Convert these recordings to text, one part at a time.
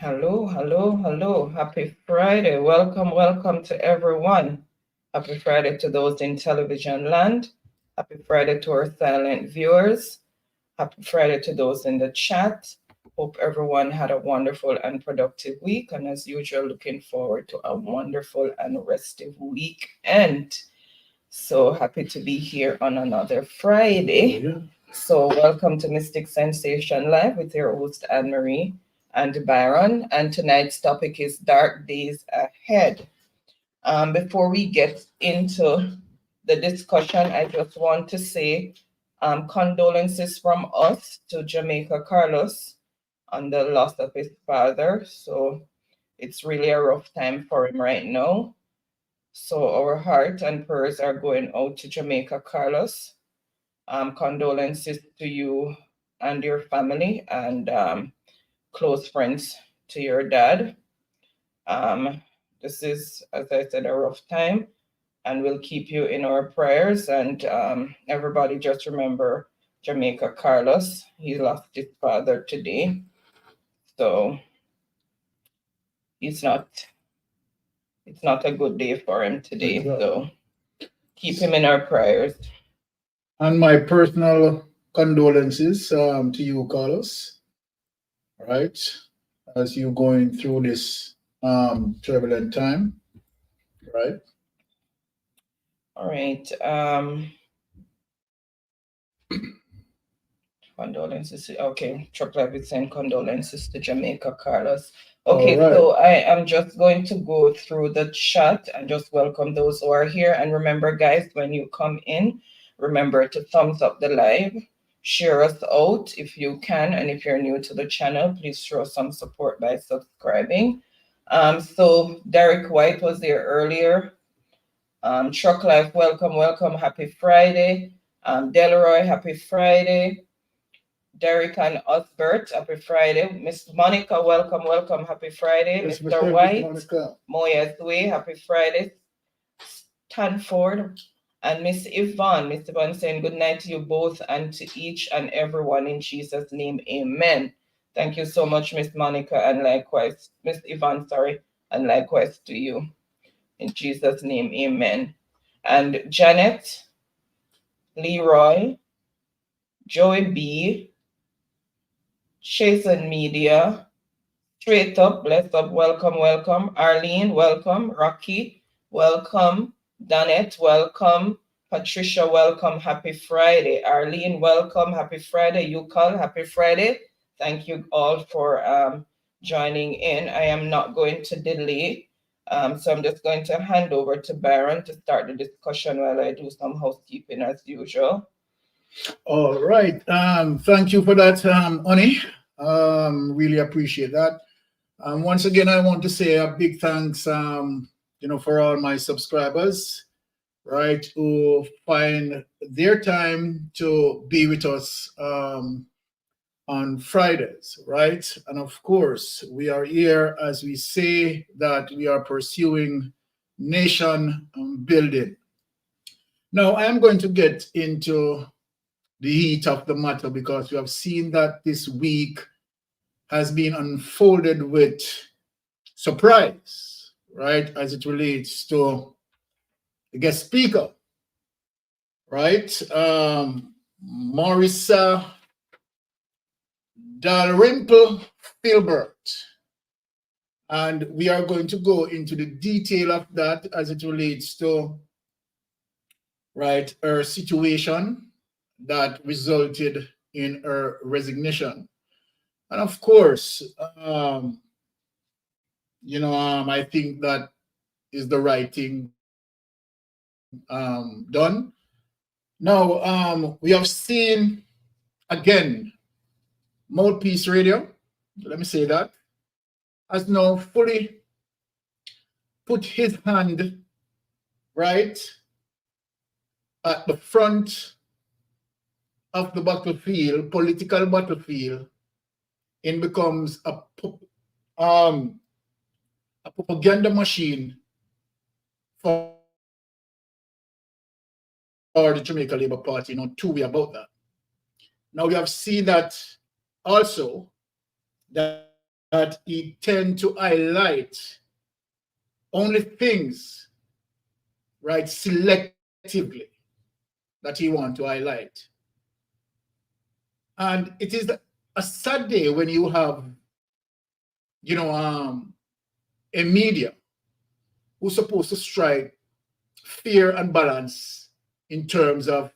Hello, hello, hello. Happy Friday. Welcome to everyone. Happy Friday to those in television land. Happy Friday to our silent viewers. Happy Friday to those in the chat. Hope everyone had a wonderful and productive week. And as usual, looking forward to a wonderful and restive weekend. So happy to be here on another Friday. Yeah. So welcome to Mystic Sensation Live with your host Anne Marie and Byron. And tonight's topic is Dark Days Ahead. Before we get into the discussion, I just want to say condolences from us to Jamaica Carlos on the loss of his father. So it's really a rough time for him right now. So our heart and prayers are going out to Jamaica Carlos. Condolences to you and your family and close friends to your dad. Um, this is, as I said, a rough time, and we'll keep you in our prayers. And everybody just remember Jamaica Carlos. He lost his father today. So he's not, it's not a good day for him today. Exactly. So keep him in our prayers. And my personal condolences to you, Carlos. Right, as you going through this turbulent time. Right. All right. Condolences. Okay, Chocolate is saying condolences to Jamaica Carlos. Okay, All right. so I am just going to go through the chat and just welcome those who are here. And remember, guys, when you come in, remember to thumbs up the live, share us out if you can, and if you're new to the channel, please show some support by subscribing. So Derek White was there earlier. Truck Life, welcome, happy Friday. Delroy, happy Friday. Derek and Osbert, happy Friday. Miss Monica, welcome, happy Friday. Yes, Mr. Miss White, Monica. Moya's Way, happy Friday. Stanford and Miss Yvonne. Miss Yvonne saying good night to you both and to each and everyone in Jesus' name, amen. Thank you so much, Miss Monica, and likewise, Miss Yvonne, sorry, and likewise to you. In Jesus' name, amen. And Janet, Leroy, Joey B, Chasen Media, Straight Up, Blessed Up, welcome. Arlene, welcome. Rocky, welcome. Danette, welcome. Patricia, welcome. Happy Friday. Arlene, welcome. Happy Friday. Yukal, happy Friday. Thank you all for joining in. I am not going to delay. So I'm just going to hand over to Byron to start the discussion while I do some housekeeping as usual. All right. Thank you for that, Oni. Really appreciate that. Once again, I want to say a big thanks, for all my subscribers, right, who find their time to be with us on Fridays, right? And of course, we are here as we say that we are pursuing nation building. Now, I am going to get into the heat of the matter because we have seen that this week has been unfolded with surprise, right, as it relates to the guest speaker, right? Marissa Dalrymple Filbert. And we are going to go into the detail of that as it relates to, right, her situation that resulted in her resignation. And of course, I think that is the right thing done. Now, we have seen again Mouthpiece Radio, let me say that, has now fully put his hand right at the front of the battlefield, political battlefield, and becomes a propaganda machine for the Jamaica Labour Party. No two way about that. Now we have seen that also that that he tend to highlight only things, right, selectively that he want to highlight. And it is a sad day when you have, a media who's supposed to strike fair and balance in terms of,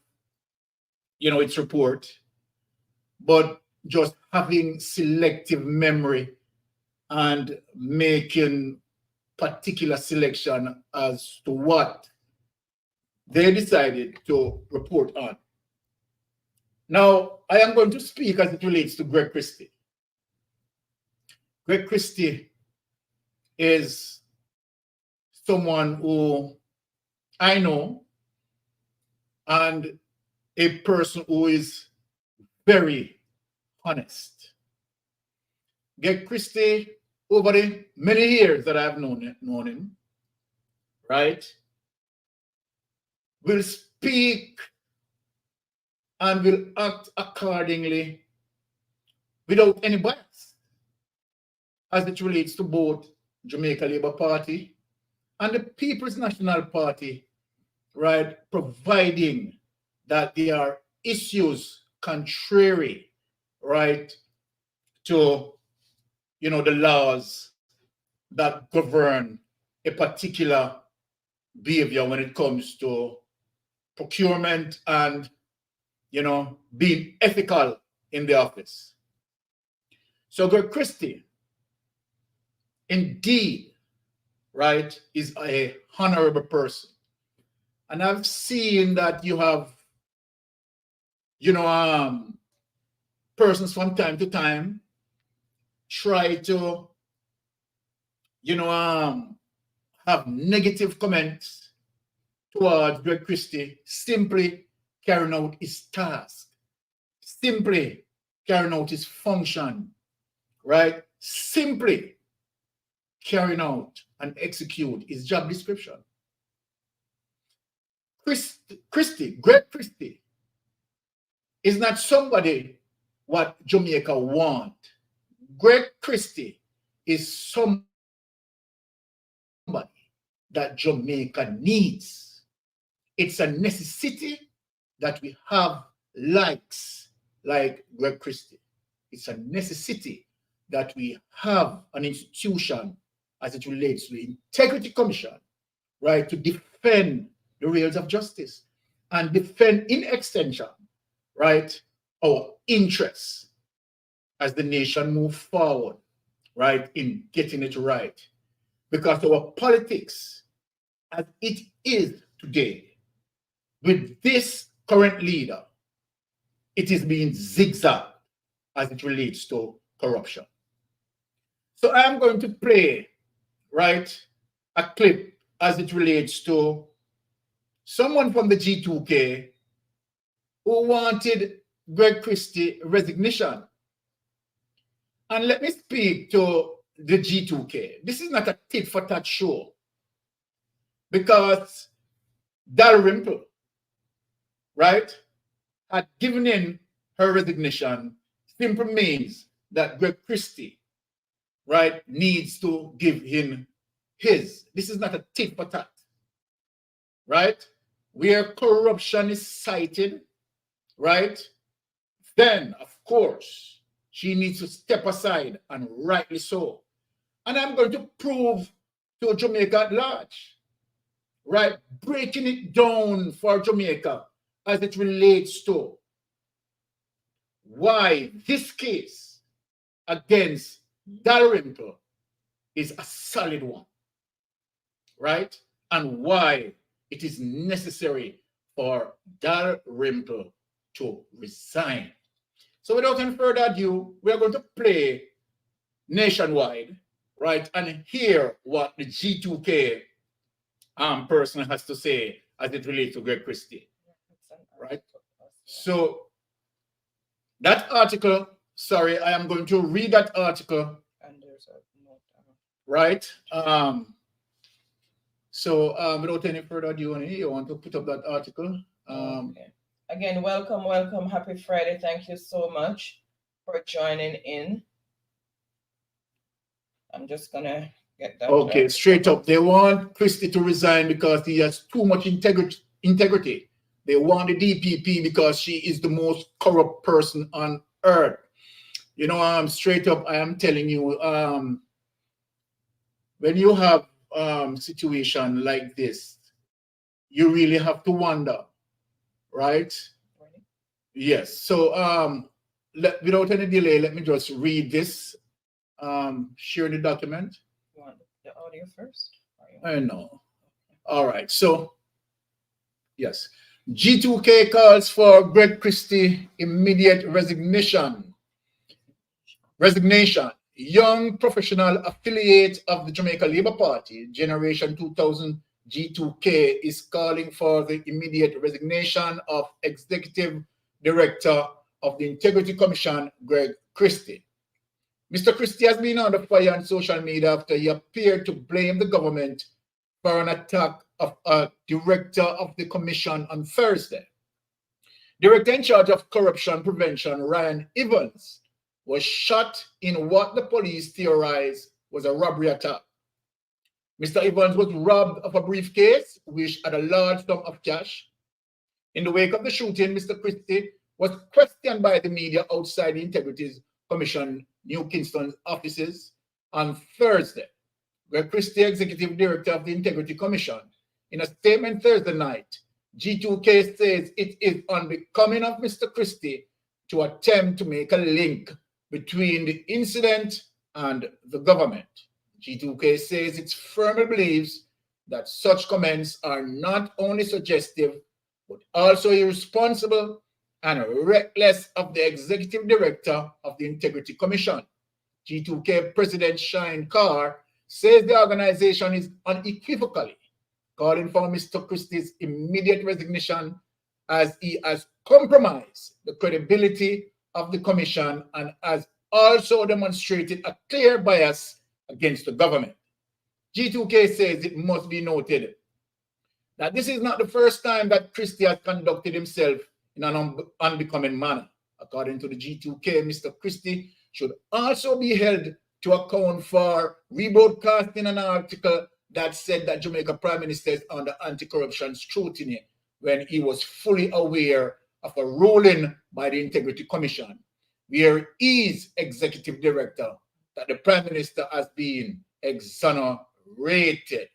its report, but just having selective memory and making particular selection as to what they decided to report on. Now, I am going to speak as it relates to Greg Christie. Greg Christie is someone who I know, and a person who is very honest. Greg Christie, over the many years that I've known him, right, will speak and will act accordingly without any bias as it relates to both Jamaica Labour Party and the People's National Party, right, providing that there are issues contrary, right, to, the laws that govern a particular behavior when it comes to procurement and, being ethical in the office. So Greg Christie, indeed, right, is a honorable person. And I've seen that you have, persons from time to time try to, have negative comments towards Greg Christie simply carrying out his task, simply carrying out his function, right? Simply carrying out and execute his job description. Greg Christie is not somebody what Jamaica want. Greg Christie is somebody that Jamaica needs. It's a necessity that we have likes like Greg Christie. It's a necessity that we have an institution as it relates to the Integrity Commission, right, to defend the rails of justice and defend in extension, right, our interests as the nation move forward, right, in getting it right. Because our politics, as it is today, with this current leader, it is being zigzagged as it relates to corruption. So I am going to play, right, a clip as it relates to someone from the G2K who wanted Greg Christie resignation. And let me speak to the G2K. This is not a tit for tat show, because Dalrymple, right, had given in her resignation simply means that Greg Christie, right, needs to give him his. This is not a tit for tat, right? Where corruption is cited, right, then, of course, she needs to step aside, and rightly so. And I'm going to prove to Jamaica at large, right, breaking it down for Jamaica as it relates to why this case against Dalrymple is a solid one, right, and why it is necessary for Dalrymple to resign. So without any further ado, we are going to play Nationwide, right, and hear what the G2K person has to say as it relates to Greg Christie, right? So that article, sorry, I am going to read that article, right? So without any further ado, you want to put up that article? Okay. Again, welcome. Happy Friday. Thank you so much for joining in. I'm just gonna get that. Okay, straight up. They want Christie to resign because he has too much integrity. They want the DPP because she is the most corrupt person on earth. You know, straight up, I am telling you, when you have situation like this, you really have to wonder, right? Yes. So without any delay, let me just read this. Share the document. You want the audio first? I know. All right. So yes. G2K calls for Greg Christie immediate resignation. Young professional affiliate of the Jamaica Labour Party, Generation 2000 G2K, is calling for the immediate resignation of Executive Director of the Integrity Commission, Greg Christie. Mr. Christie has been under fire on social media after he appeared to blame the government for an attack of a director of the commission on Thursday. Director in charge of corruption prevention, Ryan Evans, was shot in what the police theorized was a robbery attack. Mr. Evans was robbed of a briefcase, which had a large sum of cash. In the wake of the shooting, Mr. Christie was questioned by the media outside the Integrity Commission New Kingston offices on Thursday. Greg Christie, Executive Director of the Integrity Commission, in a statement Thursday night, G2K says it is unbecoming of Mr. Christie to attempt to make a link between the incident and the government. G2K says it firmly believes that such comments are not only suggestive, but also irresponsible and reckless of the Executive Director of the Integrity Commission. G2K President Shine Carr says the organization is unequivocally calling for Mr. Christie's immediate resignation as he has compromised the credibility of the commission and has also demonstrated a clear bias against the government. G2K says it must be noted that this is not the first time that Christie has conducted himself in an unbecoming manner. According to the G2K, Mr. Christie should also be held to account for rebroadcasting an article that said that Jamaica Prime Minister is under anti-corruption scrutiny when he was fully aware of a ruling by the Integrity Commission, where he is Executive Director, that the Prime Minister has been exonerated.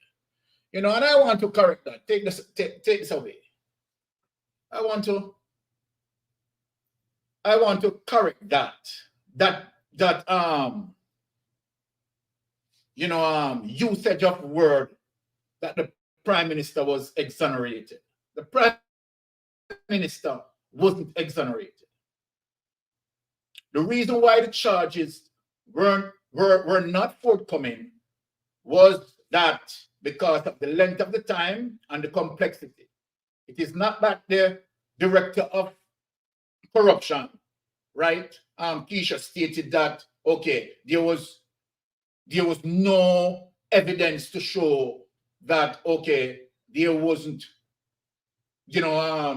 You know, and I want to correct that. Take this away. I want to correct that usage of word that the Prime Minister was exonerated. The Prime Minister wasn't exonerated. The reason why the charges were not forthcoming was that because of the length of the time and the complexity. It is not that the Director of Corruption, right? Keisha stated that, okay, there was no evidence to show that, okay, there wasn't,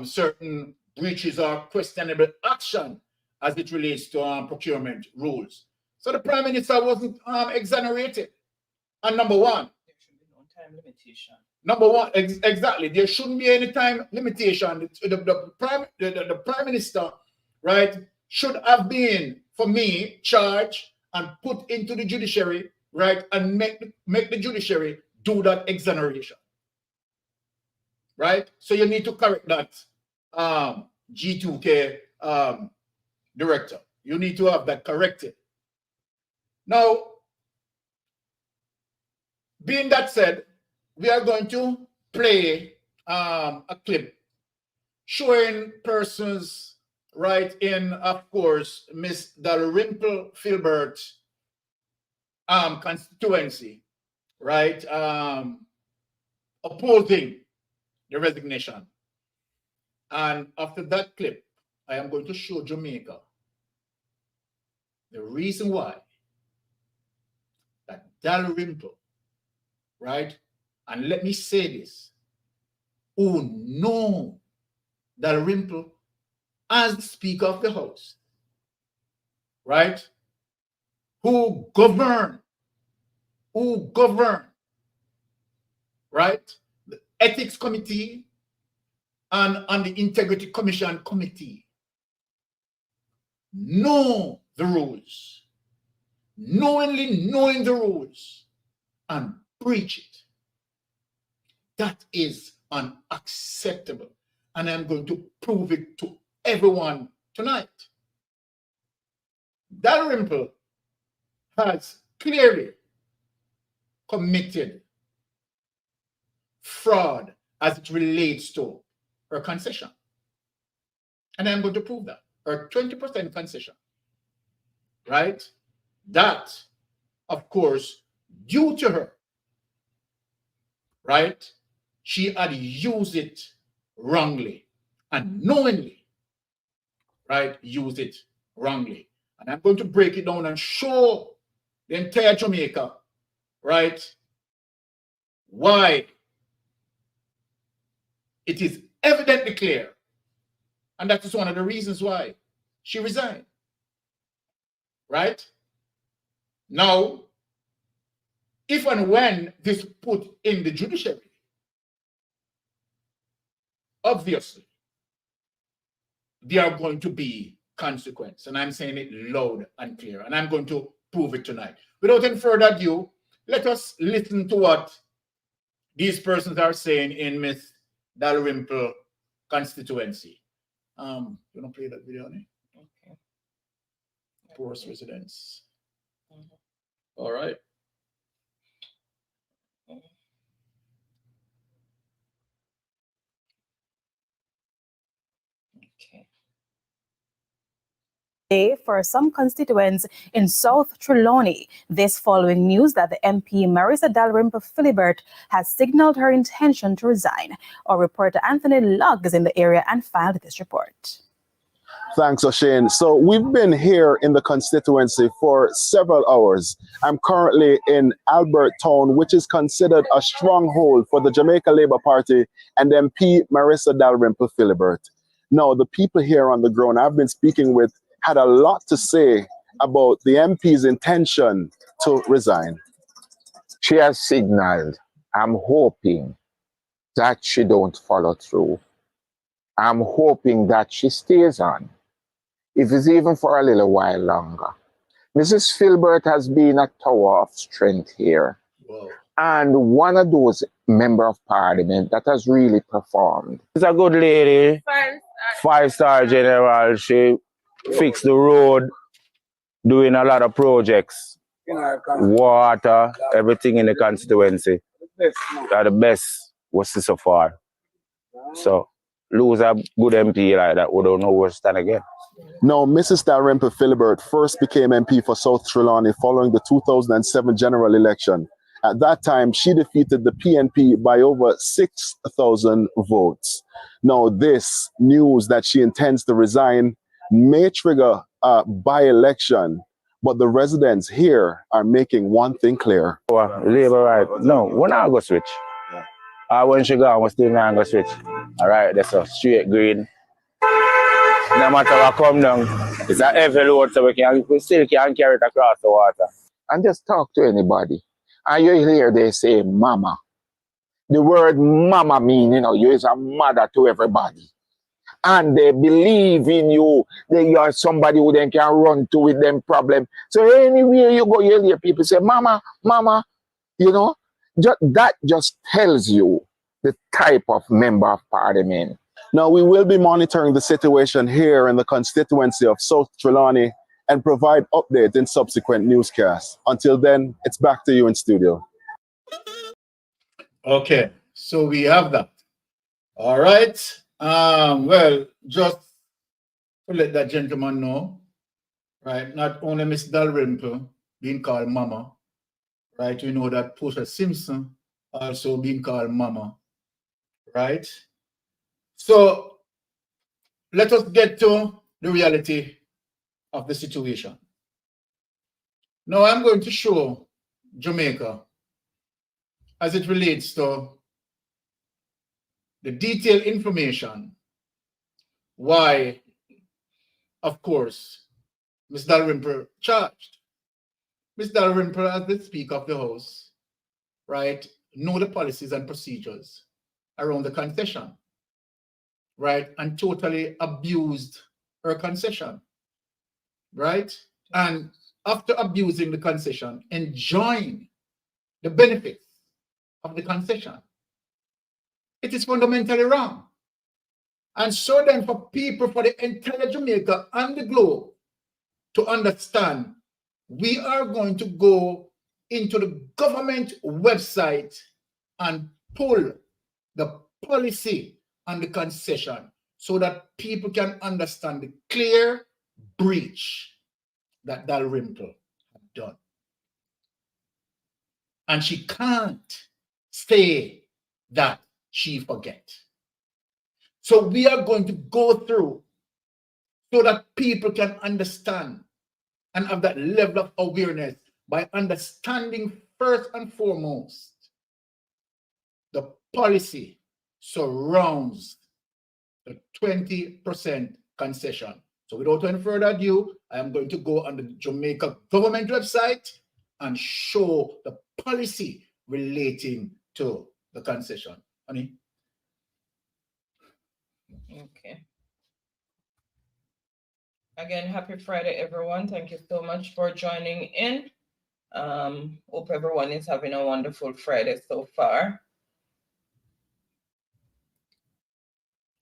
certain breaches or questionable action as it relates to procurement rules. So the Prime Minister wasn't exonerated. And number one, there should be no time limitation. Number one, exactly. There shouldn't be any time limitation. The Prime Minister, right, should have been, for me, charged and put into the judiciary, right, and make the judiciary do that exoneration. Right? So you need to correct that, G2K director. You need to have that corrected. Now, being that said, we are going to play a clip showing persons, right, in, of course, Miss Dalrymple Filbert constituency, right, opposing the resignation. And after that clip, I am going to show Jamaica the reason why that Dalrymple, right, and let me say this, who know Dalrymple as the Speaker of the House, right, who govern who govern, right, the Ethics Committee and on the Integrity Commission Committee know the rules, knowingly knowing the rules, and breach it. That is unacceptable. And I'm going to prove it to everyone tonight. Dalrymple has clearly committed fraud as it relates to her concession. And I'm going to prove that. Her 20% concession, right? That, of course, due to her, right? She had used it wrongly and knowingly, right? Used it wrongly. And I'm going to break it down and show the entire Jamaica, right? Why it is evidently clear. And that is one of the reasons why she resigned, right? Now, if and when this put in the judiciary, obviously, there are going to be consequences. And I'm saying it loud and clear. And I'm going to prove it tonight. Without any further ado, let us listen to what these persons are saying in Miss Dalrymple constituency. You want to play that video, Annie? Okay. Poorest residents. All right. For some constituents in South Trelawney, this following news that the MP Marissa Dalrymple Philibert has signaled her intention to resign. Our reporter Anthony Lugg is in the area and filed this report. Thanks, O'Shane. So we've been here in the constituency for several hours. I'm currently in Albert Town, which is considered a stronghold for the Jamaica Labour Party and MP Marissa Dalrymple Philibert. Now, the people here on the ground I've been speaking with had a lot to say about the MP's intention to resign. She has signaled. I'm hoping that she don't follow through. I'm hoping that she stays on, if it's even for a little while longer. Mrs. Philibert has been a tower of strength here. Whoa. And one of those member of parliament that has really performed. She's a good lady, five-star general. She fixed the road, doing a lot of projects, water, everything in the constituency. They're the best was so far. So lose a good MP like that, we don't know where to stand again. Now, Mrs. Dalrymple Philibert first became MP for South Trelawney following the 2007 general election. At that time, she defeated the PNP by over 6,000 votes. Now, this news that she intends to resign may trigger a by-election, but the residents here are making one thing clear. Labour, right? No, we're not going to switch. When she go, we're still not going to switch. All right, that's a straight green. No matter what come down, it's a heavy load, so we still can carry it across the water. And just talk to anybody. And you hear they say mama. The word mama means, you is a mother to everybody. And they believe in you. You are somebody who then can run to with them problem. So anywhere you go, you hear people say, mama, mama, that just tells you the type of member of parliament. Now, we will be monitoring the situation here in the constituency of South Trelawney and provide updates in subsequent newscasts. Until then, it's back to you in studio. Okay, so we have that. All right. Well, just to let that gentleman know, right? Not only Miss Dalrymple being called Mama, right? We know that Portia Simpson also being called Mama, right? So let us get to the reality of the situation. Now I'm going to show Jamaica as it relates to the detailed information why, of course, Ms. Dalrymple charged. Ms. Dalrymple, as the Speaker of the House, right, know the policies and procedures around the concession, right, and totally abused her concession, right? And after abusing the concession, enjoying the benefits of the concession. It is fundamentally wrong. And so then for people, for the entire Jamaica and the globe to understand, we are going to go into the government website and pull the policy and the concession so that people can understand the clear breach that Dalrymple had done. And she can't say that she forget. So we are going to go through so that people can understand and have that level of awareness by understanding first and foremost the policy surrounds the 20% concession. So without any further ado, I am going to go on the Jamaica government website and show the policy relating to the concession. Honey? Okay. Again, happy Friday, everyone. Thank you so much for joining in. Hope everyone is having a wonderful Friday so far.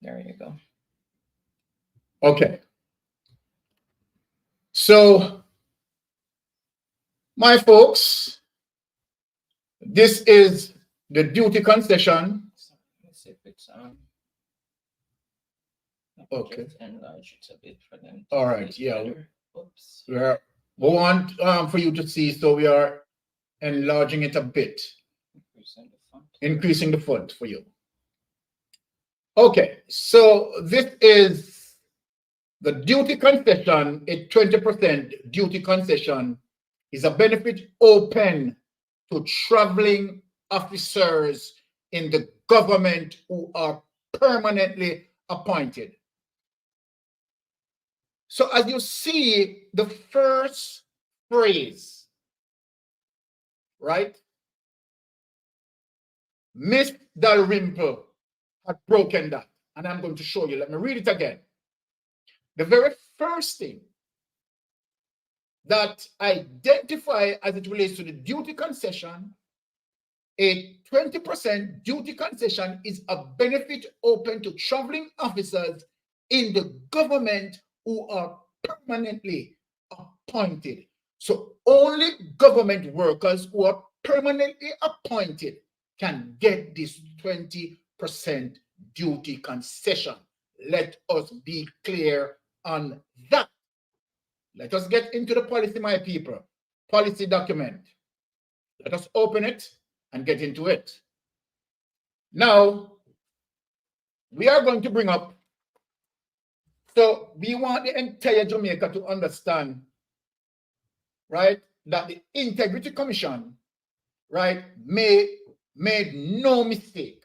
There you go. Okay. So, my folks, this is the duty concession. Let's see if it's Okay. just enlarge it a bit for them. All right, yeah. Oops. We want for you to see, so we are enlarging it a bit, increasing the font for you. Okay, so this is the duty concession. A 20% duty concession is a benefit open to traveling officers in the government who are permanently appointed. So as you see, the first phrase, right? Miss Dalrymple had broken that. And I'm going to show you. Let me read it again. The very first thing that identify as it relates to the duty concession, a 20% duty concession is a benefit open to traveling officers in the government who are permanently appointed. So only government workers who are permanently appointed can get this 20% duty concession. Let us be clear on that. Let us get into the policy, my people. Policy document. Let us open it and get into it. Now, we are going to bring up, so we want the entire Jamaica to understand, right, that the Integrity Commission, right, made no mistake.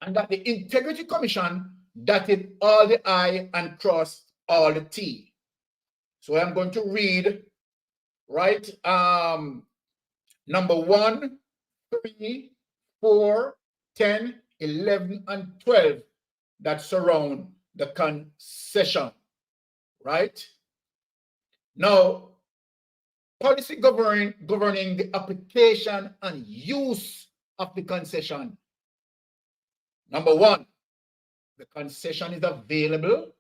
And that the Integrity Commission dotted all the I and crossed all the T. So I'm going to read, right, number 1, 3, 4, 10, 11, and 12 that surround the concession, right? Now, policy governing the application and use of the concession. Number 1, the concession is available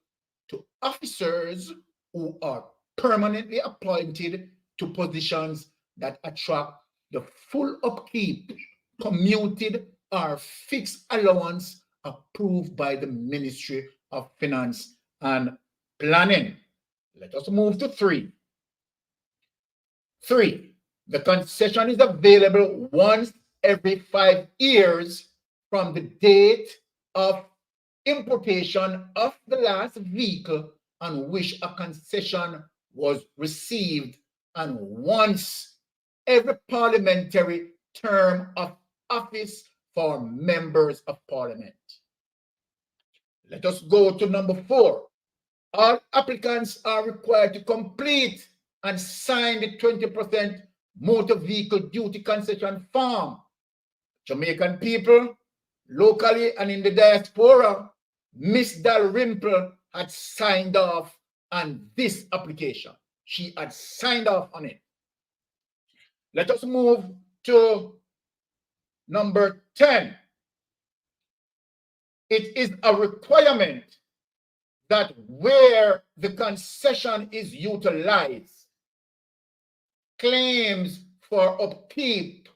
to officers who are permanently appointed to positions that attract the full upkeep, commuted, or fixed allowance approved by the Ministry of Finance and Planning. Let us move to 3. 3, the concession is available once every 5 years from the date of importation of the last vehicle on which a concession was received, and once every parliamentary term of office for members of parliament. Let us go to number 4. All applicants are required to complete and sign the 20% motor vehicle duty concession form. Jamaican people, locally and in the diaspora, Miss Dalrymple had signed off on this application. She had signed off on it. Let us move to number 10. It is a requirement that where the concession is utilized, claims for upkeep,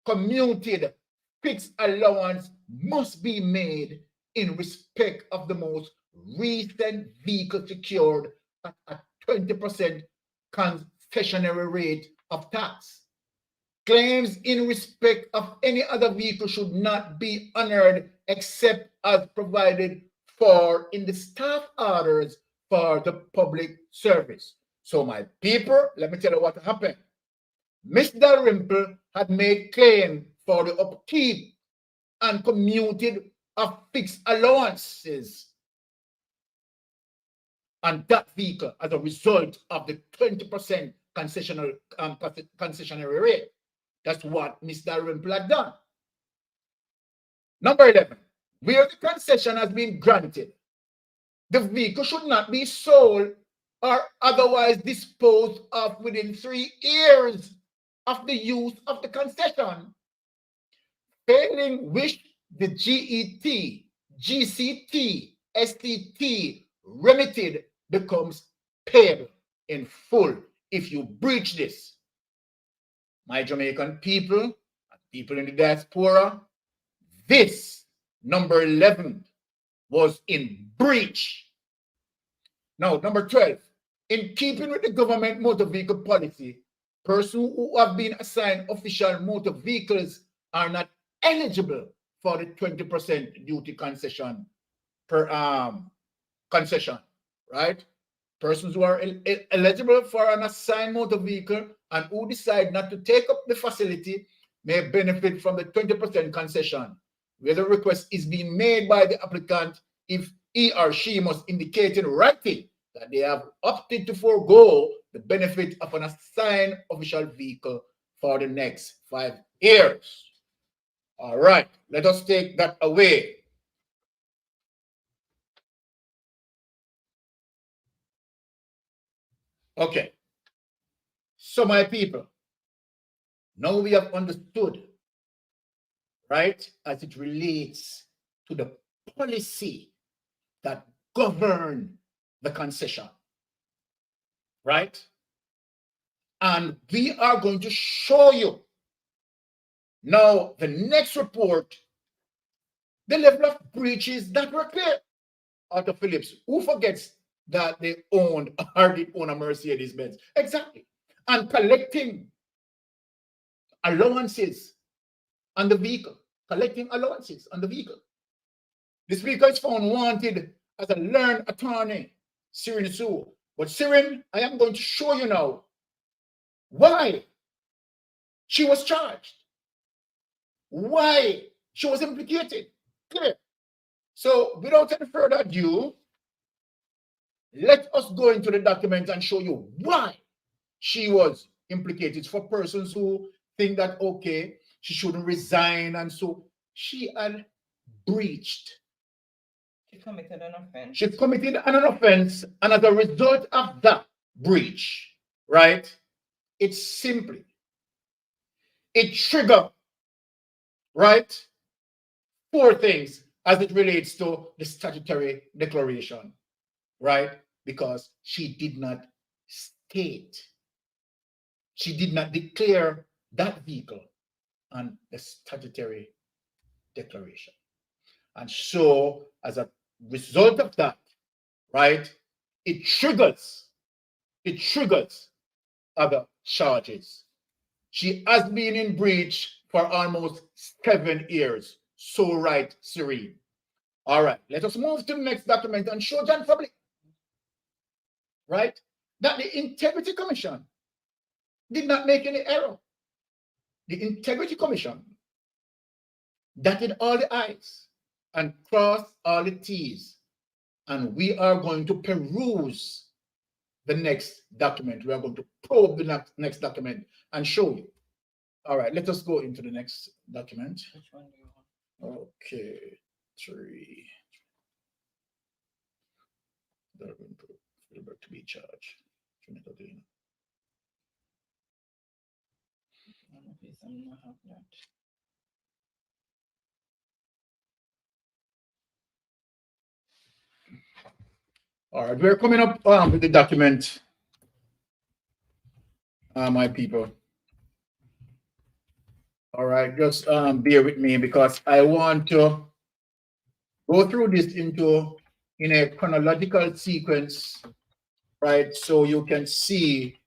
commuted fixed allowance must be made in respect of the most recent vehicle secured at a 20% concessionary rate of tax. Claims in respect of any other vehicle should not be honored except as provided for in the staff orders for the public service. So my people, let me tell you what happened. Miss Dalrymple had made claim for the upkeep and commuted of fixed allowances on that vehicle as a result of the 20% concessionary rate. That's what Miss Dalrymple had done. Number 11, where the concession has been granted, the vehicle should not be sold or otherwise disposed of within 3 years of the use of the concession, failing which the GET, GCT, STT remitted becomes payable in full if you breach this. My Jamaican people, people in the diaspora, this number 11 was in breach. Now, number 12, in keeping with the government motor vehicle policy, persons who have been assigned official motor vehicles are not eligible for the 20% duty concession concession, right? Persons who are eligible for an assigned motor vehicle and who decide not to take up the facility may benefit from the 20% concession, where the request is being made by the applicant if he or she must indicate in writing that they have opted to forego the benefit of an assigned official vehicle for the next 5 years. All right, let us take that away. Okay, so my people, now we have understood, right, as it relates to the policy that govern the concession, right? And we are going to show you now the next report, the level of breaches that were clear out of Phillips. Who forgets that they owned or did own a Mercedes-Benz? Exactly. And collecting allowances on the vehicle, collecting allowances on the vehicle. This vehicle is found wanted as a learned attorney, Sirin Sue. But Sirin, I am going to show you now why she was charged, why she was implicated. Clear. So without any further ado, let us go into the document and show you why she was implicated. For persons who think that, okay, she shouldn't resign, and so she had breached. She committed an offense. She committed an offense, and as a result of that breach, right, it triggered, right, 4 things as it relates to the statutory declaration, right? Because she did not state, she did not declare that vehicle on the statutory declaration. And so as a result of that, right, it triggers other charges. She has been in breach for almost 7 years. So right, Serene. All right, let us move to the next document and show John Public, right, that the Integrity Commission did not make any error. The Integrity Commission dotted all the I's and crossed all the T's. And we are going to peruse the next document. We are going to probe the next document and show you. All right, let us go into the next document. Which one do you want? Okay, 3. To be charged. All right, we're coming up with the document, my people. All right, just bear with me because I want to go through this in a chronological sequence, right? So you can see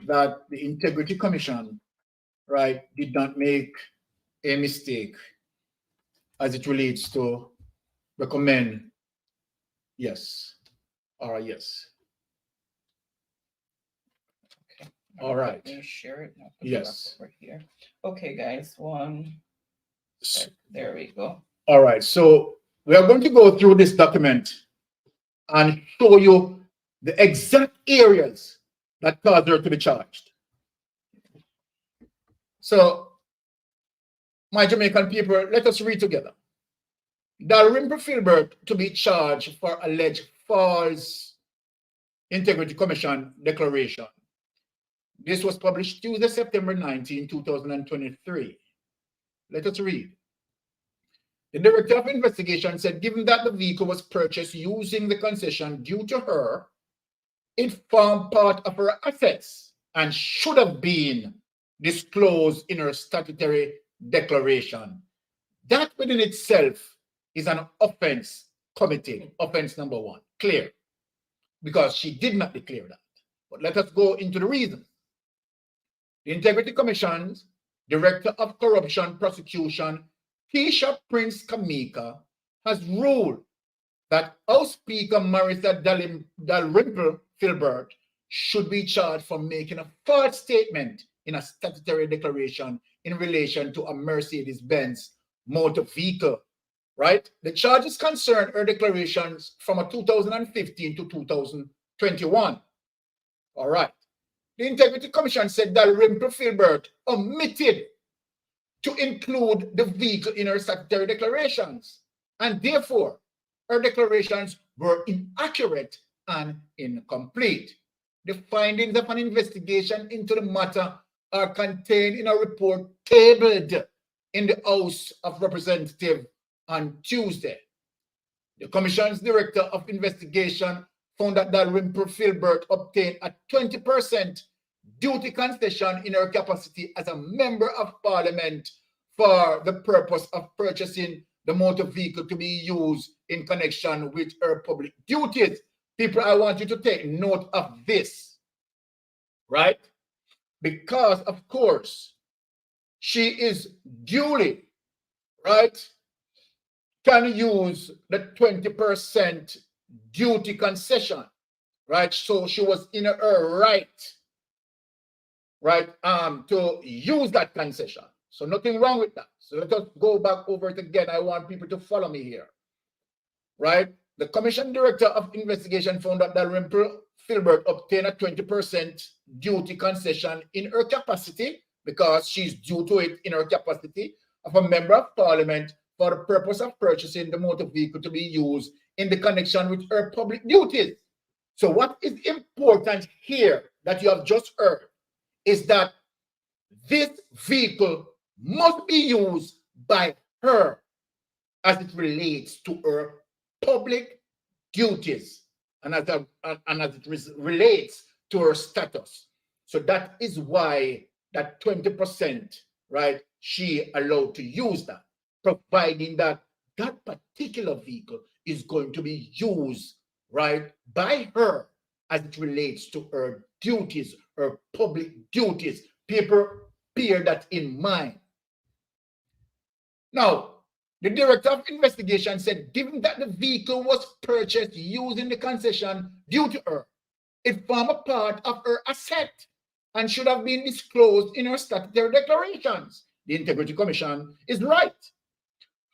that the Integrity Commission, right, did not make a mistake as it relates to recommend yes or yes. Okay. All right. Let me share it. Now. Yes. Over here. Okay, guys. There we go. All right. So we are going to go through this document and show you the exact areas that caused her to be charged. So, my Jamaican people, let us read together. Dalrymple Filbert to be charged for alleged false Integrity Commission declaration. This was published Tuesday, September 19, 2023. Let us read. The Director of Investigation said, given that the vehicle was purchased using the concession due to her, it formed part of her assets and should have been disclosed in her statutory declaration. That within itself is an offense committed, offense number 1, clear, because she did not declare that. But let us go into the reasons. The Integrity Commission's Director of Corruption Prosecution, Keisha Prince Kamika, has ruled that House Speaker Marissa Dalrymple Filbert should be charged for making a false statement in a statutory declaration in relation to a Mercedes-Benz motor vehicle, right? The charges concern her declarations from 2015 to 2021. All right. The Integrity Commission said Dalrymple Filbert omitted to include the vehicle in her statutory declarations, and therefore her declarations were inaccurate and incomplete. The findings of an investigation into the matter are contained in a report tabled in the House of Representatives on Tuesday. The Commission's Director of Investigation found that Dalrymple Filbert obtained a 20% duty concession in her capacity as a member of Parliament for the purpose of purchasing the motor vehicle to be used in connection with her public duties. People, I want you to take note of this, right? Because, of course, she is duly, right, can use the 20% duty concession, right? So she was in her right, to use that concession. So nothing wrong with that. So let us go back over it again. I want people to follow me here, right? The Commission Director of Investigation found that Dalrymple Filbert obtained a 20% duty concession in her capacity, because she's due to it in her capacity of a member of Parliament for the purpose of purchasing the motor vehicle to be used in the connection with her public duties. So what is important here that you have just heard is that this vehicle must be used by her as it relates to her public duties and as it relates to her status. So that is why that 20%, right, she allowed to use that, providing that that particular vehicle is going to be used, right, by her as it relates to her duties, her public duties. People bear that in mind. Now, the Director of Investigation said, given that the vehicle was purchased using the concession due to her, it formed a part of her asset and should have been disclosed in her statutory declarations. The Integrity Commission is right.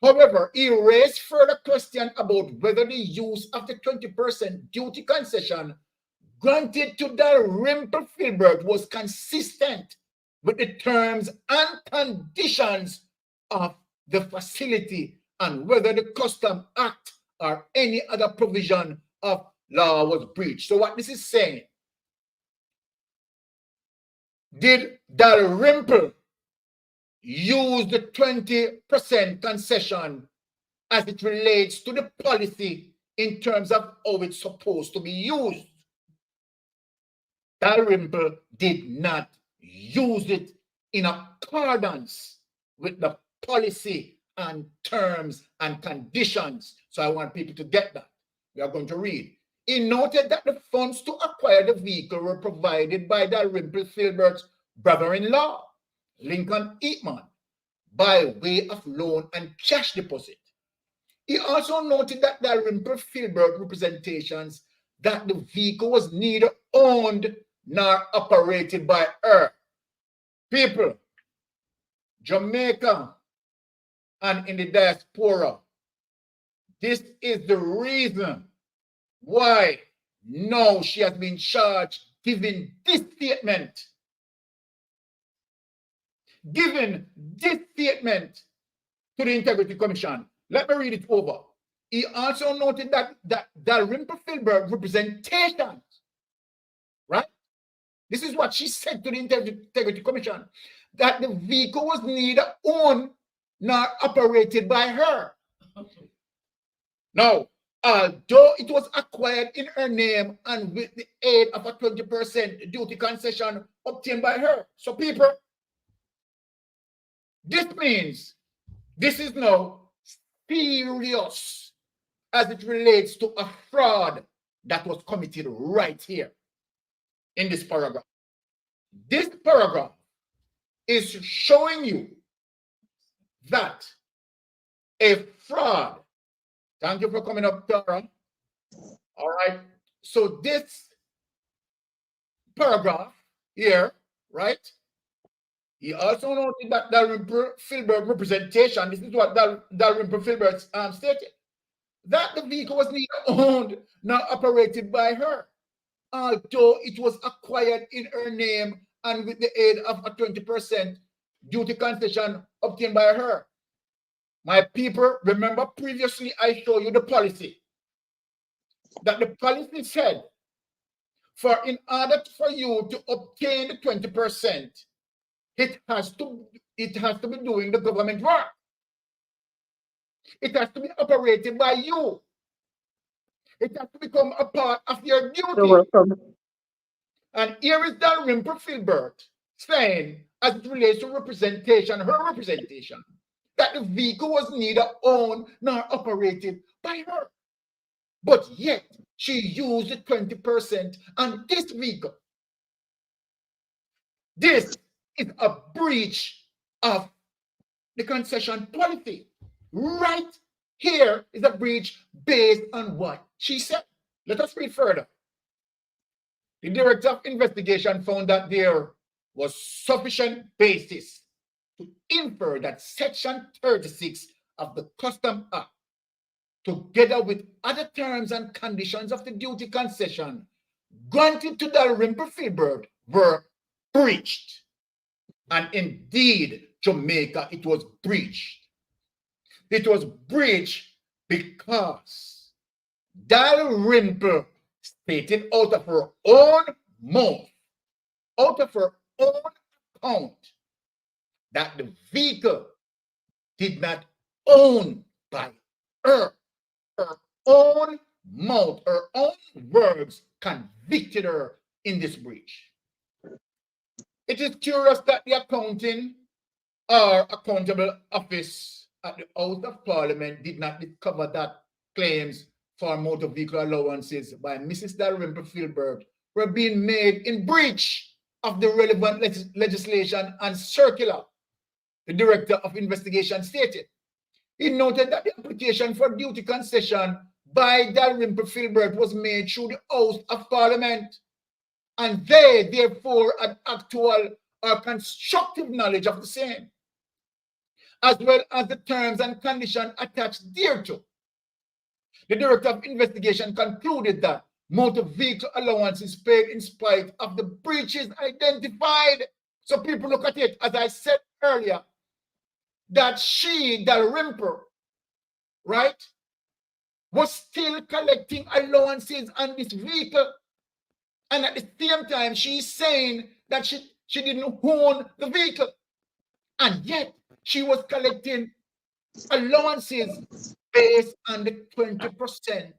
However, he raised further question about whether the use of the 20% duty concession granted to Dalrymple Filbert was consistent with the terms and conditions of the facility and whether the Custom Act or any other provision of law was breached. So what this is saying, did Dalrymple use the 20% concession as it relates to the policy in terms of how it's supposed to be used? Dalrymple did not use it in accordance with the policy and terms and conditions. So I want people to get that. We are going to read. He noted that the funds to acquire the vehicle were provided by Dalrymple Filbert's brother-in-law, Lincoln Eatman, by way of loan and cash deposit. He also noted that Dalrymple Filbert representations that the vehicle was neither owned nor operated by her. People, Jamaica, and in the diaspora, this is the reason why now she has been charged giving this statement. Giving this statement to the Integrity Commission. Let me read it over. He also noted that Dalrymple Filbert representations, right? This is what she said to the Integrity Commission, that the vehicle was neither owned nor operated by her. Now, although it was acquired in her name and with the aid of a 20% duty concession obtained by her. So people, this means this is now serious as it relates to a fraud that was committed right here in this paragraph. This paragraph is showing you that a fraud. Thank you for coming up, Tara. All right. So this paragraph here, right? He also noted that Dalrymple Filbert representation, this is what Dalrymple Filbert stated, that the vehicle was neither owned nor operated by her, although it was acquired in her name and with the aid of a 20% duty concession obtained by her. My people, remember previously I showed you the policy. That the policy said, in order for you to obtain the 20%, it has to be doing the government work. It has to be operated by you. It has to become a part of your duty. And here is Dalrymple Filbert saying, as it relates to representation, her representation, that the vehicle was neither owned nor operated by her. But yet, she used the 20% on this vehicle. This is a breach of the concession policy. Right here is a breach based on what she said. Let us read further. The Director of Investigation found that there was sufficient basis to infer that Section 36 of the Custom Act, together with other terms and conditions of the duty concession granted to Dalrymple Filbert, were breached. And indeed, Jamaica, it was breached. It was breached because Dalrymple stated out of her own mouth, out of her own account, that the vehicle did not own by her. Her own mouth, her own words convicted her in this breach. It is curious that the accounting or accountable office at the House of Parliament did not discover that claims for motor vehicle allowances by Mrs. Dalrymple Filbert were being made in breach of the relevant legislation and circular, the Director of Investigation stated. He noted that the application for duty concession by Dalrymple Filbert was made through the House of Parliament, and they therefore had actual or constructive knowledge of the same, as well as the terms and conditions attached thereto. The Director of Investigation concluded that motor vehicle allowance is paid in spite of the breaches identified. So people look at it, as I said earlier, that she, Dalrymple, right, was still collecting allowances on this vehicle. And at the same time, she's saying that she didn't own the vehicle. And yet, she was collecting allowances based on the 20%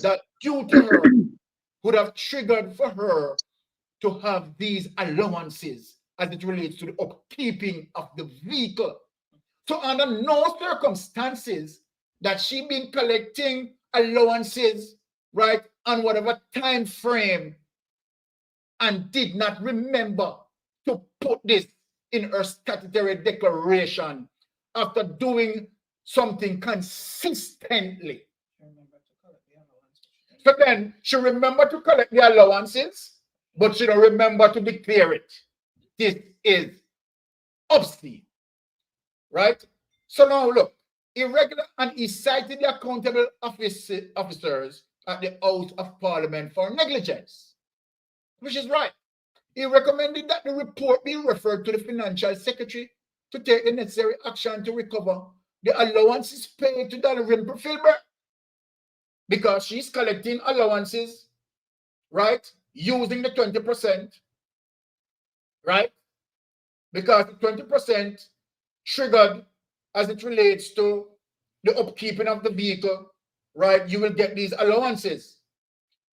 that due to her would have triggered for her to have these allowances as it relates to the upkeeping of the vehicle. So under no circumstances that she been collecting allowances, right, on whatever time frame and did not remember to put this in her statutory declaration after doing something consistently. So then she remembered to collect the allowances, but she don't remember to declare it. This is obscene, right? So now look, irregular, and he cited the accountable officers at the House of Parliament for negligence, which is right. He recommended that the report be referred to the Financial Secretary to take the necessary action to recover the allowances paid to Dalrymple Filbert, because she's collecting allowances, right, using the 20%, right, because the 20% triggered as it relates to the upkeeping of the vehicle, right, you will get these allowances.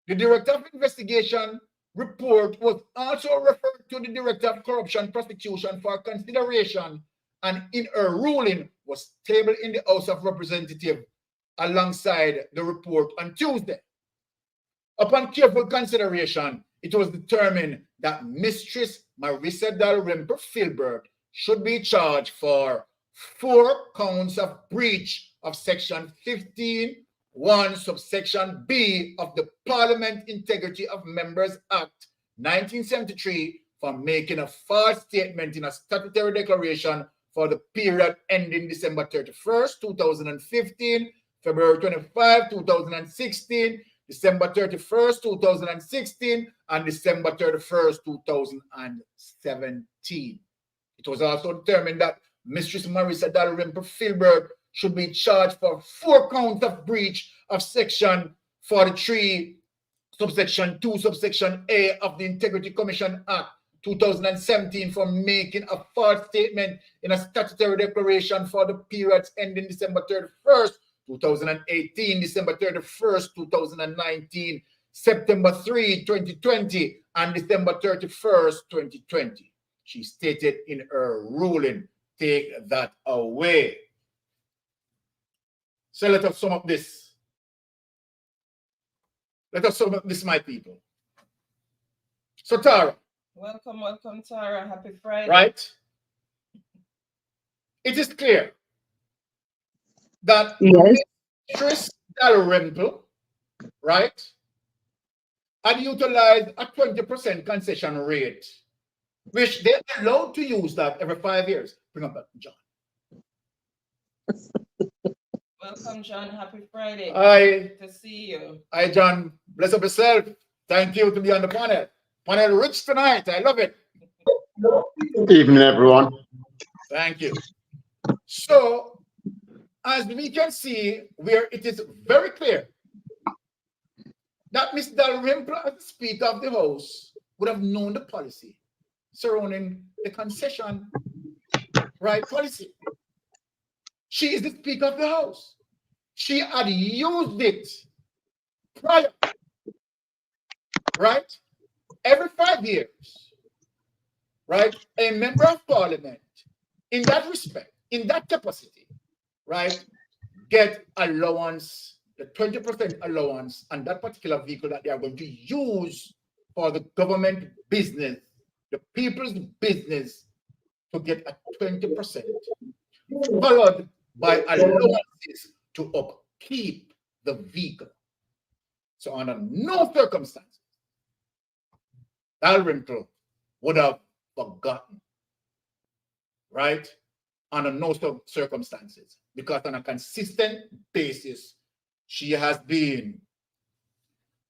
The Director of Investigation report was also referred to the Director of Corruption Prosecution for consideration, and in her ruling was tabled in the House of Representatives alongside the report on Tuesday. Upon careful consideration, it was determined that Mistress Marissa Dalrymple Filbert should be charged for 4 counts of breach of Section 15(1) subsection B of the Parliament Integrity of Members Act 1973 for making a false statement in a statutory declaration for the period ending December 31st, 2015, February 25, 2016, December 31st, 2016, and December 31st, 2017. It was also determined that Mistress Marissa Dalrymple Filbert should be charged for 4 counts of breach of Section 43, subsection 2, subsection A of the Integrity Commission Act 2017 for making a false statement in a statutory declaration for the periods ending December 31st, 2018, December 31st, 2019, September 3, 2020, and December 31st, 2020. She stated in her ruling, take that away. So let us sum up this. Let us sum up this, my people. So Tara. Welcome, Tara. Happy Friday. Right? It is clear that Mistress Dalrymple, right, had utilized a 20% concession rate, which they're allowed to use that every 5 years. Bring up that, John. Welcome, John. Happy Friday. Hi. Good to see you. Hi, John. Bless up yourself. Thank you to be on the panel. Panel rich tonight. I love it. Good evening, everyone. Thank you. So, as we can see, where it is very clear that Ms. Dalrymple, as the Speaker of the House, would have known the policy surrounding the concession right policy. She is the Speaker of the House. She had used it prior, right? Every 5 years, right? A member of Parliament, in that respect, in that capacity, right, get allowance, the 20% allowance on that particular vehicle that they are going to use for the government business, the people's business, to get a 20%, followed by allowances to upkeep the vehicle. So under no circumstances, Dalrymple would have forgotten, right? Under no circumstances, because on a consistent basis, she has been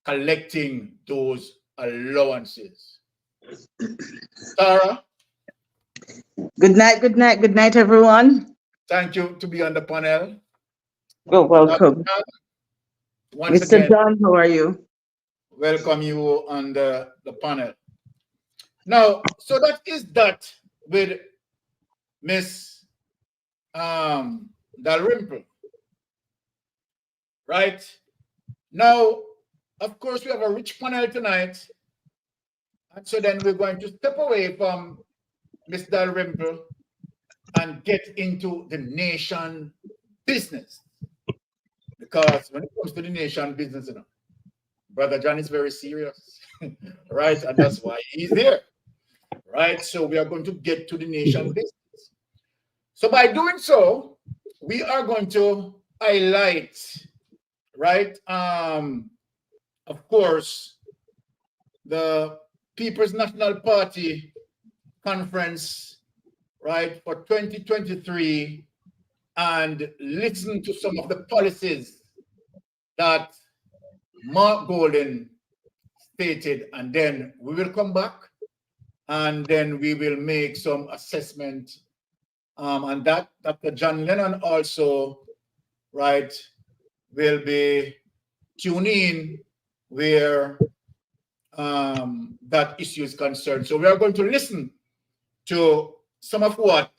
collecting those allowances. Sarah? Good night, everyone. Thank you to be on the panel. Oh, welcome. Once Mr. again, John, how are you? welcome you on the panel. Now, so that is that with Miss Dalrymple, right? Now, of course, we have a rich panel tonight. And so then we're going to step away from Miss Dalrymple and get into the nation business. Because when it comes to the nation business, you know, Brother John is very serious, right? And that's why he's here, right? So we are going to get to the nation business. So by doing so, we are going to highlight, right? Of course, the People's National Party conference, right, for 2023, and listen to some of the policies that Mark Golden stated, and then we will come back and then we will make some assessment and that Dr. John Lennon also, right, will be tuning in where that issue is concerned. So we are going to listen to some of what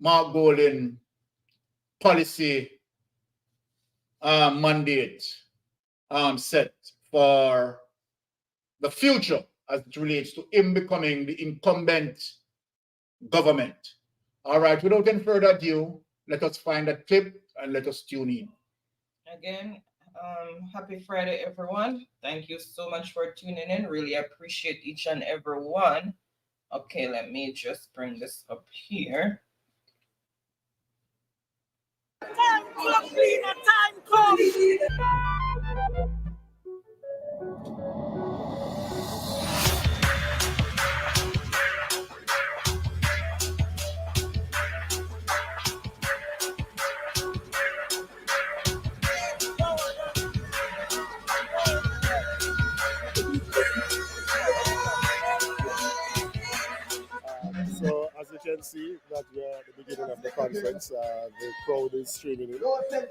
Mark Golden policy mandate set for the future as it relates to him becoming the incumbent government. All right, without any further ado, let us find that clip and let us tune in. Again, happy Friday, everyone. Thank you so much for tuning in. Really appreciate each and every one. Okay, let me just bring this up here. Time come, cleaner, time come. So as you can see, that we are at the beginning of the conference. The crowd is streaming in,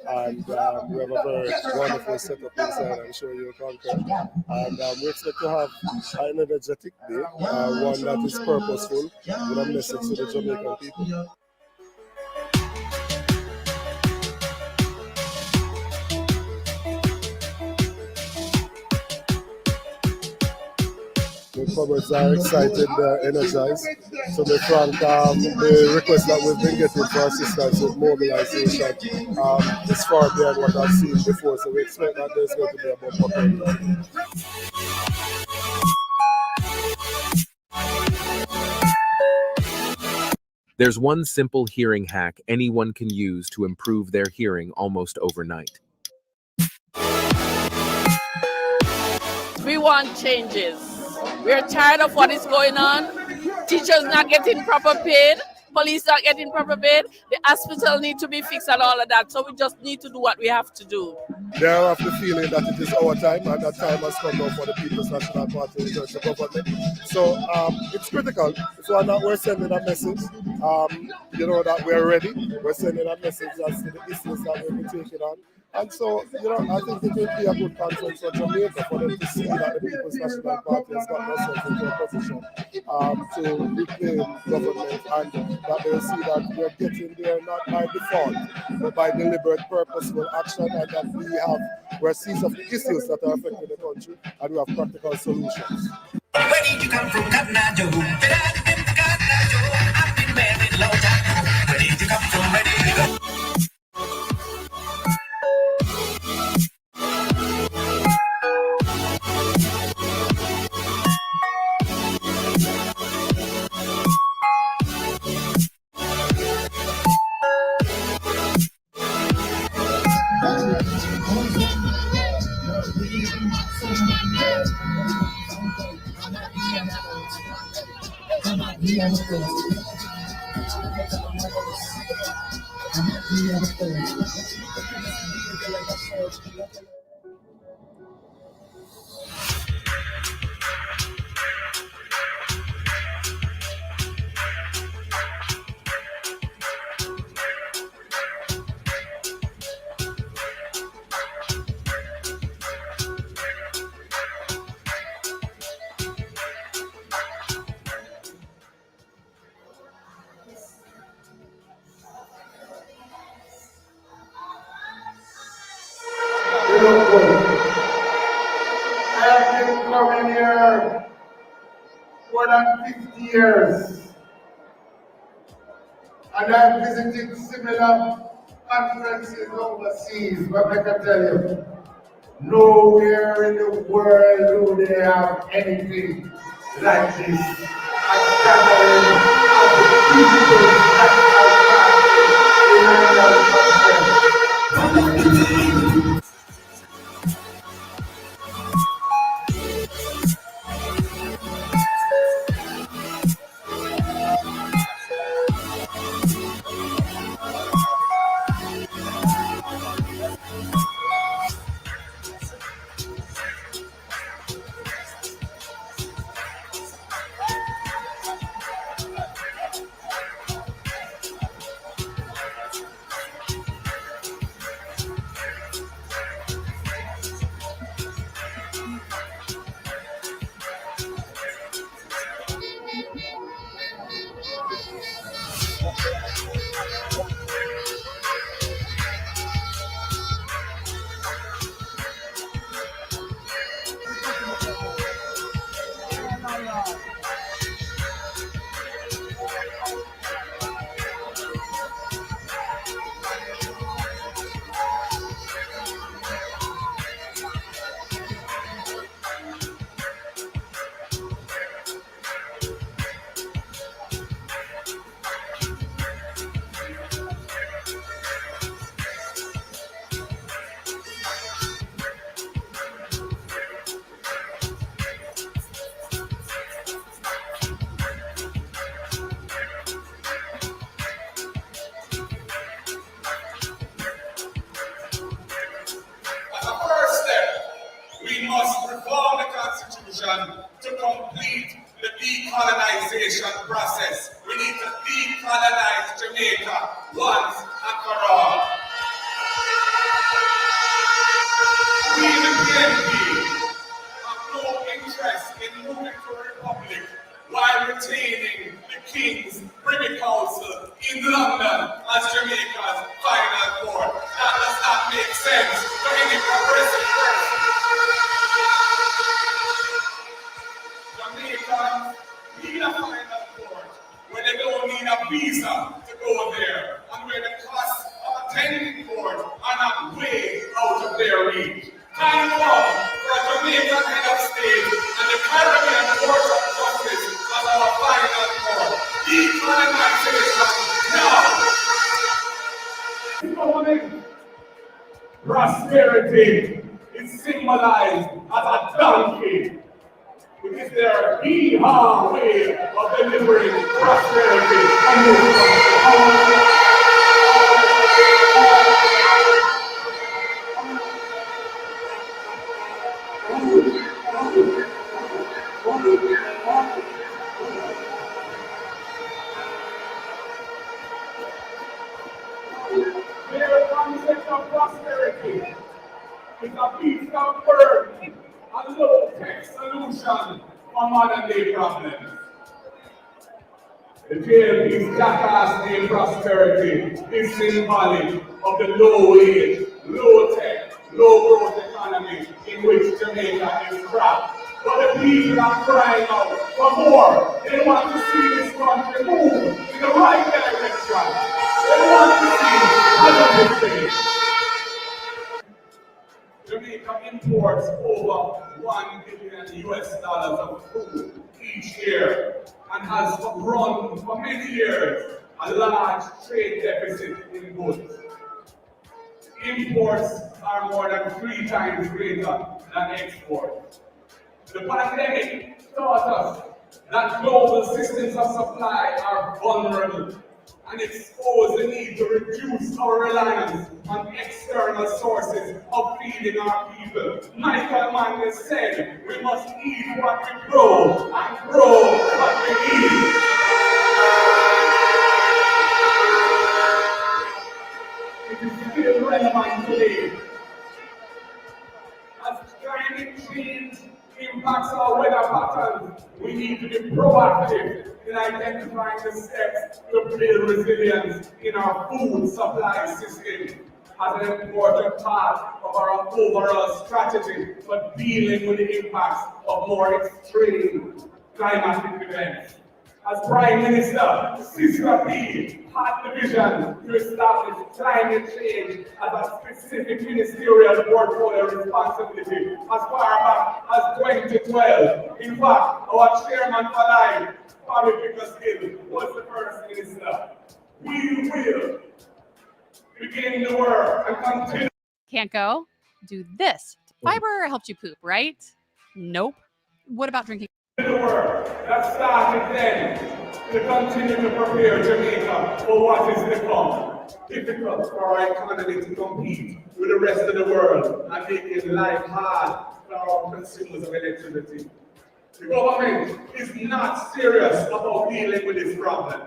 and we have a very wonderful setup inside. I'm sure you'll conquer. And we expect to have an energetic day, one that is purposeful, with a message to the Jamaican people. The comrades are excited, energized. So they frank the request that we've been getting for assistance with mobilization is far beyond what I've seen before. So we expect that there's going to be a bumper. There's one simple hearing hack anyone can use to improve their hearing almost overnight. We want changes. We're tired of what is going on. Teachers not getting proper paid. Police not getting proper paid. The hospital need to be fixed and all of that. So we just need to do what we have to do. They have the feeling that it is our time, and that time has come now for the People's National Party in terms of government. So it's critical. So now we're sending a message. You know that we're ready. We're sending a message as to the issues that we'll be taking on. And so, you know, I think it will be a good conference for Jamaica for them to see that the People's National Party has got themselves into a position to reclaim government, and that they'll see that we're getting there not by default, but by deliberate, purposeful action, and that we're seized of the issues that are affecting the country, and we have practical solutions. Where did you come from, Joe? I've been married long time. Where did you come from? Where did you go? more than 50 years. And I've visited similar conferences overseas, but I can tell you, nowhere in the world do they have anything like this. A gathering of the People's National Party in annual conference. We must reform the Constitution to complete the decolonization process. We need to decolonize Jamaica once and for all. We in the PNP have no interest in moving to a republic while retaining the King's Privy Council in London as Jamaica's final court. That does not make sense for any progressive person. Jamaicans need a final court where they don't need a visa to go there and where the costs of attending court are not way out of their reach. Time come for a Jamaican head of state and the Caribbean Court of Justice as our final court. Decolonization now. Government prosperity is symbolized as a donkey. It is their hee-haw way of delivering prosperity and their concept of prosperity is a piece of work, a low-tech solution for modern-day problems. The JLP's jackass named prosperity is symbolic of the low-wage, low-tech, low-growth economy in which Jamaica is trapped. But the people are crying out for more. They want to see this country move in the right direction. They want to see positive things. Jamaica imports over $1 billion of food each year and has run for many years a large trade deficit in goods. Imports are more than 3 times greater than exports. The pandemic taught us that global systems of supply are vulnerable and expose the need to reduce our reliance on external sources of feeding our people. Michael Manley said, we must eat what we grow and grow what we eat. It is still relevant today. As climate change impacts our weather patterns, we need to be proactive in identifying the steps to build resilience in our food supply system as an important part of our overall strategy for dealing with the impacts of more extreme climatic events. As Prime Minister, Sister P had the vision to establish climate change as a specific ministerial portfolio responsibility as far back as 2012. In fact, our chairman for life, Bobby Pickersgill, was the first minister. We will begin the work and continue. Can't go? Do this. Fiber helps you poop, right? Nope. What about drinking? The work that started then to continue to prepare Jamaica for what is to come. Difficult for our economy to compete with the rest of the world and making life hard for our consumers of electricity. The government is not serious about dealing with this problem.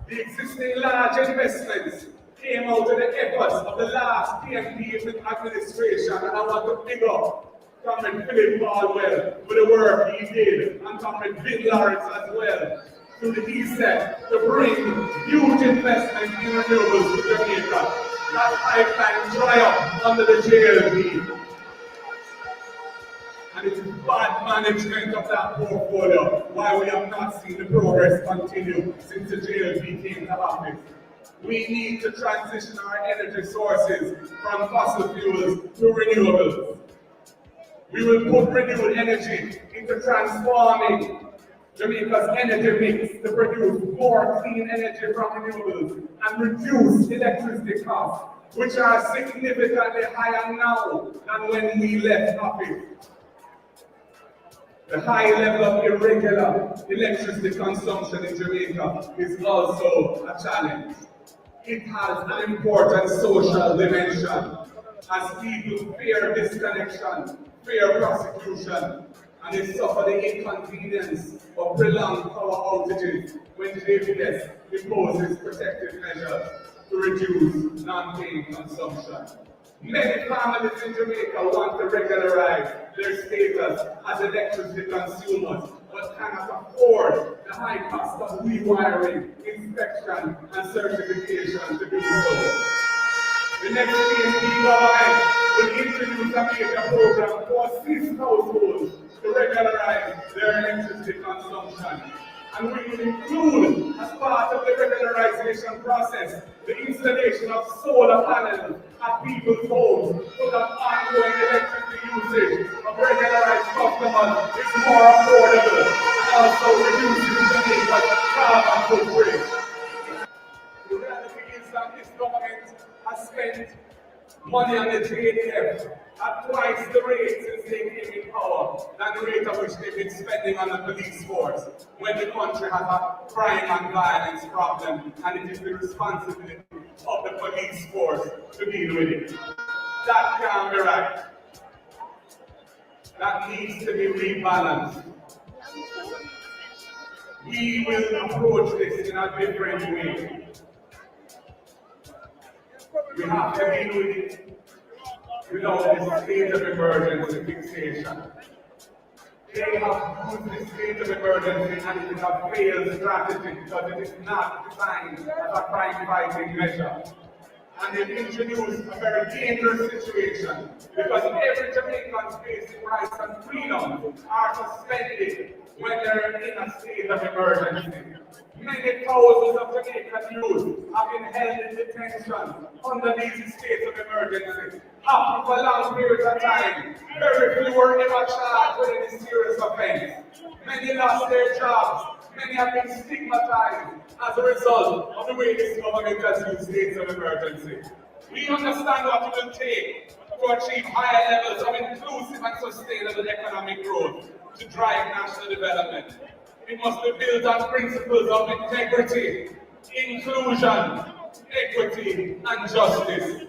The existing large investments came out of the efforts of the last PNP administration, and I want to pick up Comrade Philip Baldwell with the work he did, and Comrade Vin Lawrence as well, through the DSET to bring huge investment in renewables to Jamaica. That pipeline dry up under the JLB. And it's bad management of that portfolio why we have not seen the progress continue since the JLB came to office. We need to transition our energy sources from fossil fuels to renewables. We will put renewable energy into transforming Jamaica's energy mix to produce more clean energy from renewables and reduce electricity costs, which are significantly higher now than when we left office. The high level of irregular electricity consumption in Jamaica is also a challenge. It has an important social dimension as people fear disconnection, fear prosecution, and they suffer the inconvenience of prolonged power outages when JPS imposes protective measures to reduce non-paying consumption. Many families in Jamaica want to regularize their status as electricity consumers, but cannot afford the high cost of rewiring, inspection, and certification to do so. The next PNP government will introduce a major program to assist households to regularize their electricity consumption. And we will include, as part of the regularization process, the installation of solar panels at people's homes so that ongoing electricity usage of regularized customers is more affordable and also reduces Jamaica's carbon footprint. The reality is that this government has spent money on the JDF at twice the rate since they came in power than the rate at which they've been spending on the police force when the country has a crime and violence problem, and it is the responsibility of the police force to deal with it. That can't be right. That needs to be rebalanced. We will approach this in a different way. We have to deal with it without the state of emergency fixation. They have used the state of emergency and it is a failed strategy because it is not designed as a crime-fighting measure. And they've introduced a very dangerous situation because every Jamaican's basic rights and freedom are suspended when they're in a state of emergency. Many thousands of Jamaican youth have been held in detention under these states of emergency, often for long periods of time. Very few were ever charged with any serious offense. Many lost their jobs. Many have been stigmatized as a result of the way this government has used states of emergency. We understand what it will take to achieve higher levels of inclusive and sustainable economic growth to drive national development. It must be built on principles of integrity, inclusion, equity, and justice.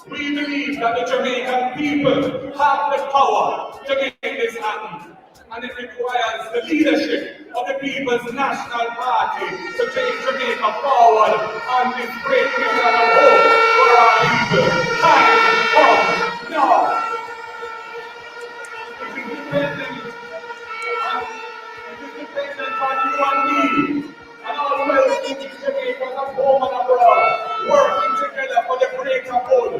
We believe that the Jamaican people have the power to make this happen, and it requires the leadership of the People's National Party to take Jamaica forward on this great mission of hope for our people. Time comes now. It is dependent on you and me, and all well-thinking Jamaicans at home and abroad, working together for the greater good.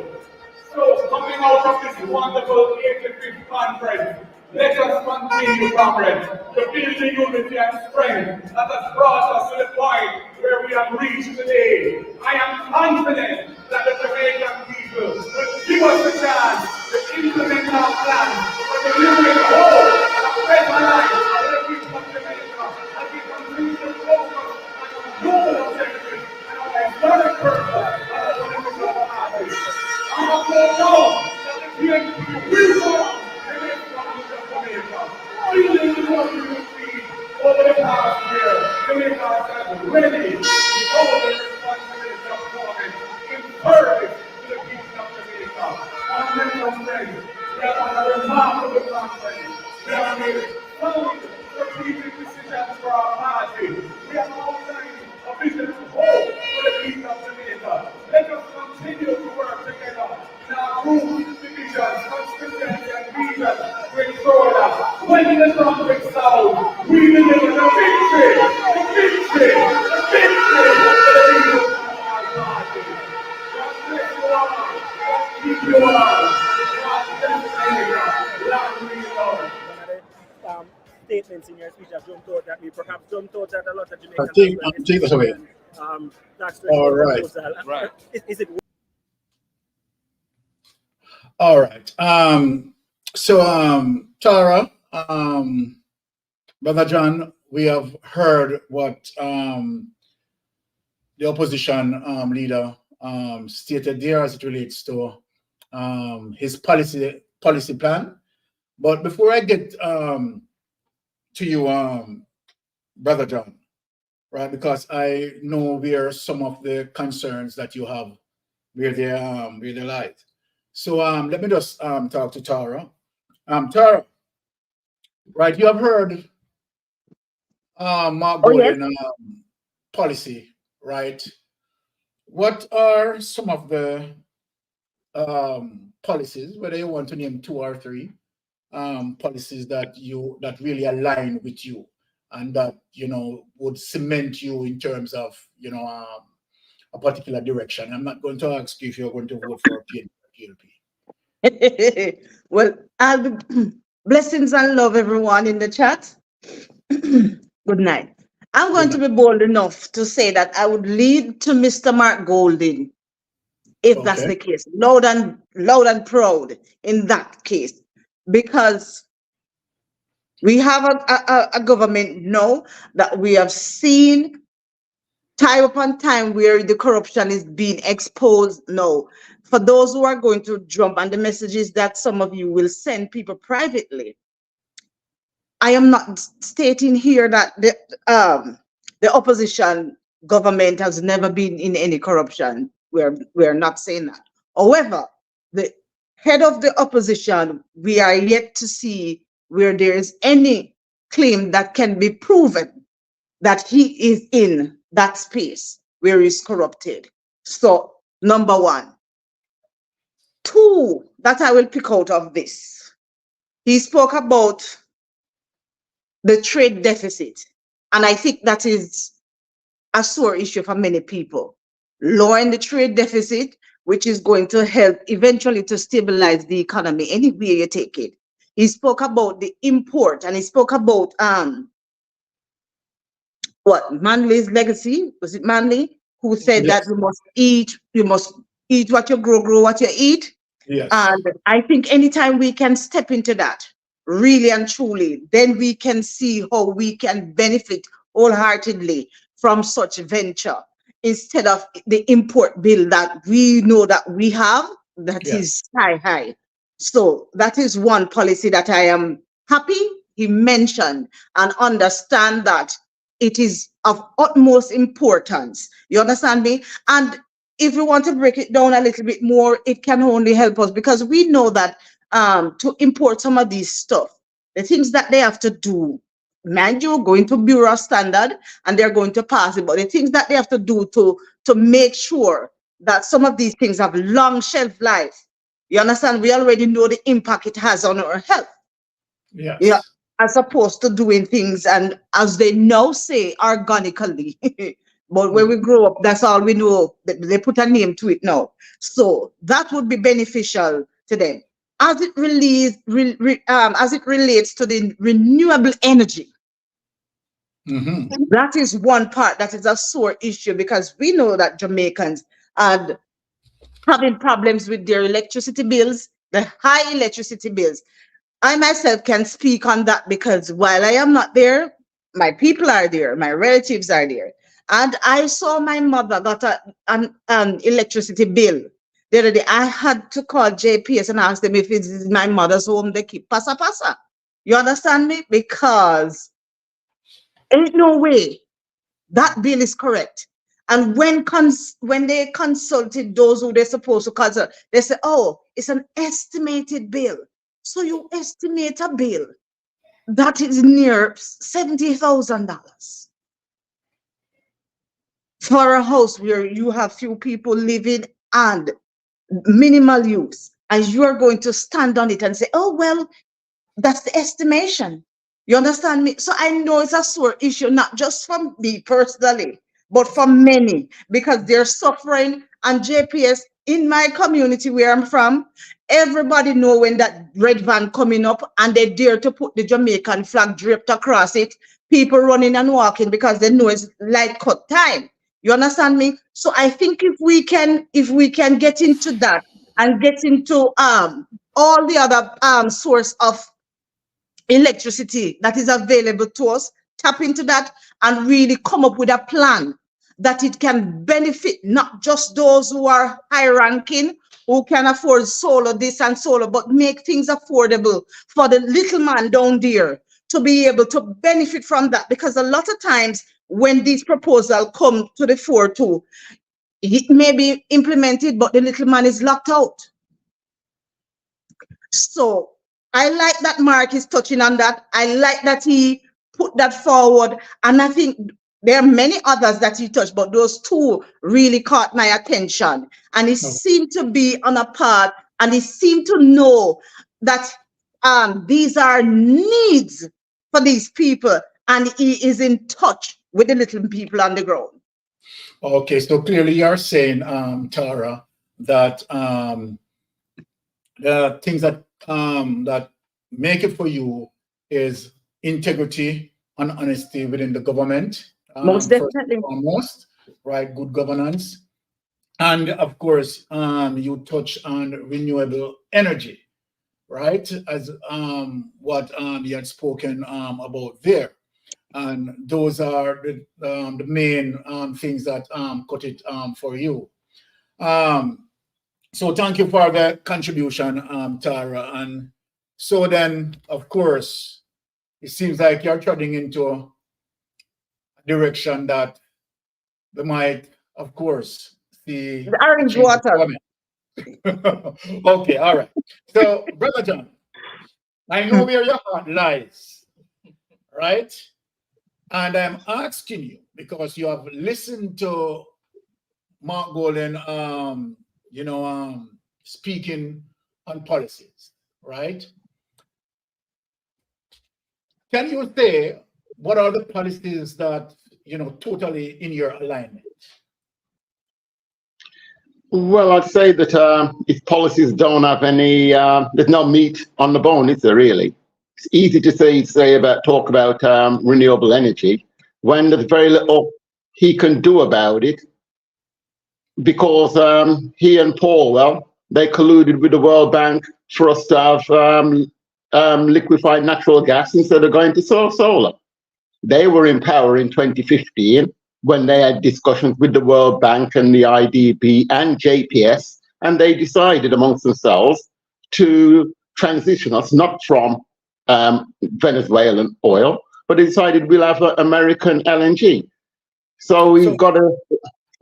So, coming out of this wonderful 85th conference, Let us continue, comrades, to build the unity and strength that has brought us to the point where we have reached today. I am confident that the Jamaican people will give us a chance to implement our plan for the living whole and a better life for the people of Jamaica as we continue to focus on our dual objectives and our historic purpose as a political party. I have no doubt that the PNP will go on the next government of Jamaica. Feeling the work you will see over the past year, Jamaica has ready to hold the responsibility of government in service to the people of Jamaica. Honorable friends, we have had a remarkable conference. We have made sound strategic decisions for our party. We have outlined a vision of hope for the people of Jamaica. Let us continue to work together in our groups, divisions, constituency, and regions to ensure that when the trumpet sound, we deliver the victory, the victory, the victory for the people of our party. God bless you all. God keep you all. God bless Jamaica. Long live Lord. Statements in your speech have jumped out at me, perhaps jumped out at a lot of I Jamaicans. think take that away. That's All right. Right. Is it? All right. Tara, Brother John, we have heard what the opposition leader stated there as it relates to his policy plan. But before I get to you, Brother John, right? Because I know where some of the concerns that you have, where they lie. So let me just talk to Tara. Tara, right? You have heard Mark Golden policy, right? What are some of the policies, whether you want to name 2 or 3, policies that really align with you and that would cement you in terms of a particular direction? I'm not going to ask you if you're going to vote for PLP. Well, blessings and love everyone in the chat. Good night. I'm going to be bold enough to say that I would lead to Mr. Mark Golden if that's the case, loud and proud in that case, because we have a government now that we have seen time upon time where the corruption is being exposed now. For those who are going to jump on the messages that some of you will send people privately, I am not stating here that the opposition government has never been in any corruption. We're not saying that. However, the head of the opposition, we are yet to see where there is any claim that can be proven that he is in that space where he's corrupted. So, number 1. 2, that I will pick out of this. He spoke about the trade deficit. And I think that is a sore issue for many people. Lowering the trade deficit, which is going to help eventually to stabilize the economy any way you take it. He spoke about the import, and he spoke about Manley's legacy. Was it Manley who said that you must eat what you grow what you eat? Yes. And I think anytime we can step into that, really and truly, then we can see how we can benefit wholeheartedly from such venture instead of the import bill that we know that we have that is high. So that is one policy that I am happy he mentioned and understand that it is of utmost importance. You understand me? And if we want to break it down a little bit more, it can only help us because we know that to import some of these stuff, the things that they have to do, mind you, going to Bureau Standard and they're going to pass it, but the things that they have to do to make sure that some of these things have long shelf life. You understand? We already know the impact it has on our health. Yes. Yeah, as opposed to doing things and as they now say organically. But when we grow up, that's all we know. They put a name to it now. So that would be beneficial to them. as it relates to the renewable energy. That is one part that is a sore issue, because we know that Jamaicans are having problems with their electricity bills, the high electricity bills. I myself can speak on that, because while I am not there, my people are there, my relatives are there. And I saw my mother got an electricity bill the other day. I had to call JPS and ask them if it is my mother's home they keep pasa pasa. You understand me? Because ain't no way that bill is correct. And when they consulted those who they're supposed to consult, they say, oh, it's an estimated bill. So you estimate a bill that is near $70,000 for a house where you have few people living and minimal use, and you are going to stand on it and say, oh, well, that's the estimation. You understand me? So I know it's a sore issue, not just from me personally, but for many, because they're suffering. And JPS, in my community where I'm from, everybody know when that red van coming up and they dare to put the Jamaican flag draped across it, people running and walking because they know it's light cut time. You understand me? So I think if we can get into that and get into all the other source of electricity that is available to us, tap into that and really come up with a plan that it can benefit not just those who are high ranking, who can afford solar this and solar, but make things affordable for the little man down there to be able to benefit from that. Because a lot of times when these proposals come to the fore too, it may be implemented, but the little man is locked out. So I like that Mark is touching on that. I like that he put that forward. And I think there are many others that he touched, but those two really caught my attention. And he seemed to be on a path, and he seemed to know that these are needs for these people, and he is in touch with the little people on the ground. Okay, so clearly you're saying, Tara, that the things that that make it for you is integrity and honesty within the government. Most definitely. First and foremost, right? Good governance. And of course, you touch on renewable energy, right? As what you had spoken about there. And those are the main things that cut it for you. So thank you for the contribution, Tara. And so then, of course, it seems like you're treading into a direction that they might, of course, see the orange water. Okay, all right. So, Brother John, I know where your heart lies, right? And I'm asking you, because you have listened to Mark Golden, speaking on policies, right? Can you say what are the policies that, totally in your alignment? Well, I'd say that if policies don't have any, there's no meat on the bone, is there really? It's easy to talk about renewable energy when there's very little he can do about it, because he and Paul, they colluded with the World Bank for us to have liquefied natural gas instead of going to solar. They were in power in 2015 when they had discussions with the World Bank and the IDB and JPS, and they decided amongst themselves to transition us not from Venezuelan oil, but they decided we'll have American LNG. So we've got to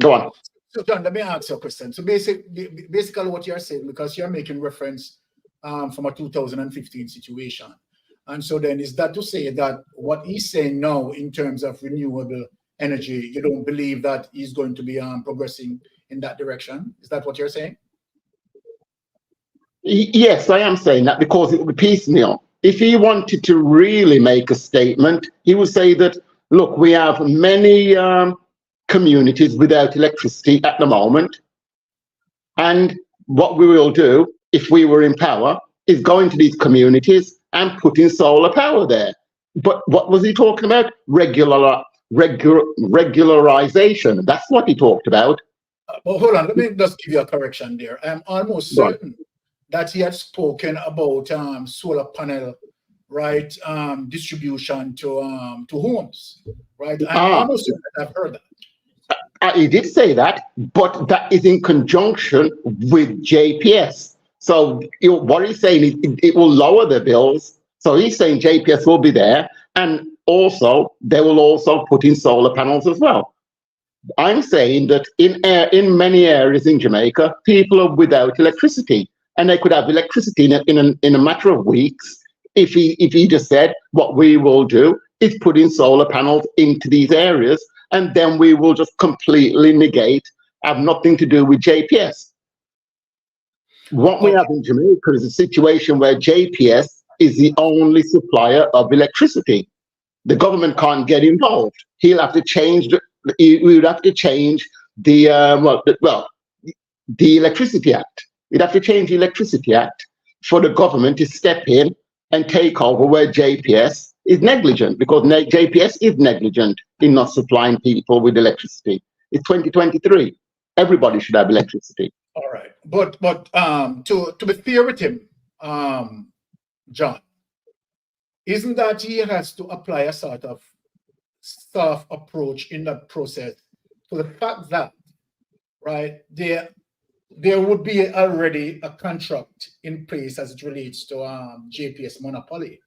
go on. So John, let me ask you a question. So basically what you're saying, because you're making reference from a 2015 situation. And so then is that to say that what he's saying now in terms of renewable energy, you don't believe that he's going to be progressing in that direction? Is that what you're saying? Yes, I am saying that, because it would be piecemeal. If he wanted to really make a statement, he would say that, look, we have many communities without electricity at the moment. And what we will do, if we were in power, is going to these communities and putting solar power there. But what was he talking about? Regularization. That's what he talked about. Well, hold on, let me just give you a correction there. I'm almost certain that he had spoken about solar panel, right, distribution to homes, right? I'm almost certain that I've heard that. He did say that, but that is in conjunction with JPS. So what he's saying is it will lower the bills. So he's saying JPS will be there, and also they will also put in solar panels as well. I'm saying that in many areas in Jamaica, people are without electricity, and they could have electricity in a matter of weeks if he just said, what we will do is put in solar panels into these areas, and then we will just completely negate, have nothing to do with JPS. What we have in Jamaica is a situation where JPS is the only supplier of electricity. The government can't get involved. He'll have to change we would have to change the Electricity Act. We'd have to change the Electricity Act for the government to step in and take over where JPS is negligent, because JPS is negligent in not supplying people with electricity. It's 2023. Everybody should have electricity. All right, but to be fair with him, John, isn't that he has to apply a sort of staff approach in that process to the fact that, right, there would be already a contract in place as it relates to JPS monopoly,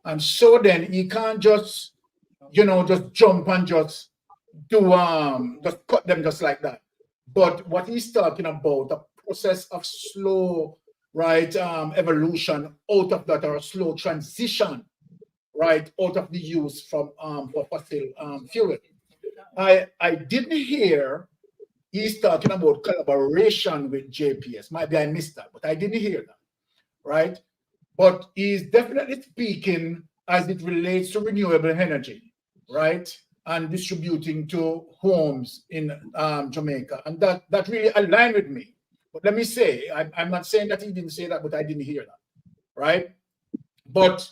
and so then he can't just just jump and just do just cut them just like that. But what he's talking about, a process of slow, right, evolution out of that, or a slow transition, right, out of the use from for fossil fuel. I didn't hear he's talking about collaboration with JPS. Maybe I missed that, but I didn't hear that, right? But he's definitely speaking as it relates to renewable energy, right, and distributing to homes in Jamaica, and that really aligned with me. But let me say, I'm not saying that he didn't say that, but I didn't hear that, right? But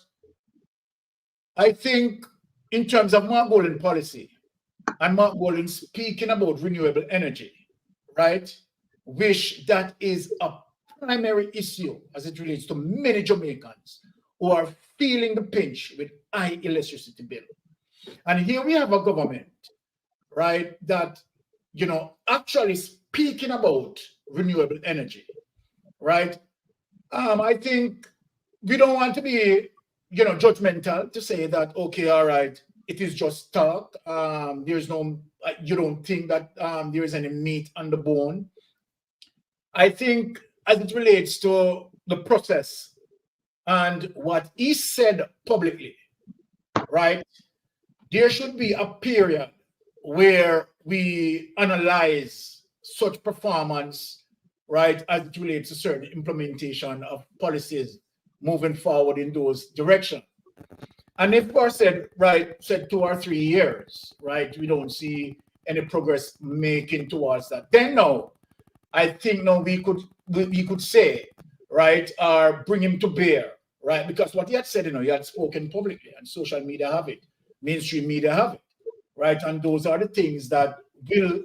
I think in terms of Mark Golden policy, and Mark Golden speaking about renewable energy, right, which that is a primary issue as it relates to many Jamaicans who are feeling the pinch with high electricity bill. And here we have a government, right, that, actually speaking about renewable energy, right? I think we don't want to be, judgmental to say that, okay, all right, it is just talk. There's no, you don't think that there is any meat on the bone. I think as it relates to the process and what he said publicly, right, there should be a period where we analyze such performance, right, as it relates to certain implementation of policies moving forward in those directions. And if we said 2 or 3 years, right, we don't see any progress making towards that, then no, I think no, we could say, right, or bring him to bear, right, because what he had said, he had spoken publicly, and social media have it, mainstream media have it, right, and those are the things that will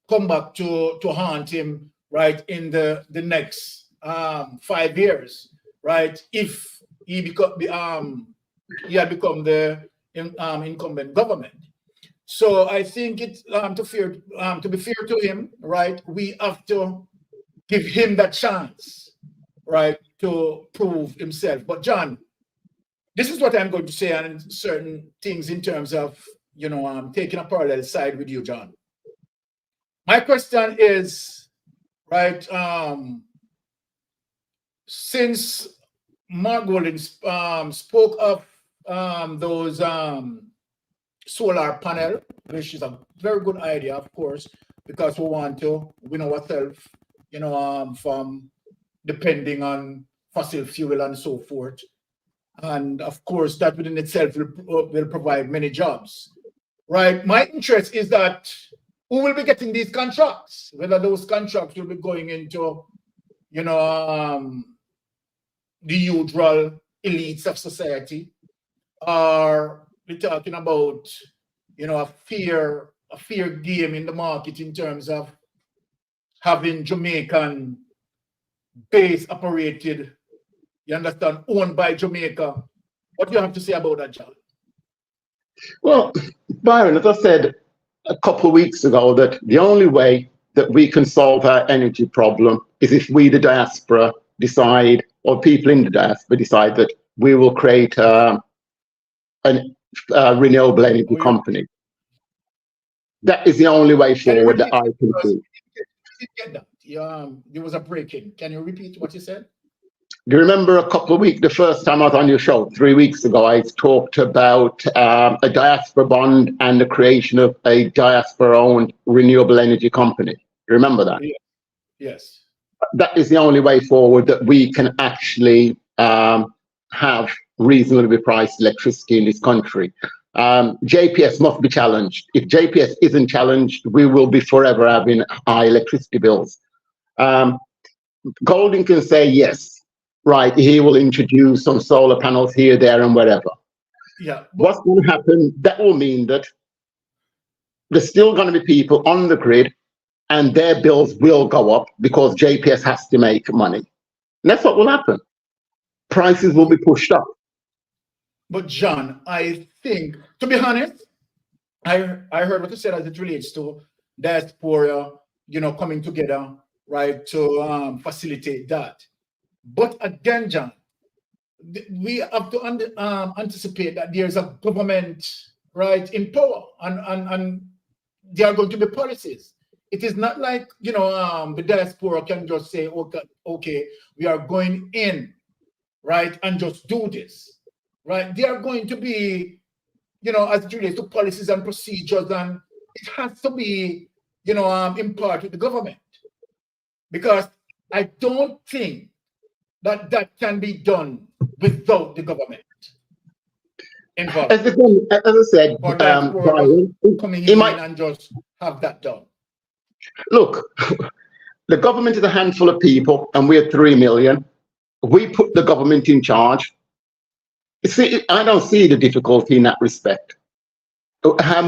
come back to haunt him, right, in the next 5 years, right, if he had become the incumbent government. So I think it's to be fair to him, right, we have to give him that chance, right, to prove himself. But John, this is what I'm going to say on certain things in terms of, taking a parallel side with you, John. My question is, right, since Mark Golden spoke of those solar panel, which is a very good idea, of course, because we want to win ourselves, from depending on fossil fuel and so forth. And of course, that within itself will provide many jobs, right? My interest is that who will be getting these contracts, whether those contracts will be going into, the usual elites of society? Or we're talking about, you know, a fair game in the market in terms of having Jamaican base operated, you understand, owned by Jamaica? What do you have to say about that, John? Well, Byron, as I said a couple of weeks ago, that the only way that we can solve our energy problem is if we, the diaspora, decide, or people in the diaspora decide that we will create a renewable energy company. That is the only way forward that I can see. There was a break-in. Can you repeat what you said? Do you remember a couple of weeks, the first time I was on your show, 3 weeks ago, I talked about a diaspora bond and the creation of a diaspora-owned renewable energy company. You remember that? Yes. That is the only way forward that we can actually have reasonably priced electricity in this country. JPS must be challenged. If JPS isn't challenged, we will be forever having high electricity bills. Golding can say yes. Right, he will introduce some solar panels here, there, and wherever. Yeah. What's going to happen? That will mean that there's still going to be people on the grid, and their bills will go up because JPS has to make money. And that's what will happen. Prices will be pushed up. But John, I think, to be honest, I heard what you said as it relates to diaspora, you know, coming together, right, to facilitate that. But again, John, we have to anticipate that there's a government, right, in power, and there are going to be policies. It is not like, you know, the diaspora can just say, okay, we are going in, right, and just do this, right? There are going to be, you know, as it relates to policies and procedures, and it has to be, you know, in part with the government, because I don't think that can be done without the government involved. As I said, Brian, coming in and just have that done. Look, the government is a handful of people, and we're 3 million. We put the government in charge. See, I don't see the difficulty in that respect.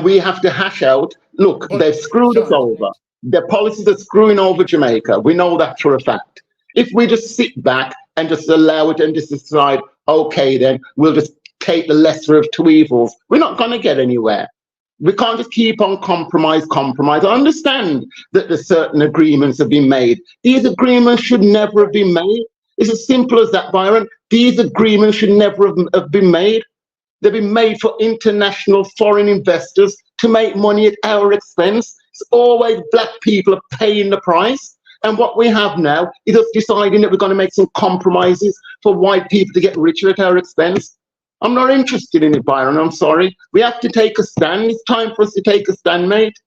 We have to hash out. Look, they've screwed us over. Their policies are screwing over Jamaica. We know that for a fact. If we just sit back and just allow it and just decide, okay, then we'll just take the lesser of two evils, we're not going to get anywhere. We can't just keep on compromise. I understand that there's certain agreements have been made. These agreements should never have been made. It's as simple as that, Byron. These agreements should never have been made. They've been made for international foreign investors to make money at our expense. It's always black people are paying the price. And what we have now is us deciding that we're going to make some compromises for white people to get richer at our expense. I'm not interested in it, Byron. I'm sorry. We have to take a stand. It's time for us to take a stand, mate.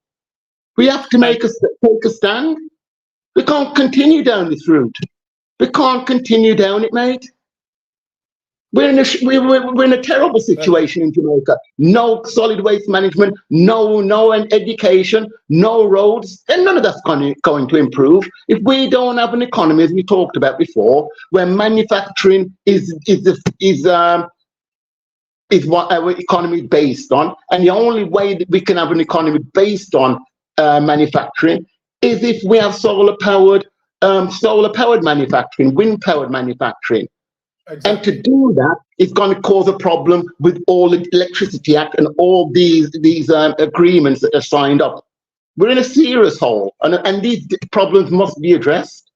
We have to take a stand. We can't continue down this route. We can't continue down it, mate. We're in a terrible situation in Jamaica. No solid waste management, no education, no roads, and none of that's going to improve. If we don't have an economy, as we talked about before, where manufacturing is what our economy is based on, and the only way that we can have an economy based on manufacturing is if we have solar-powered manufacturing, wind-powered manufacturing. Exactly. And to do that, it's going to cause a problem with all the Electricity Act and all these agreements that are signed up. We're in a serious hole, and these problems must be addressed.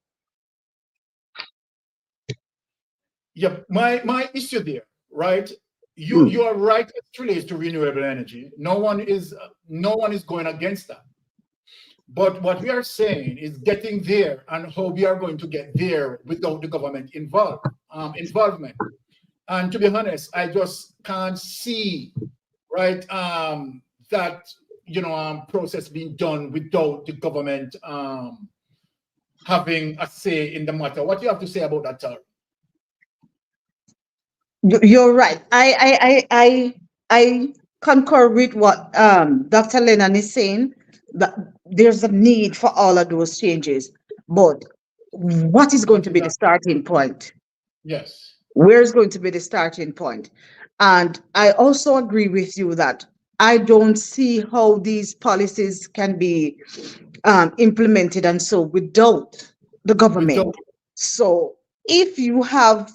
Yeah, my issue there, right? You are right as it relates to renewable energy. No one is going against that. But what we are saying is getting there and how we are going to get there without the government involvement. And to be honest, I just can't see, right, that, you know, process being done without the government having a say in the matter. What do you have to say about that, Tara? You're right. I concur with what Dr. Lennon is saying, that there's a need for all of those changes. But what is going to be the starting point? Yes. Where's going to be the starting point? And I also agree with you that I don't see how these policies can be implemented and so without the government. So if you have,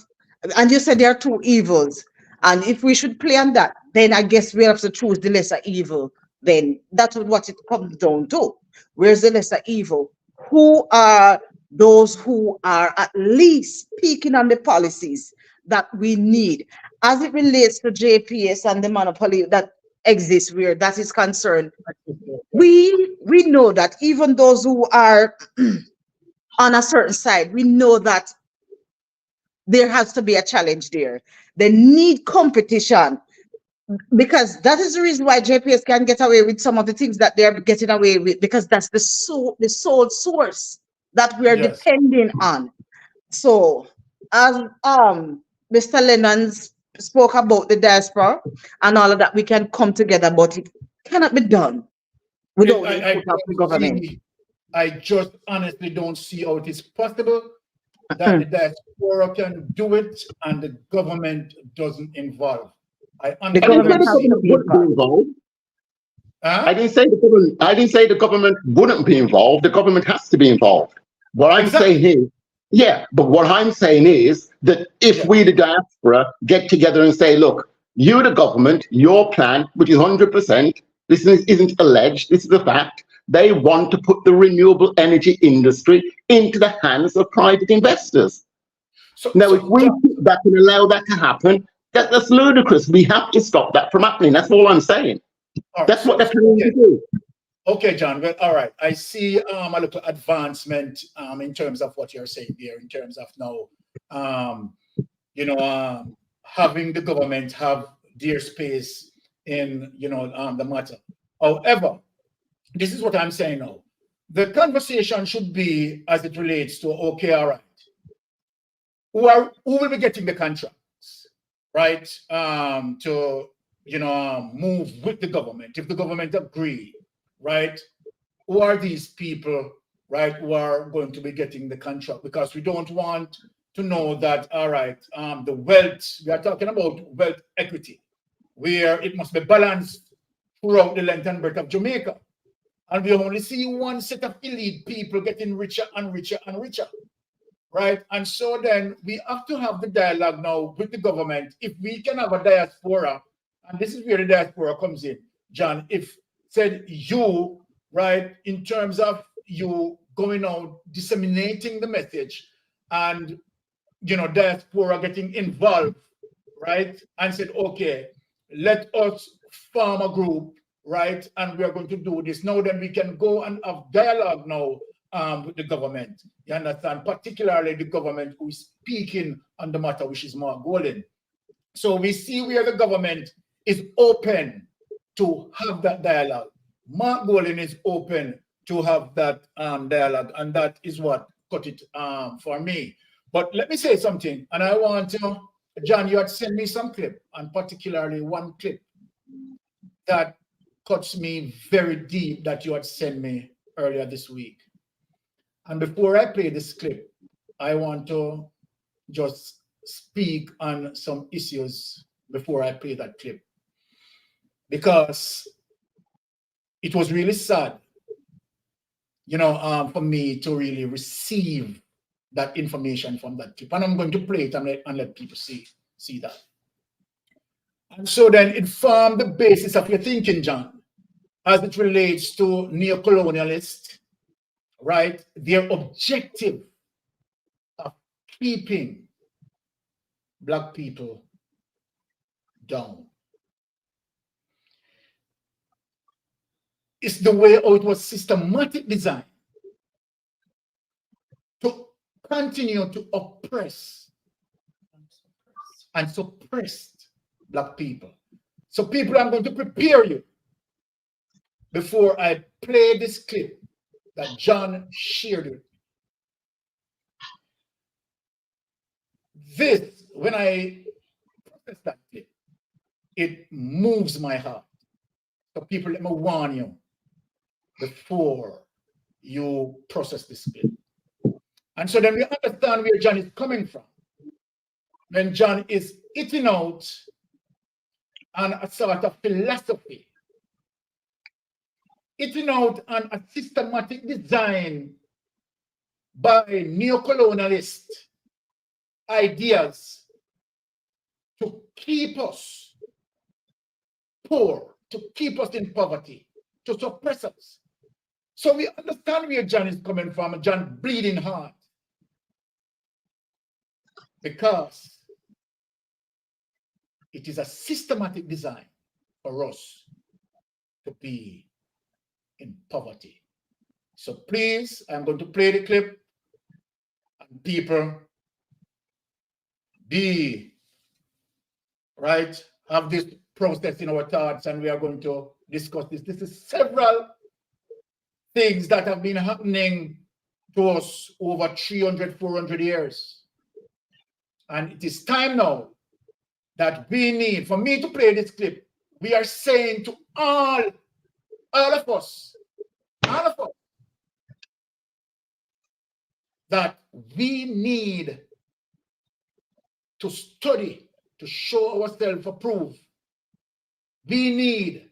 and you said there are two evils, and if we should play on that, then I guess we have to choose the lesser evil. Then that's what it comes down to. Where's the lesser evil? Who are those who are at least speaking on the policies that we need as it relates to JPS and the monopoly that exists where that is concerned? We know that even those who are on a certain side, we know that there has to be a challenge there. They need competition, because that is the reason why JPS can get away with some of the things that they're getting away with, because that's the sole source that we are depending on. So as Mr. Lennon spoke about the diaspora and all of that, we can come together, but it cannot be done without the input of the government. I just honestly don't see how it is possible that the diaspora can do it and the government doesn't involve. I didn't say the government wouldn't be involved. The government has to be involved. What I'm saying is, but what I'm saying is that if we, the diaspora, get together and say, look, you, the government, your plan, which is 100%, this isn't alleged, this is a fact, they want to put the renewable energy industry into the hands of private investors. Now, if we sit back and allow that to happen, that's ludicrous. We have to stop that from happening. That's all I'm saying. That's what they're trying to do. Okay, John. Well, all right. I see a little advancement in terms of what you're saying there, in terms of now, having the government have their space in, the matter. However, this is what I'm saying now. The conversation should be as it relates to, okay, all right, who will be getting the contracts, right? To move with the government, if the government agree, right? Who are these people, right, who are going to be getting the contract? Because we don't want to know that, all right, the wealth, we are talking about wealth equity, where it must be balanced throughout the length and breadth of Jamaica. And we only see one set of elite people getting richer and richer and richer, right? And so then we have to have the dialogue now with the government. If we can have a diaspora, and this is where the diaspora comes in, John, if said you, right, in terms of you going out, disseminating the message, and, diaspora getting involved, right, and said, okay, let us form a group, right, and we are going to do this. Now then we can go and have dialogue now with the government. You understand? Particularly the government who is speaking on the matter, which is Mark Golden. So we see where the government is open to have that dialogue. Mark Golden is open to have that dialogue, and that is what cut it for me. But let me say something, and I want to, John, you had sent me some clip, and particularly one clip that cuts me very deep that you had sent me earlier this week. And before I play this clip, I want to just speak on some issues before I play that clip. Because it was really sad, for me to really receive that information from that clip. And I'm going to play it and let people see that. And so then it formed the basis of your thinking, John, as it relates to neo-colonialists, right? Their objective of keeping Black people down. It's the way how it was systematic design to continue to oppress and suppress Black people. So people, I'm going to prepare you before I play this clip that John shared with me. This, when I process that clip, it moves my heart. So people, let me warn you before you process this clip. And so then we understand where John is coming from. when John is eating out on a sort of philosophy, eating out on a systematic design by neocolonialist ideas to keep us poor, to keep us in poverty, to suppress us. So we understand where John is coming from, John bleeding heart. Because it is a systematic design for us to be in poverty. So please, I'm going to play the clip, and people have this process in our thoughts, and we are going to discuss this. This is several things that have been happening to us over 300, 400 years. And it is time now that we need, for me to play this clip, we are saying to all of us, that we need to study, to show ourselves approved. We need,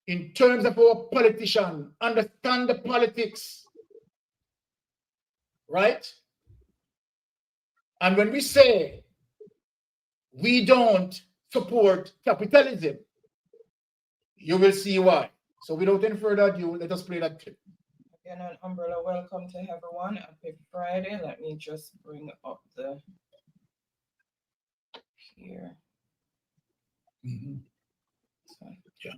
in terms of our politician, understand the politics, right? And when we say we don't support capitalism, you will see why. So without any further ado, let us play that clip. Again, an umbrella welcome to everyone. Happy Friday. Let me just bring up the here. So, yeah.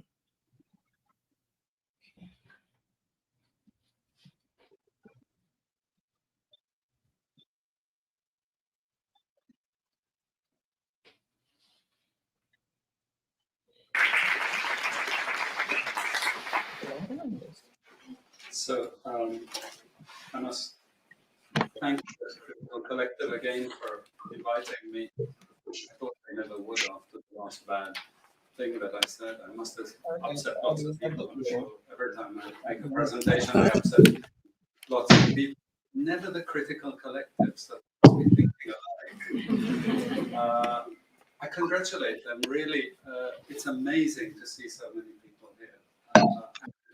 So I must thank the Critical Collective again for inviting me. I thought I never would after the last bad thing that I said. I must have upset lots of people, I'm sure. Every time I make a presentation, I upset lots of people. Never the Critical Collectives that must be thinking alike. I congratulate them, really. It's amazing to see so many people here.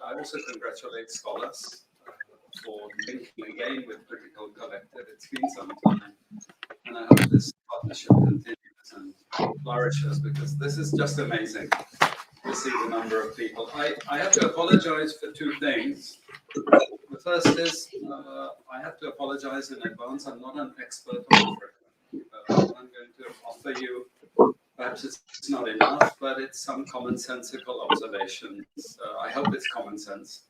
I also congratulate scholars for linking again with Critical Collective. It's been some time, and I hope this partnership continues and flourishes, because this is just amazing to see the number of people. I have to apologize for two things. The first is I have to apologize in advance. I'm not an expert on Africa. What I'm going to offer you, perhaps it's not enough, but it's some commonsensical observations. I hope it's common sense.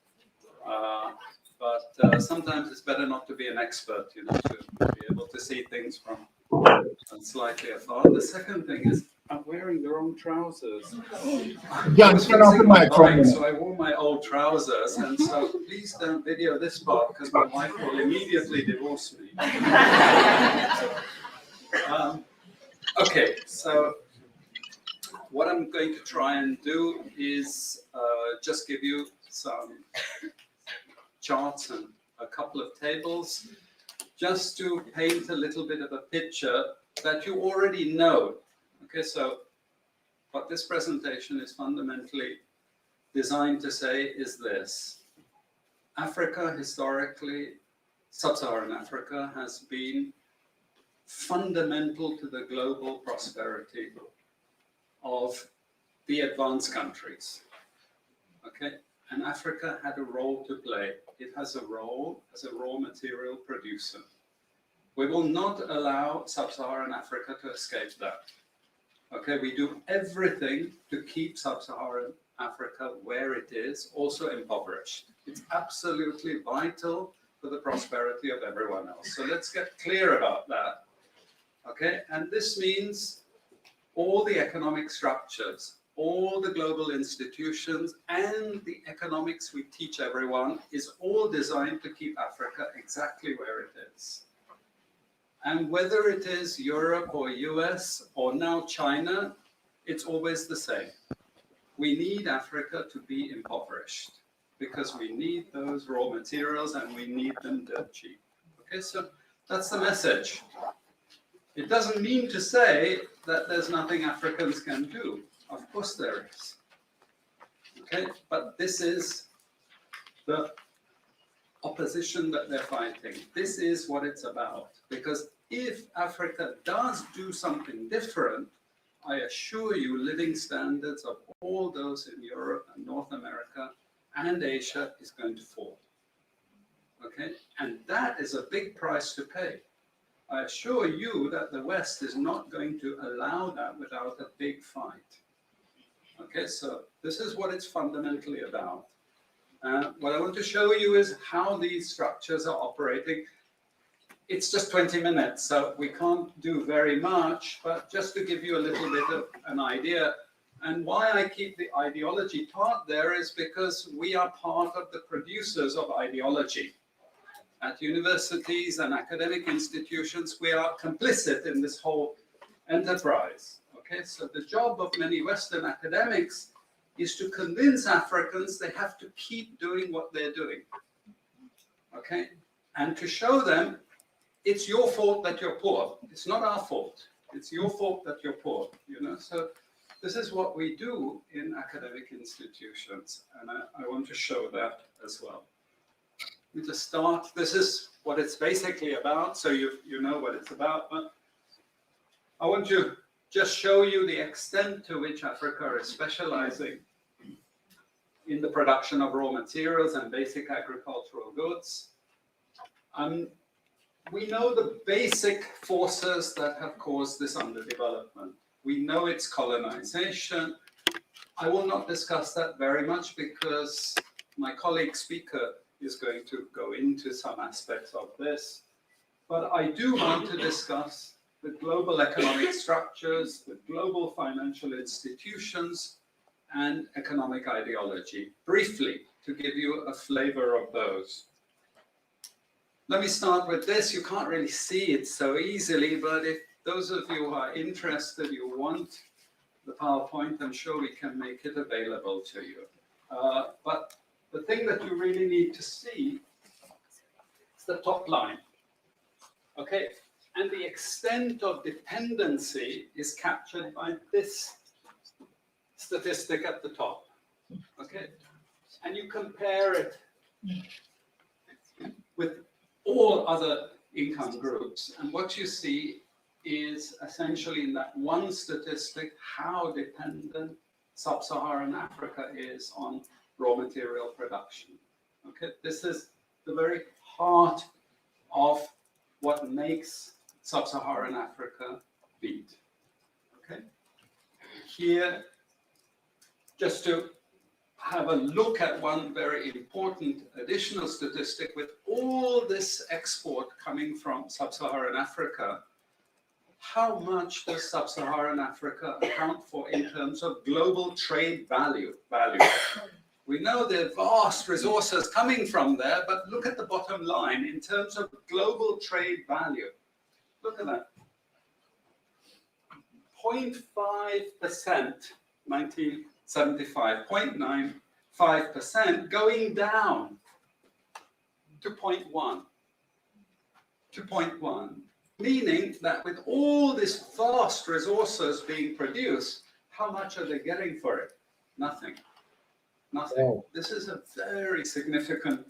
But sometimes it's better not to be an expert, you know, to be able to see things from slightly afar. The second thing is I'm wearing the wrong trousers. I was fixing my bike, so I wore my old trousers, and so please don't video this part because my wife will immediately divorce me. Okay, so what I'm going to try and do is just give you some charts and a couple of tables just to paint a little bit of a picture that you already know. Okay, so what this presentation is fundamentally designed to say is this. Africa, historically, sub-Saharan Africa, has been fundamental to the global prosperity of the advanced countries. Okay, and Africa had a role to play. It has a role as a raw material producer. We will not allow sub-Saharan Africa to escape that. Okay, we do everything to keep sub-Saharan Africa where it is, also impoverished. It's absolutely vital for the prosperity of everyone else. So let's get clear about that. Okay, and this means all the economic structures, all the global institutions, and the economics we teach everyone is all designed to keep Africa exactly where it is. And whether it is Europe or US or now China, it's always the same. We need Africa to be impoverished because we need those raw materials and we need them dirt cheap. Okay, so that's the message. It doesn't mean to say that there's nothing Africans can do. Of course there is. Okay, but this is the opposition that they're fighting. This is what it's about. Because if Africa does do something different, I assure you living standards of all those in Europe and North America and Asia is going to fall. Okay, and that is a big price to pay. I assure you that the West is not going to allow that without a big fight. Okay, so this is what it's fundamentally about. What I want to show you is how these structures are operating. It's just 20 minutes, so we can't do very much, but just to give you a little bit of an idea. And why I keep the ideology part there is because we are part of the producers of ideology. At universities and academic institutions, we are complicit in this whole enterprise. Okay, so the job of many Western academics is to convince Africans they have to keep doing what they're doing. Okay, and to show them it's your fault that you're poor. It's not our fault. It's your fault that you're poor. You know, so this is what we do in academic institutions, and I want to show that as well. We just start. This is what it's basically about, so you know what it's about. But I want to just show you the extent to which Africa is specializing in the production of raw materials and basic agricultural goods. We know the basic forces that have caused this underdevelopment. We know it's colonization. I will not discuss that very much because my colleague speaker is going to go into some aspects of this. But I do want to discuss the global economic structures, the global financial institutions, and economic ideology, briefly, to give you a flavor of those. Let me start with this. You can't really see it so easily, but if those of you who are interested, you want the PowerPoint, I'm sure we can make it available to you. But the thing that you really need to see is the top line. Okay, and the extent of dependency is captured by this statistic at the top. Okay, and you compare it with all other income groups, and what you see is essentially in that one statistic how dependent sub-Saharan Africa is on raw material production. Okay, this is the very heart of what makes sub-Saharan Africa beat. Okay, here, just to have a look at one very important additional statistic, with all this export coming from sub-Saharan Africa, how much does sub-Saharan Africa account for in terms of global trade value? We know there are vast resources coming from there, but look at the bottom line in terms of global trade value. Look at that. 0.5%, 1975, 0.95%, going down to 0.1. To 0.1. Meaning that with all these vast resources being produced, how much are they getting for it? Nothing. Nothing. Oh. This is a very significant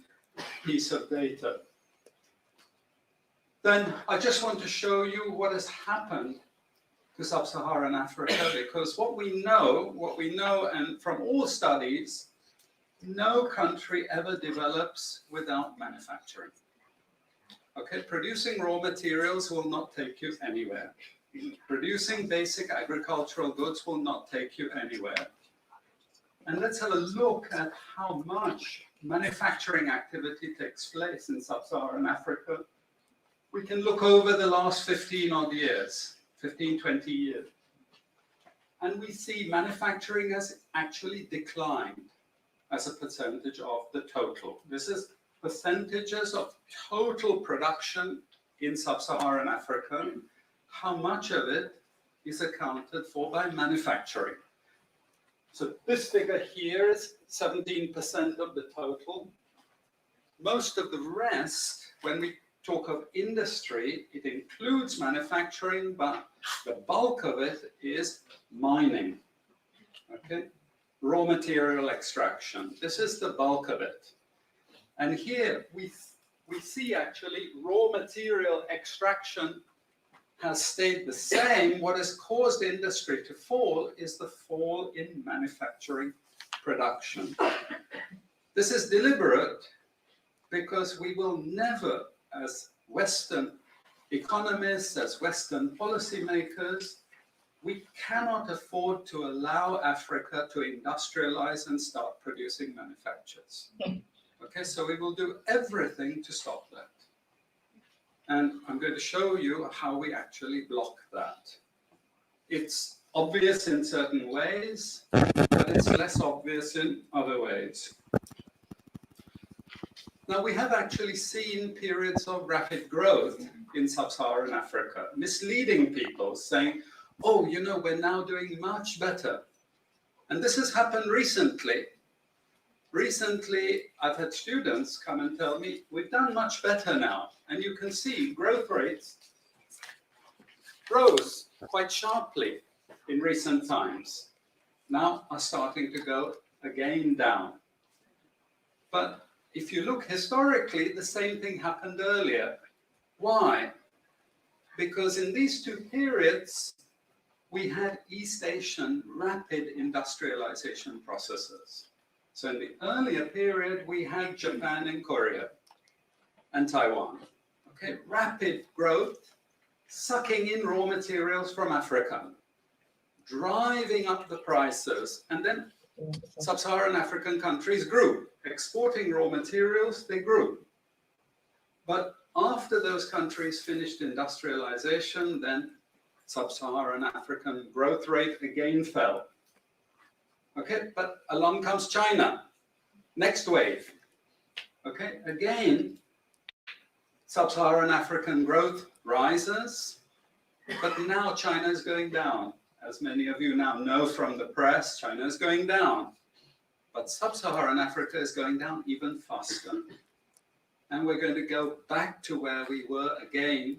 piece of data. Then I just want to show you what has happened to sub-Saharan Africa, because what we know, and from all studies, no country ever develops without manufacturing. Okay, producing raw materials will not take you anywhere. Producing basic agricultural goods will not take you anywhere. And let's have a look at how much manufacturing activity takes place in sub-Saharan Africa. We can look over the last 15 odd years, 15, 20 years. And we see manufacturing has actually declined as a percentage of the total. This is percentages of total production in sub-Saharan Africa. How much of it is accounted for by manufacturing? So this figure here is 17% of the total. Most of the rest, when we talk of industry, it includes manufacturing, but the bulk of it is mining. Okay, raw material extraction. This is the bulk of it. And here we see actually raw material extraction has stayed the same. What has caused industry to fall is the fall in manufacturing production. This is deliberate because we will never, as Western economists, as Western policymakers, we cannot afford to allow Africa to industrialize and start producing manufactures. Okay, so we will do everything to stop that. And I'm going to show you how we actually block that. It's obvious in certain ways, but it's less obvious in other ways. Now, we have actually seen periods of rapid growth in sub-Saharan Africa, misleading people, saying, oh, you know, we're now doing much better. And this has happened recently. Recently, I've had students come and tell me, we've done much better now. And you can see growth rates rose quite sharply in recent times. Now are starting to go again down. But if you look historically, the same thing happened earlier. Why? Because in these two periods, we had East Asian rapid industrialization processes. So in the earlier period, we had Japan and Korea and Taiwan. Okay, rapid growth, sucking in raw materials from Africa, driving up the prices, and then sub-Saharan African countries grew. Exporting raw materials, they grew. But after those countries finished industrialization, then sub-Saharan African growth rate again fell. Okay, but along comes China, next wave. Okay, again, sub-Saharan African growth rises, but now China is going down. As many of you now know from the press, China is going down. But sub-Saharan Africa is going down even faster. And we're going to go back to where we were again,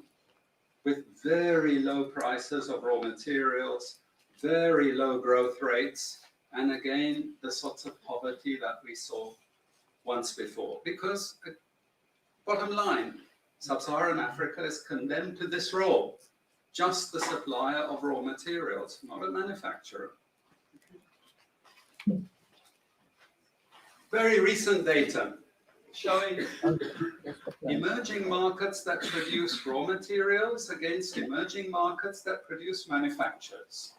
with very low prices of raw materials, very low growth rates, and again, the sorts of poverty that we saw once before. Because, bottom line, sub-Saharan Africa is condemned to this role, just the supplier of raw materials, not a manufacturer. Very recent data showing emerging markets that produce raw materials against emerging markets that produce manufacturers.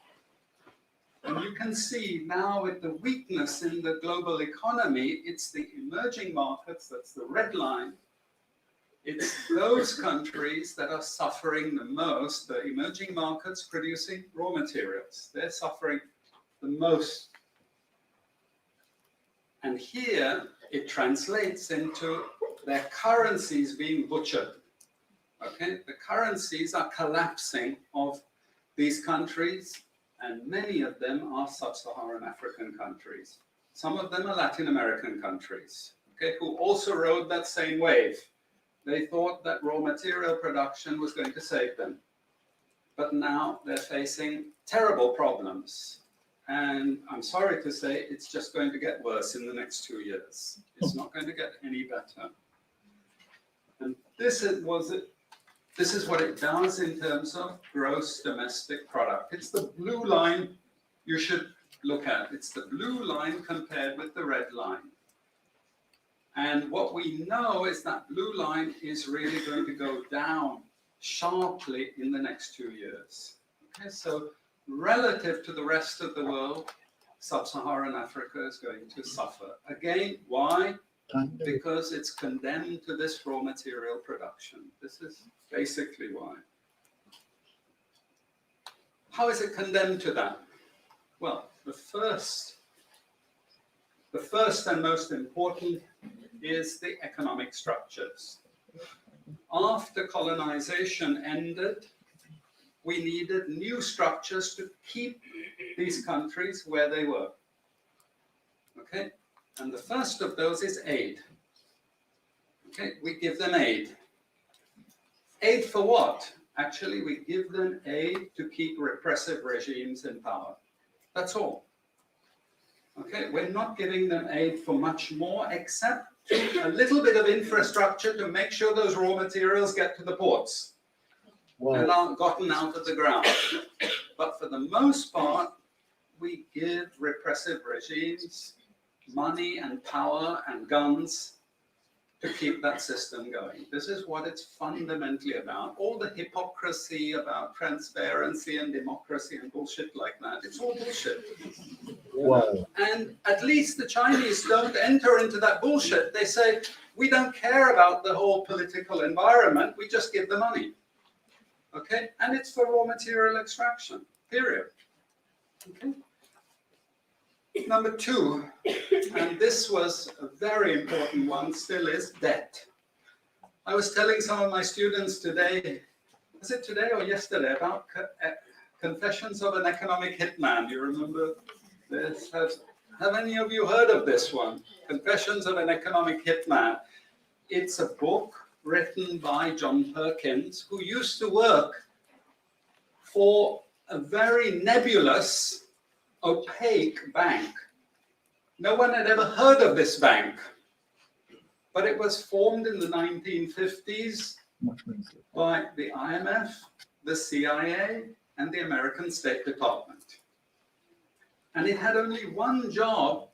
And you can see now with the weakness in the global economy, it's the emerging markets, that's the red line. It's those countries that are suffering the most, the emerging markets producing raw materials. They're suffering the most. And here it translates into their currencies being butchered. Okay, the currencies are collapsing of these countries, and many of them are sub-Saharan African countries. Some of them are Latin American countries, okay, who also rode that same wave. They thought that raw material production was going to save them. But now they're facing terrible problems. And I'm sorry to say, it's just going to get worse in the next 2 years. It's not going to get any better. And this is what it does in terms of gross domestic product. It's the blue line you should look at. It's the blue line compared with the red line. And what we know is that blue line is really going to go down sharply in the next 2 years. Okay, so relative to the rest of the world, sub-Saharan Africa is going to suffer. Again, why? Because it's condemned to this raw material production. This is basically why. How is it condemned to that? Well, the first and most important is the economic structures. After colonization ended, we needed new structures to keep these countries where they were. Okay, and the first of those is aid. Okay, we give them aid. Aid for what? Actually, we give them aid to keep repressive regimes in power. That's all. Okay, we're not giving them aid for much more except a little bit of infrastructure to make sure those raw materials get to the ports and aren't gotten out of the ground. But for the most part, we give repressive regimes money and power and guns to keep that system going. This is what it's fundamentally about. All the hypocrisy about transparency and democracy and bullshit like that, it's all bullshit. Wow. And at least the Chinese don't enter into that bullshit. They say, we don't care about the whole political environment, we just give the money. Okay? And it's for raw material extraction, period. Okay? Number two, and this was a very important one, still is debt. I was telling some of my students today, was it today or yesterday, about Confessions of an Economic Hitman. Do you remember this? Have any of you heard of this one? Confessions of an Economic Hitman. It's a book written by John Perkins, who used to work for a very nebulous, opaque bank. No one had ever heard of this bank, but it was formed in the 1950s by the IMF, the CIA, and the American State Department. And it had only one job: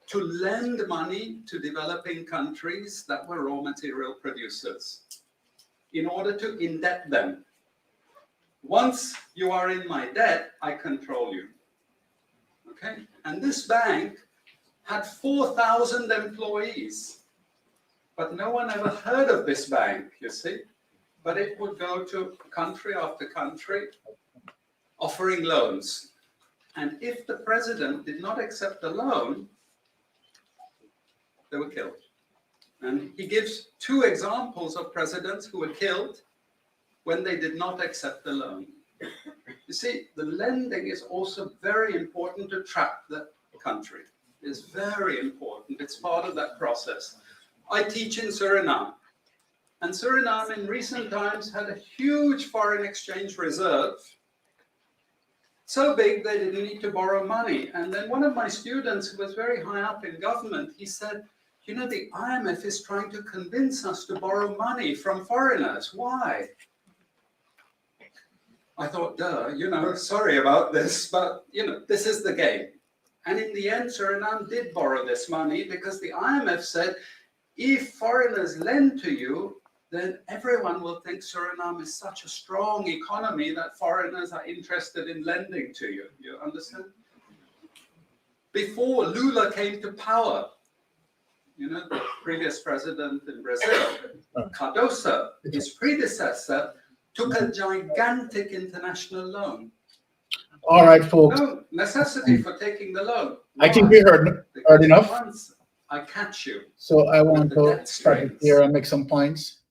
to lend money to developing countries that were raw material producers in order to indebt them. Once you are in my debt, I control you. Okay? And this bank had 4,000 employees, but no one ever heard of this bank, you see. But it would go to country after country offering loans. And if the president did not accept the loan, they were killed. And he gives two examples of presidents who were killed when they did not accept the loan. You see, the lending is also very important to trap the country. It's very important. It's part of that process. I teach in Suriname. And Suriname in recent times had a huge foreign exchange reserve. So big they didn't need to borrow money. And then one of my students who was very high up in government, he said, you know, the IMF is trying to convince us to borrow money from foreigners. Why? I thought, duh, you know, sorry about this, but, you know, this is the game. And in the end, Suriname did borrow this money because the IMF said, if foreigners lend to you, then everyone will think Suriname is such a strong economy that foreigners are interested in lending to you. You understand? Before Lula came to power, you know, the previous president in Brazil, Cardoso, his predecessor, took a gigantic international loan. All right, folks. No necessity for taking the loan. I think we heard enough. Once I catch you. So I want to start here and make some points.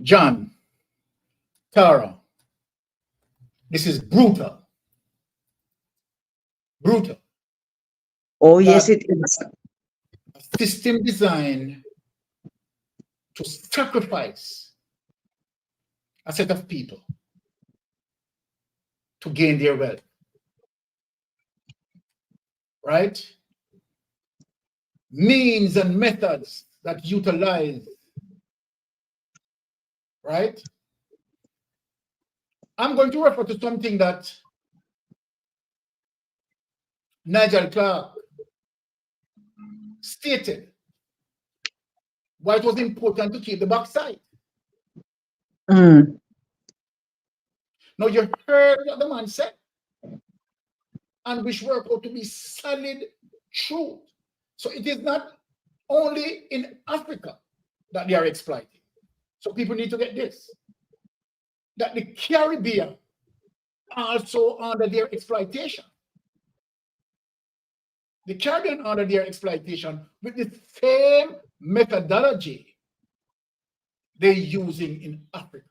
John, Tara, this is brutal. Brutal. Oh, yes, it is. A system designed to sacrifice a set of people to gain their wealth. Right? Means and methods that utilize. Right? I'm going to refer to something that Nigel Clark stated why it was important to keep the backside. Now you heard what the man said, and which worked out to be solid truth. So it is not only in Africa that they are exploiting. So people need to get this, that the Caribbean also under their exploitation. The Caribbean under their exploitation with the same methodology they're using in Africa.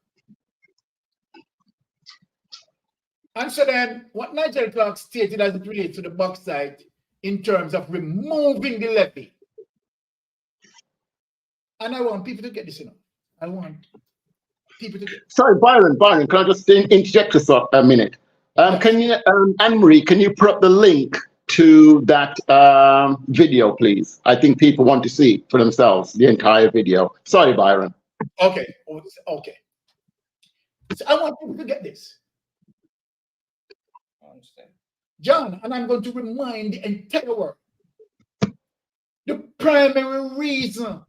And so then what Nigel Clark stated as it relates to the bauxite in terms of removing the levy And I want people to get this, I want people to get this. Sorry, Byron, can I just interject just a minute? Can you, Anne-Marie, can you put up the link to that video, please? I think people want to see it for themselves, the entire video. Sorry, Byron. Okay, okay. So I want people to get this. John, and I'm going to remind the entire world, the primary reason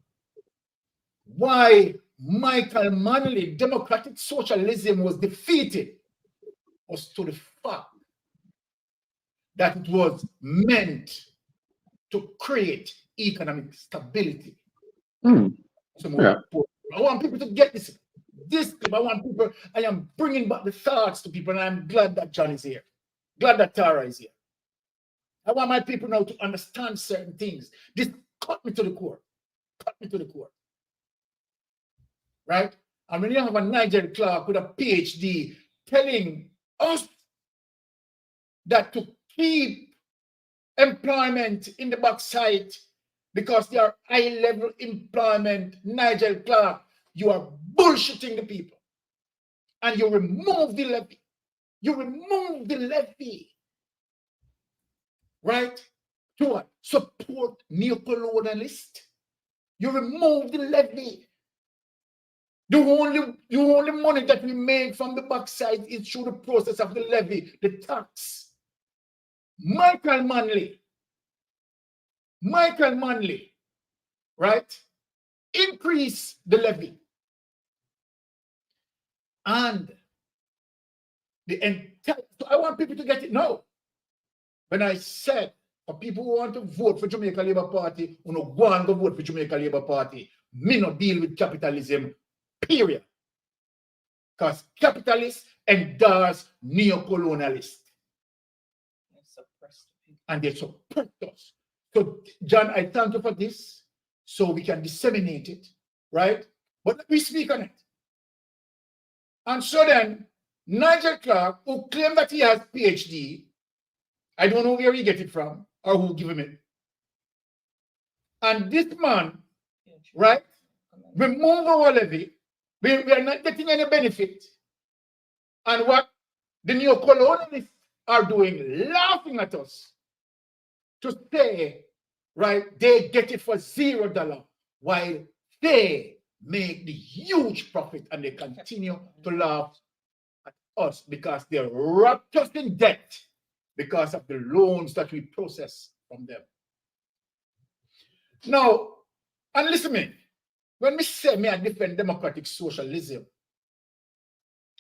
why Michael Manley democratic socialism was defeated was to the fact that it was meant to create economic stability. Yeah. I want people to get this. I am bringing back the thoughts to people, and I'm glad that John is here. Glad that Tara is here. I want my people now to understand certain things. This cut me to the core. Cut me to the core. Right? And when you have a Nigel Clark with a PhD telling us that to keep employment in the backside because they are high-level employment, Nigel Clark, you are bullshitting the people. And you remove the levy. You remove the levy. Right? To what? Support neocolonialists. You remove the levy. The only money that we make from the backside is through the process of the levy, the tax. Michael Manley, right? Increase the levy. And the entire, so I want people to get it now. When I said, for people who want to vote for Jamaica Labour Party, who no go and go vote for Jamaica Labour Party, me no deal with capitalism, period. Because capitalists endorse neocolonialists. And they support us. So, John, I thank you for this, so we can disseminate it, right? But let me speak on it. And so then, Nigel Clark, who claimed that he has PhD, I don't know where he get it from or who give him it. And this man, right, remove our levy. We are not getting any benefit. And what the neocolonialists are doing, laughing at us, to say, right, they get it for $0 while they make the huge profit, and they continue to laugh at us because they're wrapped us in debt because of the loans that we process from them. Now, and listen to me, when we say me I defend democratic socialism,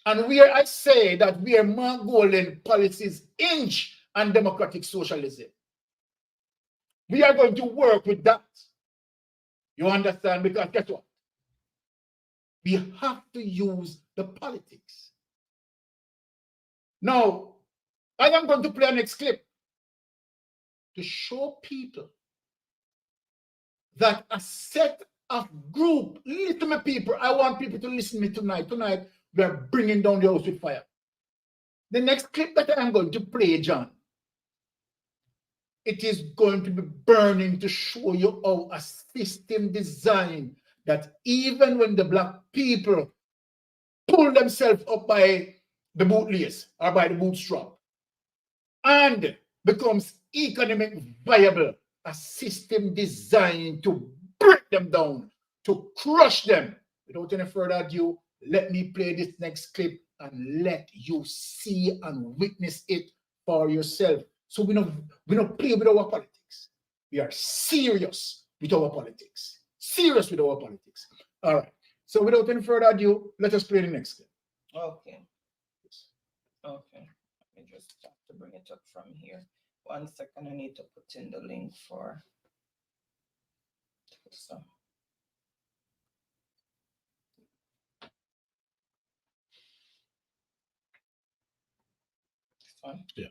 and where I say that we are Mongolian policies hinge on democratic socialism, we are going to work with that. You understand? Because guess what? We have to use the politics. Now, I am going to play a next clip to show people that a set of group, listen to me people, I want people to listen to me tonight. Tonight, we are bringing down the house with fire. The next clip that I am going to play, John, it is going to be burning to show you how a system design that even when the black people pull themselves up by the bootlace or by the bootstrap and becomes economic viable, a system designed to break them down, to crush them. Without any further ado, let me play this next clip and let you see and witness it for yourself. So we don't play with our politics. We are serious with our politics. Serious with our politics. All right. So without any further ado, let us play the next clip. Okay. Okay. Let me just have to bring it up from here. 1 second. I need to put in the link for Tulsa. This one? Yeah.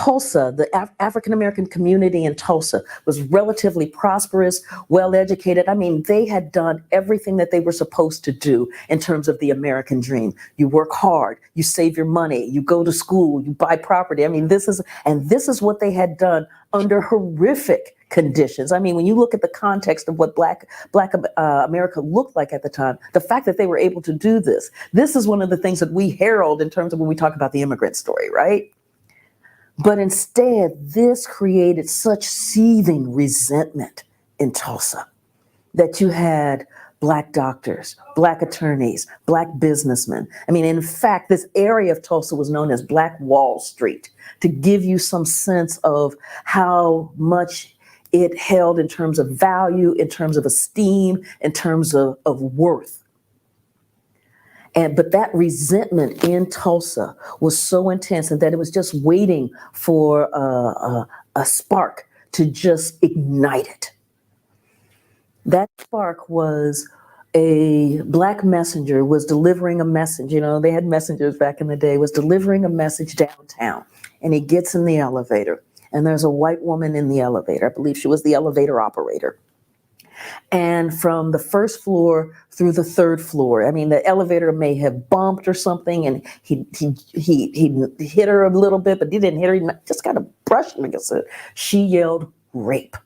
Tulsa, the African American community in Tulsa was relatively prosperous, well educated. I mean, they had done everything that they were supposed to do in terms of the American dream. You work hard, you save your money, you go to school, you buy property. I mean, this is what they had done under horrific conditions. I mean, when you look at the context of what Black America looked like at the time, the fact that they were able to do this is one of the things that we herald in terms of when we talk about the immigrant story, right? But instead, this created such seething resentment in Tulsa that you had Black doctors, Black attorneys, Black businessmen. I mean, in fact, this area of Tulsa was known as Black Wall Street, to give you some sense of how much it held in terms of value, in terms of esteem, in terms of worth. But that resentment in Tulsa was so intense, and that it was just waiting for a spark to just ignite it. That spark was a Black messenger was delivering a message. You know, they had messengers back in the day, was delivering a message downtown. And he gets in the elevator, and there's a white woman in the elevator. I believe she was the elevator operator. And from the first floor through the third floor, I mean, the elevator may have bumped or something, and he hit her a little bit, but he didn't hit her. He just kind of brushed her against it. She yelled, "Rape."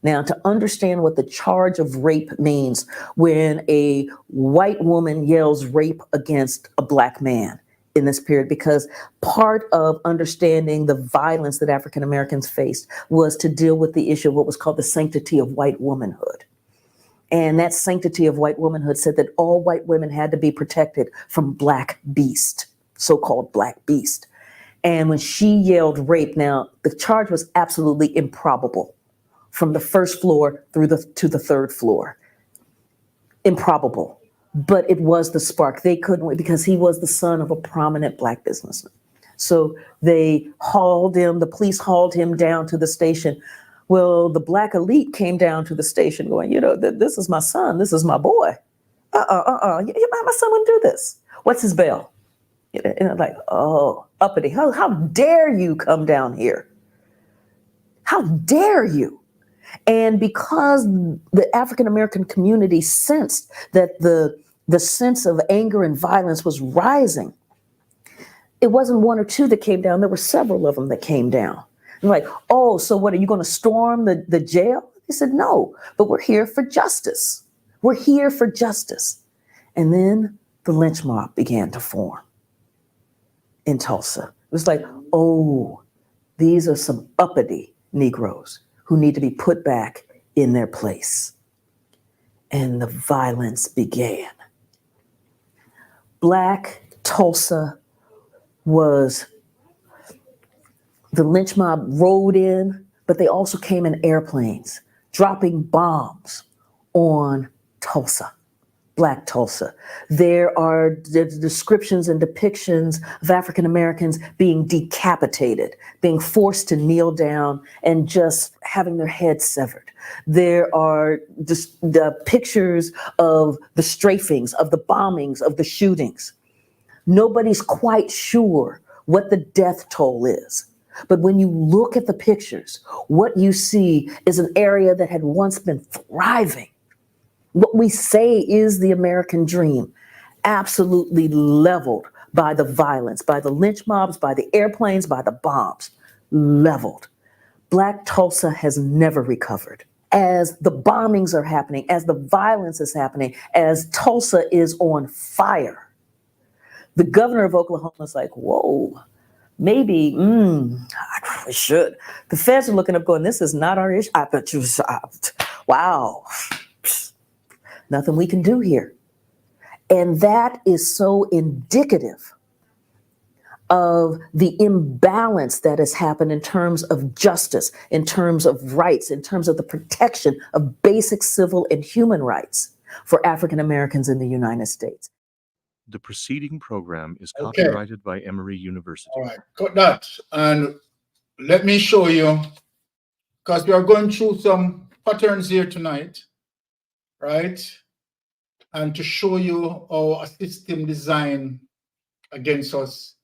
Now, to understand what the charge of rape means when a white woman yells rape against a Black man in this period, because part of understanding the violence that African Americans faced was to deal with the issue of what was called the sanctity of white womanhood. And that sanctity of white womanhood said that all white women had to be protected from Black beast, so-called Black beast. And when she yelled rape, now the charge was absolutely improbable. From the first floor to the third floor. Improbable. But it was the spark. They couldn't wait because he was the son of a prominent Black businessman. So the police hauled him down to the station. Well, the Black elite came down to the station going, you know, this is my son, this is my boy. My son wouldn't do this. What's his bail? And like, oh, uppity. How dare you come down here? How dare you? And because the African American community sensed that the sense of anger and violence was rising, it wasn't one or two that came down. There were several of them that came down. And like, oh, so what, are you going to storm the jail? They said, no, but we're here for justice. We're here for justice. And then the lynch mob began to form in Tulsa. It was like, oh, these are some uppity Negroes who need to be put back in their place. And the violence began. Black Tulsa was, the lynch mob rode in, but they also came in airplanes, dropping bombs on Tulsa. Black Tulsa. There are descriptions and depictions of African Americans being decapitated, being forced to kneel down and just having their heads severed. There are the pictures of the strafings, of the bombings, of the shootings. Nobody's quite sure what the death toll is. But when you look at the pictures, what you see is an area that had once been thriving. What we say is the American dream, absolutely leveled by the violence, by the lynch mobs, by the airplanes, by the bombs, leveled. Black Tulsa has never recovered. As the bombings are happening, as the violence is happening, as Tulsa is on fire, the governor of Oklahoma is like, whoa, maybe, we should. The feds are looking up going, this is not our issue. I bet you, wow. Nothing we can do here. And that is so indicative of the imbalance that has happened in terms of justice, in terms of rights, in terms of the protection of basic civil and human rights for African Americans in the United States. The preceding program is Okay. copyrighted by Emory University. All right, cut that. And let me show you, because we are going through some patterns here tonight, right? And to show you how a system designed against us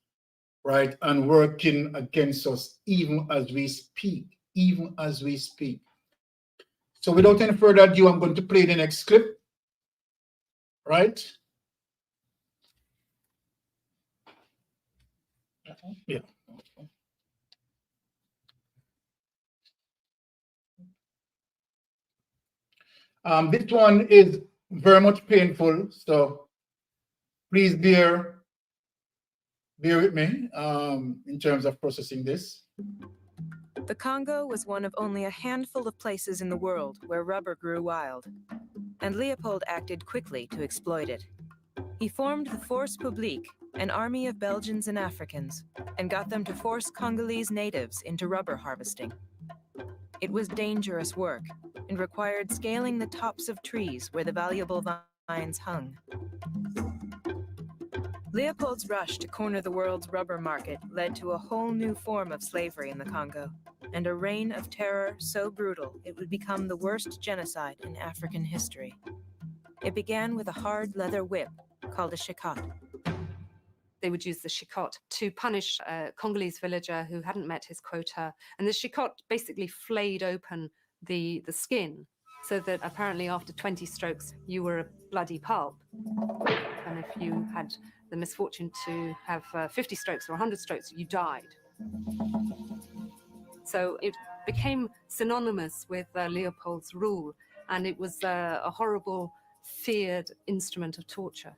right, and working against us even as we speak, So without any further ado, I'm going to play the next clip, right? Yeah. This one is very much painful, so please bear with me in terms of processing this. The Congo was one of only a handful of places in the world where rubber grew wild, and Leopold acted quickly to exploit it. He formed the Force Publique, an army of Belgians and Africans, and got them to force Congolese natives into rubber harvesting. It was dangerous work and required scaling the tops of trees where the valuable vines hung. Leopold's rush to corner the world's rubber market led to a whole new form of slavery in the Congo, and a reign of terror so brutal it would become the worst genocide in African history. It began with a hard leather whip called a shikot. They would use the shikot to punish a Congolese villager who hadn't met his quota. And the shikot basically flayed open the skin so that apparently after 20 strokes, you were a bloody pulp. And if you had the misfortune to have 50 strokes or 100 strokes, you died. So it became synonymous with Leopold's rule, and it was a horrible, feared instrument of torture.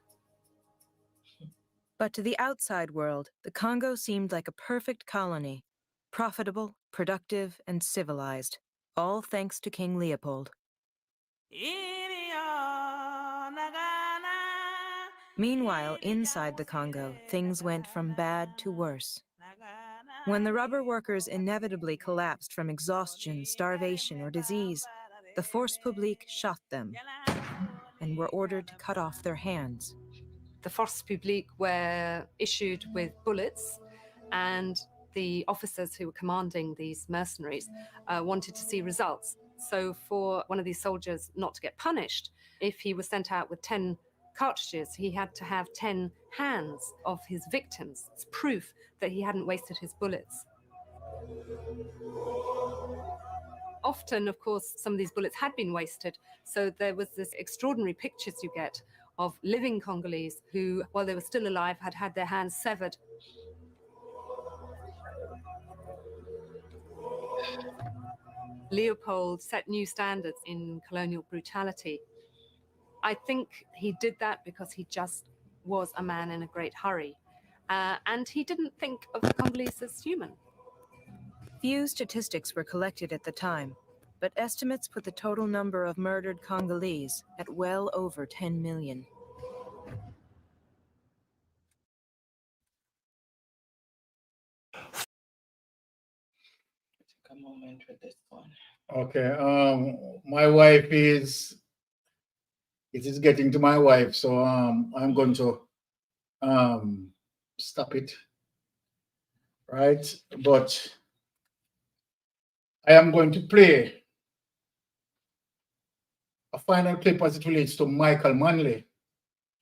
But to the outside world, the Congo seemed like a perfect colony, profitable, productive, and civilized, all thanks to King Leopold. Meanwhile, inside the Congo, things went from bad to worse. When the rubber workers inevitably collapsed from exhaustion, starvation, or disease, the Force Publique shot them and were ordered to cut off their hands. The Force Publique were issued with bullets, and the officers who were commanding these mercenaries wanted to see results. So for one of these soldiers not to get punished, if he was sent out with 10 cartridges, he had to have 10 hands of his victims. It's proof that he hadn't wasted his bullets. Often, of course, some of these bullets had been wasted, so there was this extraordinary pictures you get of living Congolese who, while they were still alive, had had their hands severed. Leopold set new standards in colonial brutality. I think he did that because he just was a man in a great hurry. And he didn't think of the Congolese as human. Few statistics were collected at the time, but estimates put the total number of murdered Congolese at well over 10 million. Take a moment with this one. Okay, my wife it is getting to my wife, so I'm going to stop it, right? But I am going to play a final clip as it relates to Michael Manley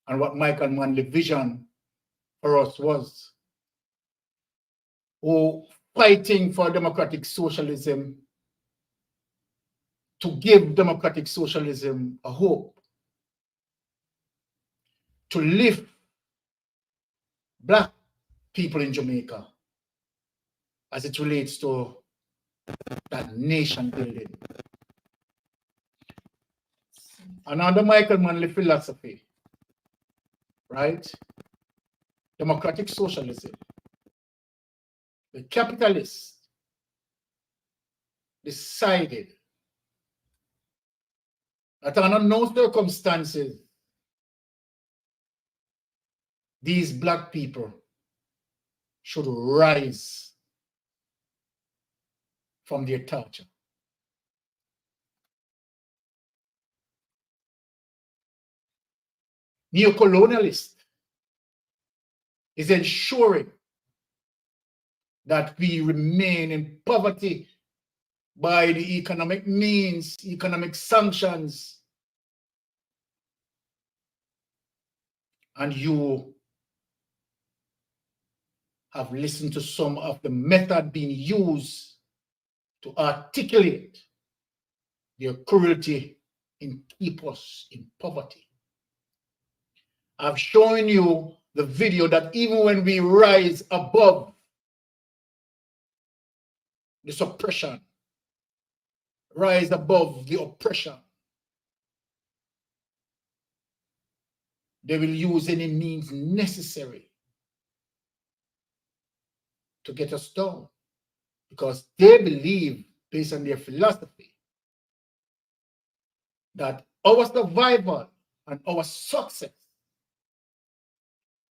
and what Michael Manley's vision for us was, who fighting for democratic socialism, to give democratic socialism a hope, to lift Black people in Jamaica as it relates to that nation building. And under Michael Manley philosophy, right? Democratic socialism. The capitalists decided that under no circumstances these Black people should rise from their torture. Neocolonialist is ensuring that we remain in poverty by the economic means, economic sanctions, and you have listened to some of the method being used to articulate their cruelty in keep us in poverty. I've shown you the video that even when we rise above the suppression, rise above the oppression, they will use any means necessary to get us down, because they believe, based on their philosophy, that our survival and our success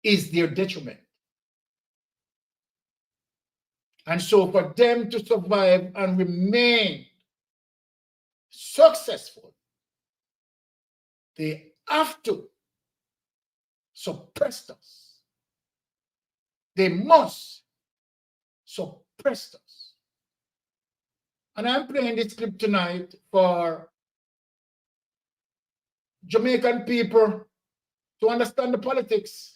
is their detriment. And so for them to survive and remain successful, they have to suppress us. They must suppress us. And I'm playing this clip tonight for Jamaican people to understand the politics.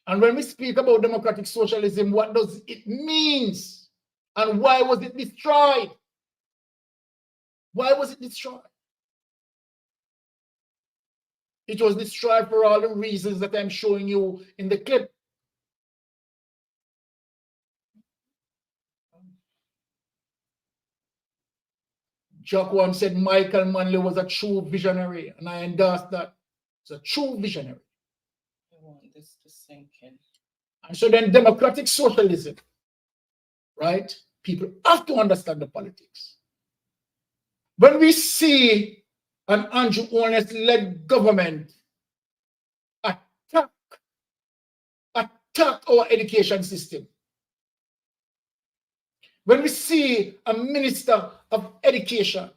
And when we speak about democratic socialism, what does it mean? And why was it destroyed? Why was it destroyed? It was destroyed for all the reasons that I'm showing you in the clip. Jack once said Michael Manley was a true visionary, and I endorse that. It's a true visionary. I want this to sink in. And so then democratic socialism, right? People have to understand the politics. When we see an Andrew Holness-led government attack our education system, when we see a minister of education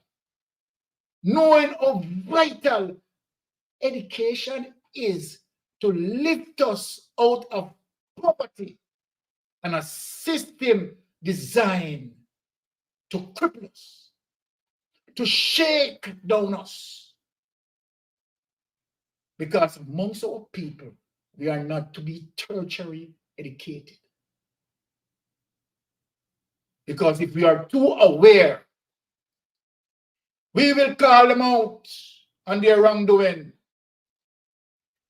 knowing how vital education is to lift us out of poverty and a system designed to cripple us, to shake down us. Because amongst our people, we are not to be tertiary educated. Because if we are too aware, we will call them out on their wrongdoing.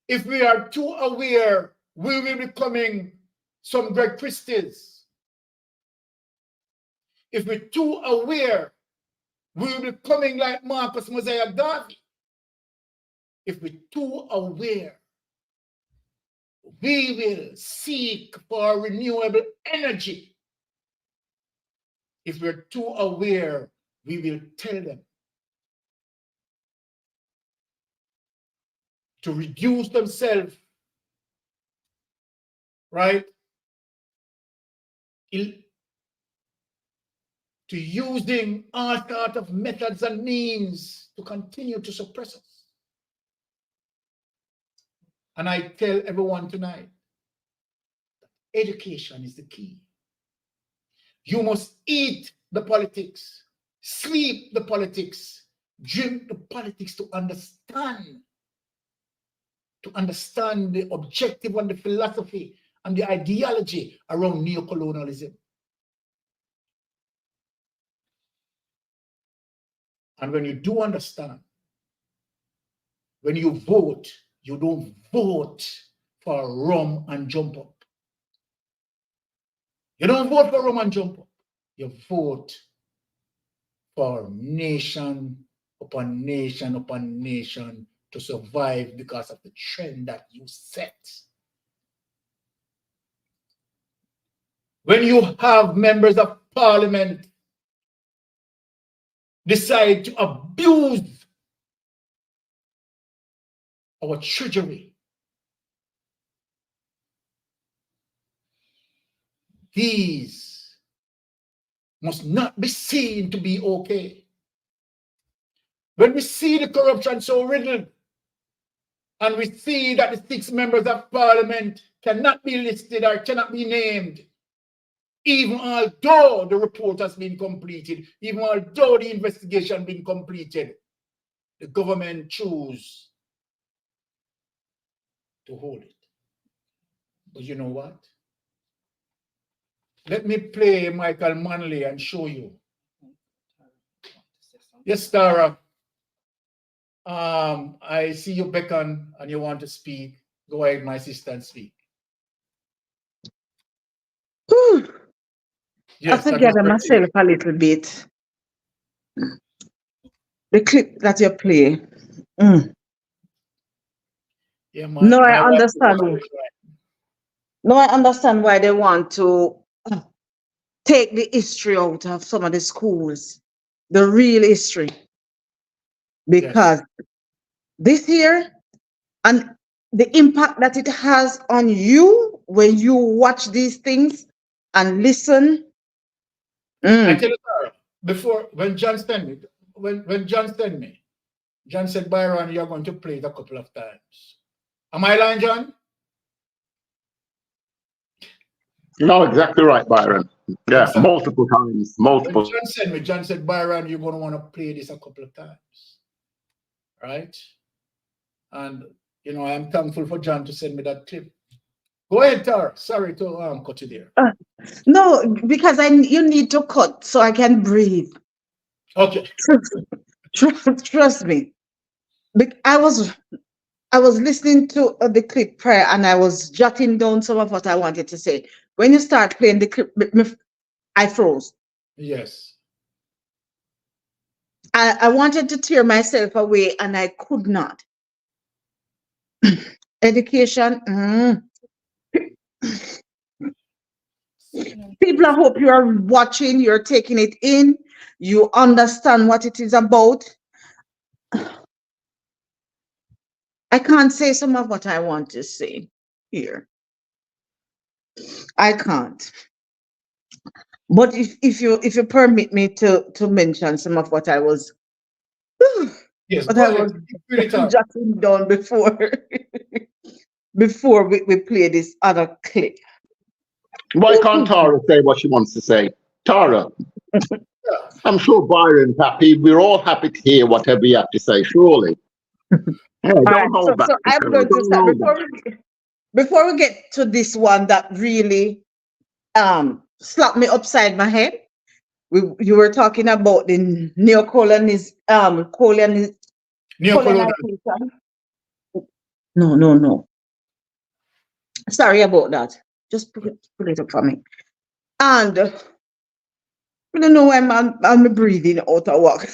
If we are too aware, we will be becoming some Greg Christies. If we're too aware, we will be becoming like Marcus Mosiah Garvey. If we're too aware, we will seek for renewable energy. If we're too aware, we will tell them to reduce themselves, right? To using all sorts of methods and means to continue to suppress us. And I tell everyone tonight, education is the key. You must eat the politics, sleep the politics, drink the politics to understand the objective and the philosophy and the ideology around neocolonialism. And when you do understand, when you vote, you don't vote for rum and jump up. You don't vote for rum and jump up. You vote for nation upon nation upon nation to survive because of the trend that you set. When you have members of parliament decide to abuse our treasury, these must not be seen to be okay. When we see the corruption so riddled, and we see that the 6 members of parliament cannot be listed or cannot be named, even although the report has been completed, even although the investigation has been completed, the government choose to hold it. But you know what? Let me play Michael Manley and show you. Yes, Tara. I see you beckon and you want to speak. Go ahead, my sister, and speak. Yes, I forget myself a little bit. The clip that you play. Yeah, no, I understand. No, I understand why they want to take the history out of some of the schools, the real history. Because this here and the impact that it has on you when you watch these things and listen. I tell you, Sarah, before when John sent me, when John sent me, John said, Byron, you're going to play it a couple of times. Am I lying, John? No, exactly right, Byron. Yeah, exactly. Multiple times, multiple. When John sent me, John said, Byron, you're going to want to play this a couple of times. Right? And, you know, I'm thankful for John to send me that clip. Go ahead, Tara. Sorry to cut you there. No, because you need to cut so I can breathe. Okay. Trust me. I was listening to the clip prior and I was jotting down some of what I wanted to say. When you start playing the clip, I froze. Yes. I wanted to tear myself away and I could not. Education. People, I hope you are watching, you're taking it in, you understand what it is about. I can't say some of what I want to say here. I can't. But if you permit me to mention some of what I was jotting down before we play this other clip. Why can't Tara say what she wants to say? Tara, I'm sure Byron's happy. We're all happy to hear whatever you have to say, surely. Yeah, don't hold back. So I'm going to start before we get to this one that really slapped me upside my head. You were talking about the neocolonization. No. Sorry about that. Just put it up for me. And I don't know why I'm breathing out of work.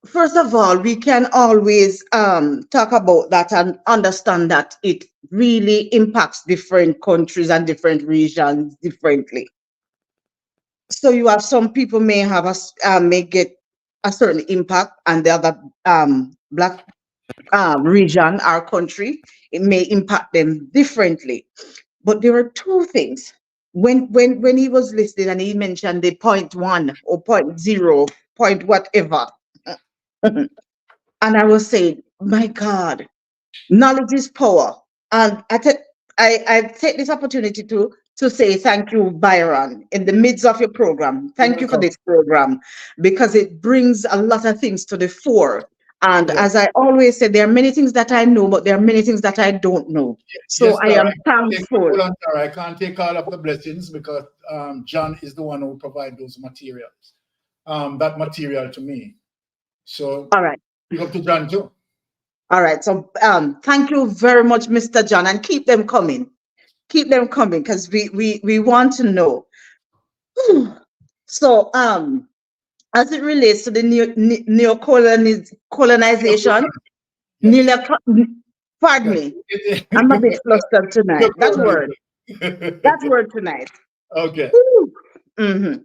First of all, we can always talk about that and understand that it really impacts different countries and different regions differently. So you have some people may have may get a certain impact, and the other Black region or country, it may impact them differently. But there are two things. When he was listening and he mentioned the 0.1 or 0.0, point whatever, and I was saying, my God, knowledge is power. And I take this opportunity to say thank you, Byron, in the midst of your program. Thank you for this program, because it brings a lot of things to the fore. And as I always say, there are many things that I know, but there are many things that I don't know. So yes, I am thankful. I can't take all of the blessings because John is the one who provides those materials, that material to me. So all right, you go to John too. All right. So thank you very much, Mr. John, and keep them coming. Keep them coming because we want to know. So as it relates to the neo-colonization, pardon me, I'm a bit flustered tonight. That word tonight. Okay. And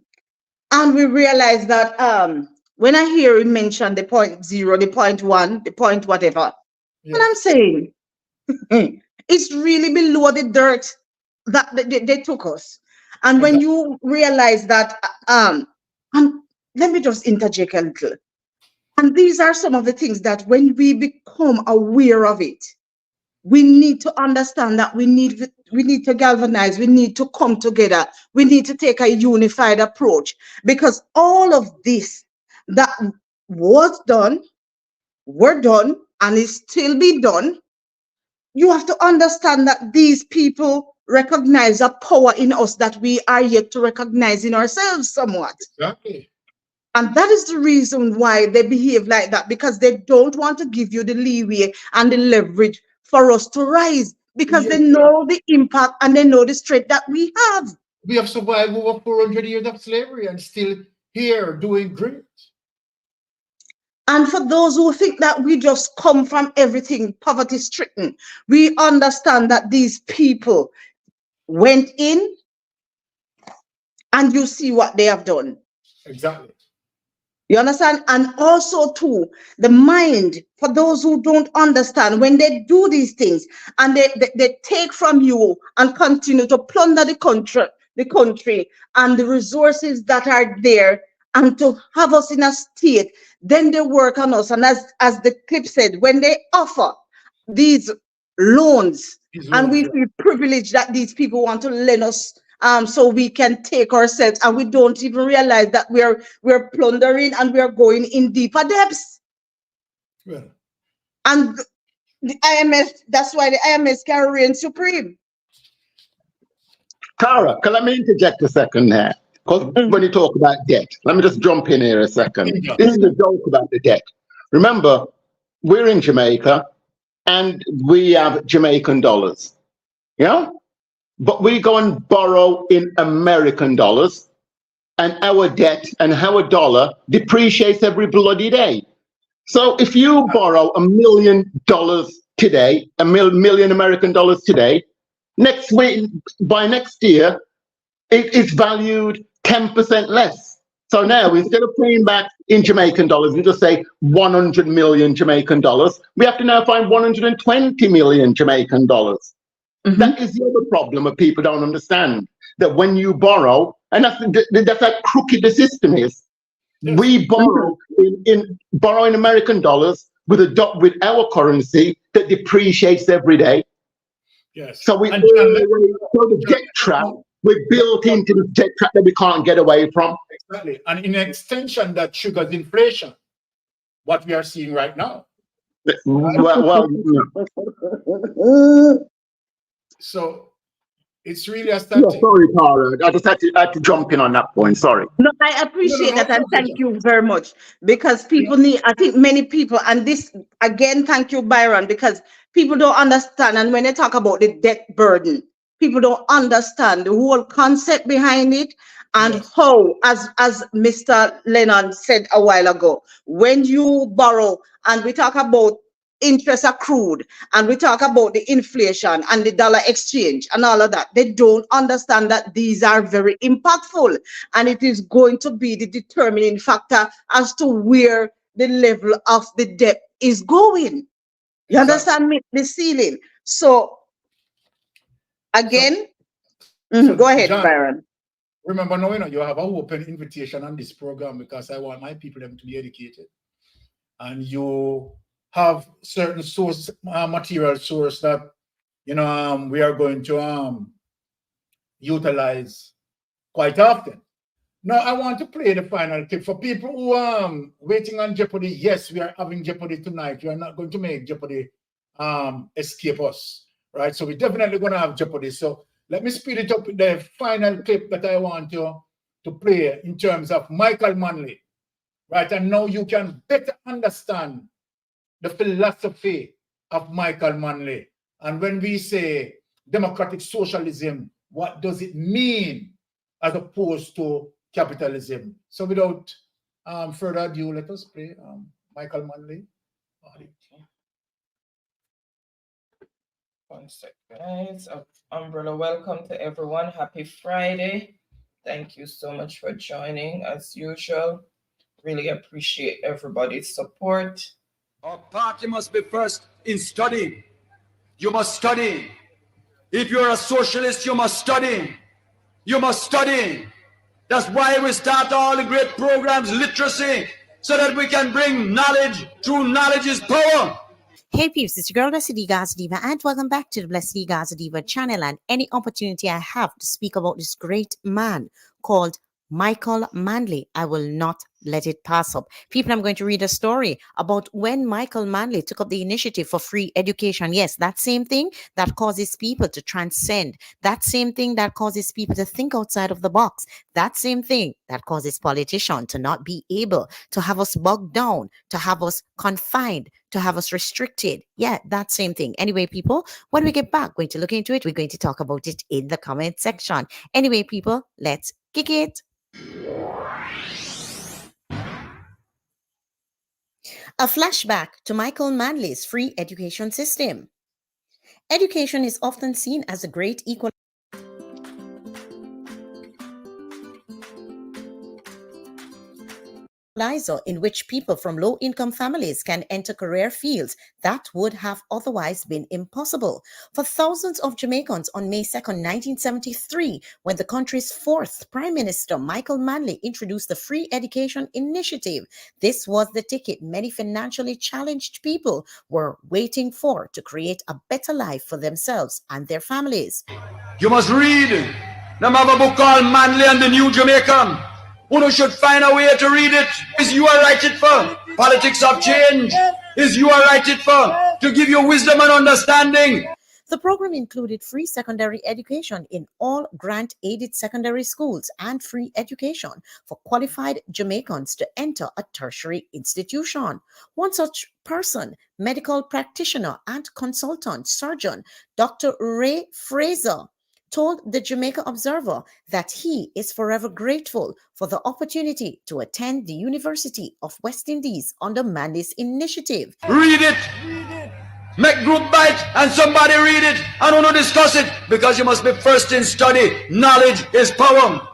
we realize that when I hear him mention the 0.0, the 0.1, the point whatever, and I'm saying it's really below the dirt that they took us. And when you realize that, and let me just interject a little. And these are some of the things that when we become aware of it, we need to understand that we need to galvanize, we need to come together, we need to take a unified approach, because all of this that was done, were done, and is still be done, you have to understand that these people recognize a power in us that we are yet to recognize in ourselves somewhat. Exactly. And that is the reason why they behave like that, because they don't want to give you the leeway and the leverage for us to rise, because they know the impact and they know the strength that we have. We have survived over 400 years of slavery and still here doing great. And for those who think that we just come from everything poverty stricken, we understand that these people went in and you see what they have done. Exactly. You understand? And also too, the mind, for those who don't understand, when they do these things and they take from you and continue to plunder the country and the resources that are there, and to have us in a state, then they work on us. And as the clip said, when they offer these loans, and we feel privileged that these people want to lend us so we can take ourselves, and we don't even realize that we're plundering and we're going in deeper depths. Yeah. And the IMF, that's why the IMF can reign supreme. Tara, can let me interject a second there? Because when you talk about debt, let me just jump in here a second. This is a joke about the debt. Remember, we're in Jamaica and we have Jamaican dollars. Yeah? But we go and borrow in American dollars, and our debt and our dollar depreciates every bloody day. So if you borrow $1 million today, $1 million American dollars today, next week, by next year, it is valued 10% less. So now, instead of paying back in Jamaican dollars, we just say 100 million Jamaican dollars, we have to now find 120 million Jamaican dollars. That is the other problem that people don't understand, that when you borrow, and that's how crooked the system is. We borrow borrowing American dollars with our currency that depreciates every day. Yes. So the debt trap, we're built into the debt trap that we can't get away from. Exactly. And in extension, that triggers inflation, what we are seeing right now. So it's really a static. Sorry, Tara. I just had to jump in on that point. Sorry. No, I appreciate that, and thank you very much, because people need, I think many people, and this again, thank you, Byron, because people don't understand. And when they talk about the debt burden, people don't understand the whole concept behind it, and how, as Mr. Lennon said a while ago, when you borrow, and we talk about interest accrued, and we talk about the inflation and the dollar exchange and all of that, they don't understand that these are very impactful, and it is going to be the determining factor as to where the level of the debt is going. You understand me? The ceiling. So again, go ahead, John, Byron. Remember now, you have an open invitation on this program, because I want my people to be educated, and you have certain source, material source that we are going to utilize quite often. Now I want to play the final clip for people who are waiting on Jeopardy. Yes, we are having Jeopardy tonight. We are not going to make Jeopardy escape us, right? So we're definitely going to have Jeopardy. So let me speed it up with the final clip that I want to play in terms of Michael Manley, right? And now you can better understand the philosophy of Michael Manley. And when we say democratic socialism, what does it mean as opposed to capitalism? So without further ado, let us play Michael Manley. One second, guys. Umbrella, welcome to everyone. Happy Friday. Thank you so much for joining as usual. Really appreciate everybody's support. Our party must be first in studying. You must study. If you're a socialist, you must study. You must study. That's why we start all the great programs, literacy, so that we can bring knowledge. True knowledge is power. Hey peeps, it's your girl Blessed D Gaza Diva, and welcome back to the Blessed D Gaza Diva channel. And any opportunity I have to speak about this great man called Michael Manley, I will not let it pass up. People, I'm going to read a story about when Michael Manley took up the initiative for free education. Yes, that same thing that causes people to transcend, that same thing that causes people to think outside of the box, that same thing that causes politicians to not be able to have us bogged down, to have us confined, to have us restricted. Yeah, that same thing. Anyway, people, when we get back, we're going to look into it. We're going to talk about it in the comment section. Anyway, people, let's kick it. A flashback to Michael Manley's free education system. Education is often seen as a great equalizer in which people from low-income families can enter career fields that would have otherwise been impossible. For thousands of Jamaicans on May 2nd, 1973, when the country's fourth Prime Minister, Michael Manley, introduced the Free Education Initiative, this was the ticket many financially challenged people were waiting for to create a better life for themselves and their families. You must read. Now I have a book called Manley and the New Jamaican. Uno should find a way to read it. Is you are write it for politics of change? Is you are write it for to give you wisdom and understanding? The program included free secondary education in all grant-aided secondary schools and free education for qualified Jamaicans to enter a tertiary institution. One such person, medical practitioner and consultant surgeon, Dr. Ray Fraser, told the Jamaica Observer that he is forever grateful for the opportunity to attend the University of West Indies under Manley's initiative. Read it. Make group bite and somebody read it and want to discuss it because you must be first in study. Knowledge is power.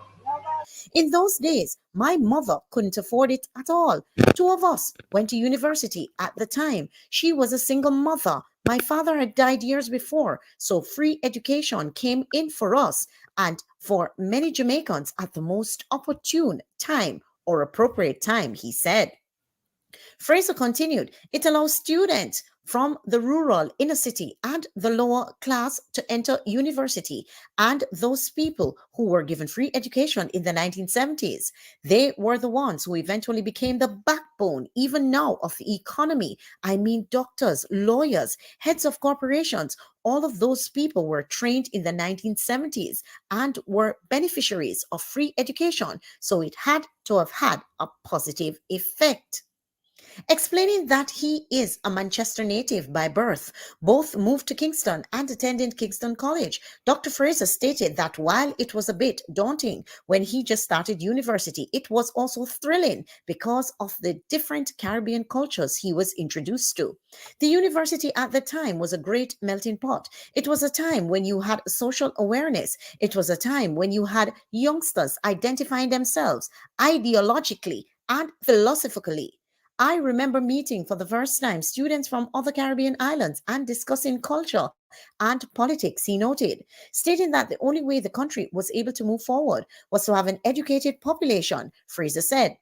In those days, my mother couldn't afford it at all. Two of us went to university at the time. She was a single mother. My father had died years before, so free education came in for us and for many Jamaicans at the most opportune time or appropriate time, he said. Fraser continued, it allows students from the rural, inner city, and the lower class to enter university, and those people who were given free education in the 1970s. They were the ones who eventually became the backbone, even now, of the economy. I mean, doctors, lawyers, heads of corporations, all of those people were trained in the 1970s and were beneficiaries of free education, so it had to have had a positive effect. Explaining that he is a Manchester native by birth, both moved to Kingston and attended Kingston College, Dr. Fraser stated that while it was a bit daunting when he just started university, it was also thrilling because of the different Caribbean cultures he was introduced to. The university at the time was a great melting pot. It was a time when you had social awareness. It was a time when you had youngsters identifying themselves ideologically and philosophically. I remember meeting for the first time students from other Caribbean islands and discussing culture and politics, he noted, stating that the only way the country was able to move forward was to have an educated population. Fraser said,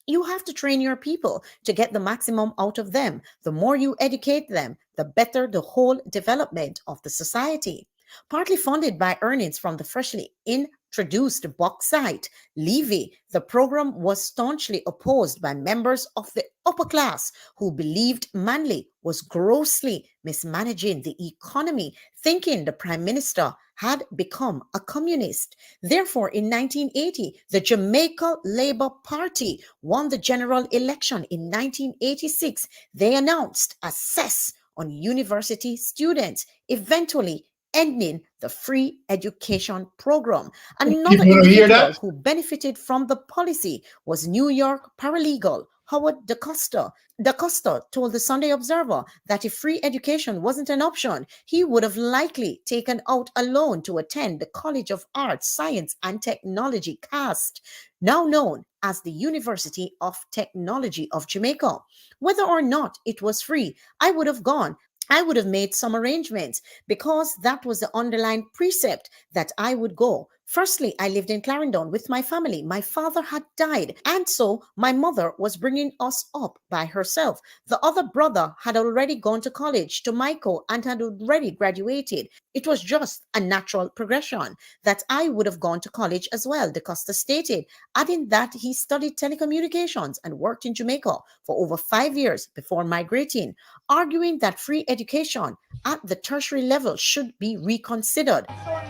you have to train your people to get the maximum out of them. The more you educate them, the better the whole development of the society. Partly funded by earnings from the freshly introduced bauxite levy, the program was staunchly opposed by members of the upper class who believed Manley was grossly mismanaging the economy, thinking the Prime Minister had become a communist. Therefore, in 1980, the Jamaica Labour Party won the general election. In 1986, they announced a cess on university students, eventually ending the free education program. Another individual who benefited from the policy was New York paralegal Howard DaCosta. DaCosta told the Sunday Observer that if free education wasn't an option, he would have likely taken out a loan to attend the College of Arts, Science and Technology, CAST, now known as the University of Technology of Jamaica. Whether or not it was free, I would have gone. I would have made some arrangements because that was the underlying precept that I would go. Firstly, I lived in Clarendon with my family. My father had died, and so my mother was bringing us up by herself. The other brother had already gone to college, to Michael, and had already graduated. It was just a natural progression that I would have gone to college as well, De Costa stated, adding that he studied telecommunications and worked in Jamaica for over 5 years before migrating, arguing that free education at the tertiary level should be reconsidered.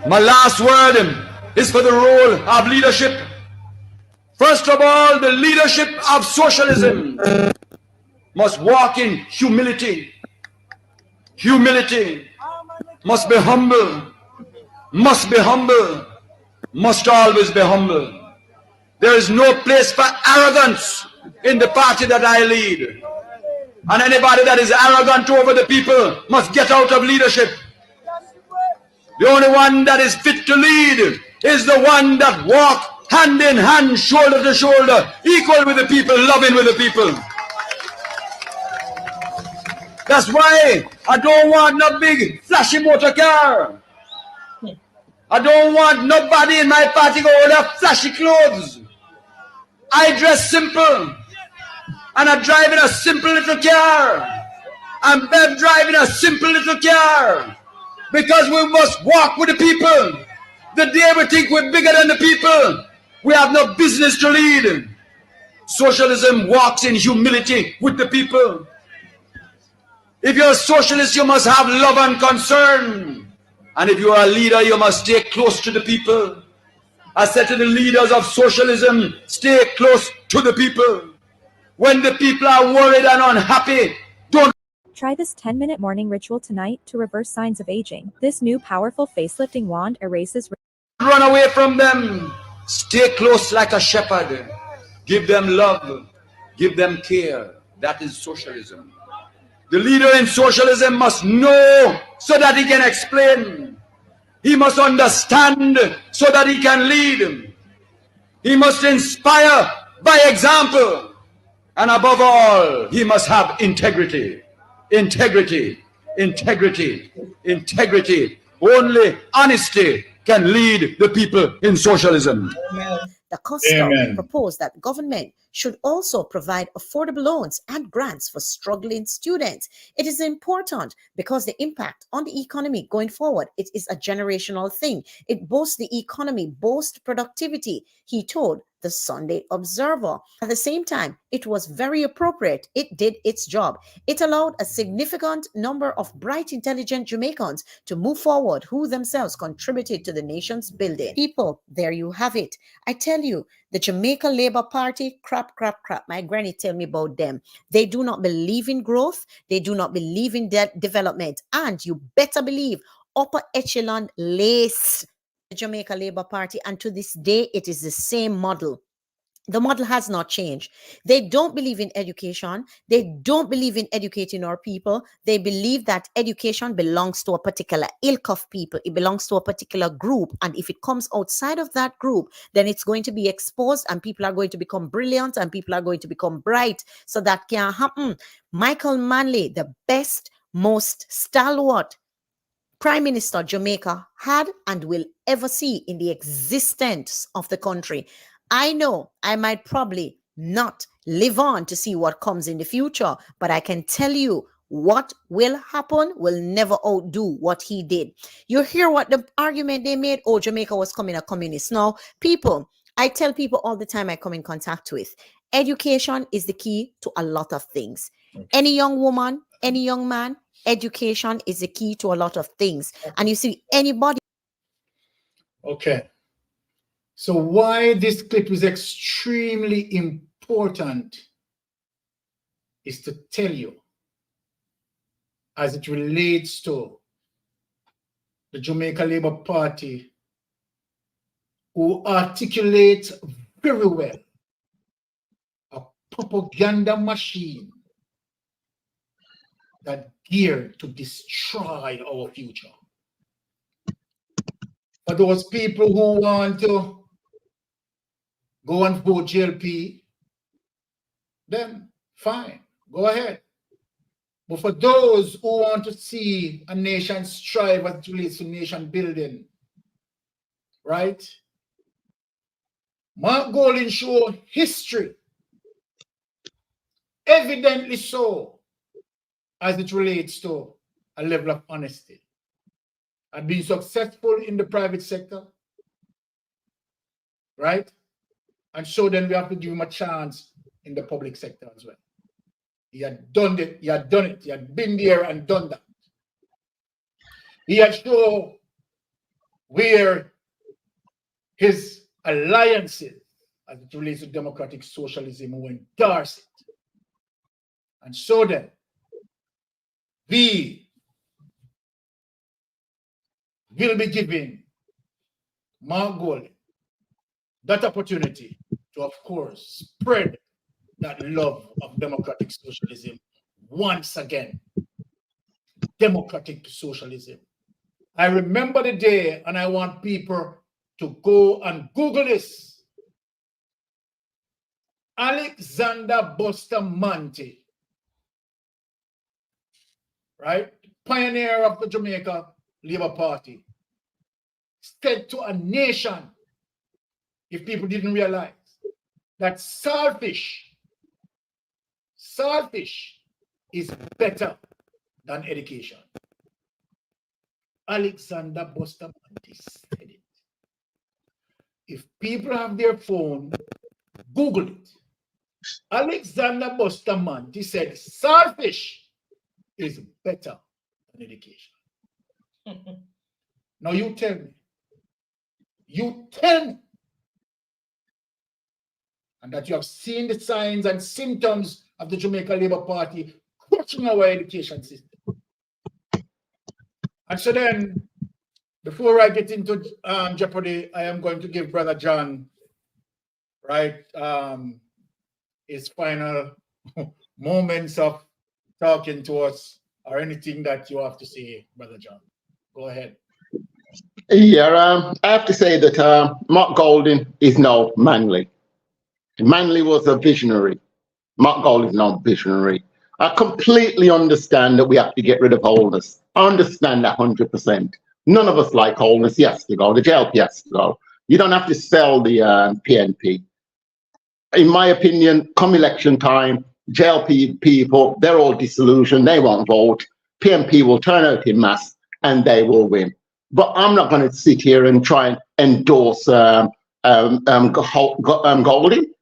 My last word is for the role of leadership. First of all, the leadership of socialism must walk in humility. Humility must be humble, must be humble, must always be humble. There is no place for arrogance in the party that I lead. And anybody that is arrogant over the people must get out of leadership. The only one that is fit to lead is the one that walks hand in hand, shoulder to shoulder, equal with the people, loving with the people. That's why I don't want no big flashy motor car. I don't want nobody in my party go with flashy clothes. I dress simple, and I drive in a simple little car. And Bev driving a simple little car. Because we must walk with the people. The day we think we're bigger than the people, we have no business to lead. Socialism walks in humility with the people. If you're a socialist, you must have love and concern. And if you're a leader, you must stay close to the people. I said to the leaders of socialism, stay close to the people. When the people are worried and unhappy, don't Try this 10-minute morning ritual tonight to reverse signs of aging. This new powerful facelifting wand erases. run away from them. Stay close like a shepherd. Give them love. Give them care. That is socialism. The leader in socialism must know so that he can explain. He must understand so that he can lead. He must inspire by example. And above all, he must have integrity. Integrity, integrity, integrity. Only honesty can lead the people in socialism. The Costa proposed that government should also provide affordable loans and grants for struggling students. It is important because the impact on the economy going forward, it is a generational thing. It boasts the economy, boasts productivity, he told the Sunday Observer. At the same time, it was very appropriate. It did its job. It allowed a significant number of bright, intelligent Jamaicans to move forward who themselves contributed to the nation's building. People, there you have it. I tell you, the Jamaica Labour Party, crap. My granny tell me about them. They do not believe in growth. They do not believe in development. And you better believe upper echelon lace the Jamaica Labour Party, and to this day, it is the same model. The model has not changed. They don't believe in education. They don't believe in educating our people. They believe that education belongs to a particular ilk of people. It belongs to a particular group. And if it comes outside of that group, then it's going to be exposed and people are going to become brilliant and people are going to become bright. So that can happen. Michael Manley, the best, most stalwart Prime Minister Jamaica had and will ever see in the existence of the country. I know I might probably not live on to see what comes in the future, but I can tell you what will happen will never outdo what he did. You hear what the argument they made? Oh, Jamaica was coming a communist. No, people, I tell people all the time I come in contact with, education is the key to a lot of things. Okay. Any young woman, any young man, education is the key to a lot of things. And you see anybody. Okay. So why this clip is extremely important is to tell you, as it relates to the Jamaica Labour Party, who articulate very well a propaganda machine that geared to destroy our future. For those people who want to go and vote GLP, then fine, go ahead. But for those who want to see a nation strive as it relates to nation building, right? Mark Golding show history, evidently so, as it relates to a level of honesty. I've been successful in the private sector, right? And so then we have to give him a chance in the public sector as well. He had done it, he had been there and done that. He had shown where his alliances as it relates to democratic socialism will endorse it. And so then, we will be giving Mark Golding that opportunity to, of course, spread that love of democratic socialism once again. Democratic socialism. I remember the day, and I want people to go and Google this. Alexander Bustamante, right? Pioneer of the Jamaica Labour Party, said to a nation, if people didn't realize, that saltfish is better than education. Alexander Bustamante said it. If people have their phone, Google it. Alexander Bustamante said saltfish is better than education. Now you tell me. You tell me. And that you have seen the signs and symptoms of the Jamaica Labour Party crushing our education system. And so then, before I get into Jeopardy, I am going to give Brother John, right, his final moments of talking to us, or anything that you have to say, Brother John. Go ahead. Yeah, I have to say that Mark Golding is no Manley. Manley was a visionary. Mark Golding is not visionary. I completely understand that we have to get rid of wholeness. I understand that 100%. None of us like wholeness. He has to go. The JLP has to go. You don't have to sell the PNP. In my opinion, come election time, JLP people, they're all disillusioned. They won't vote. PNP will turn out in mass and they will win. But I'm not going to sit here and try and endorse Golding.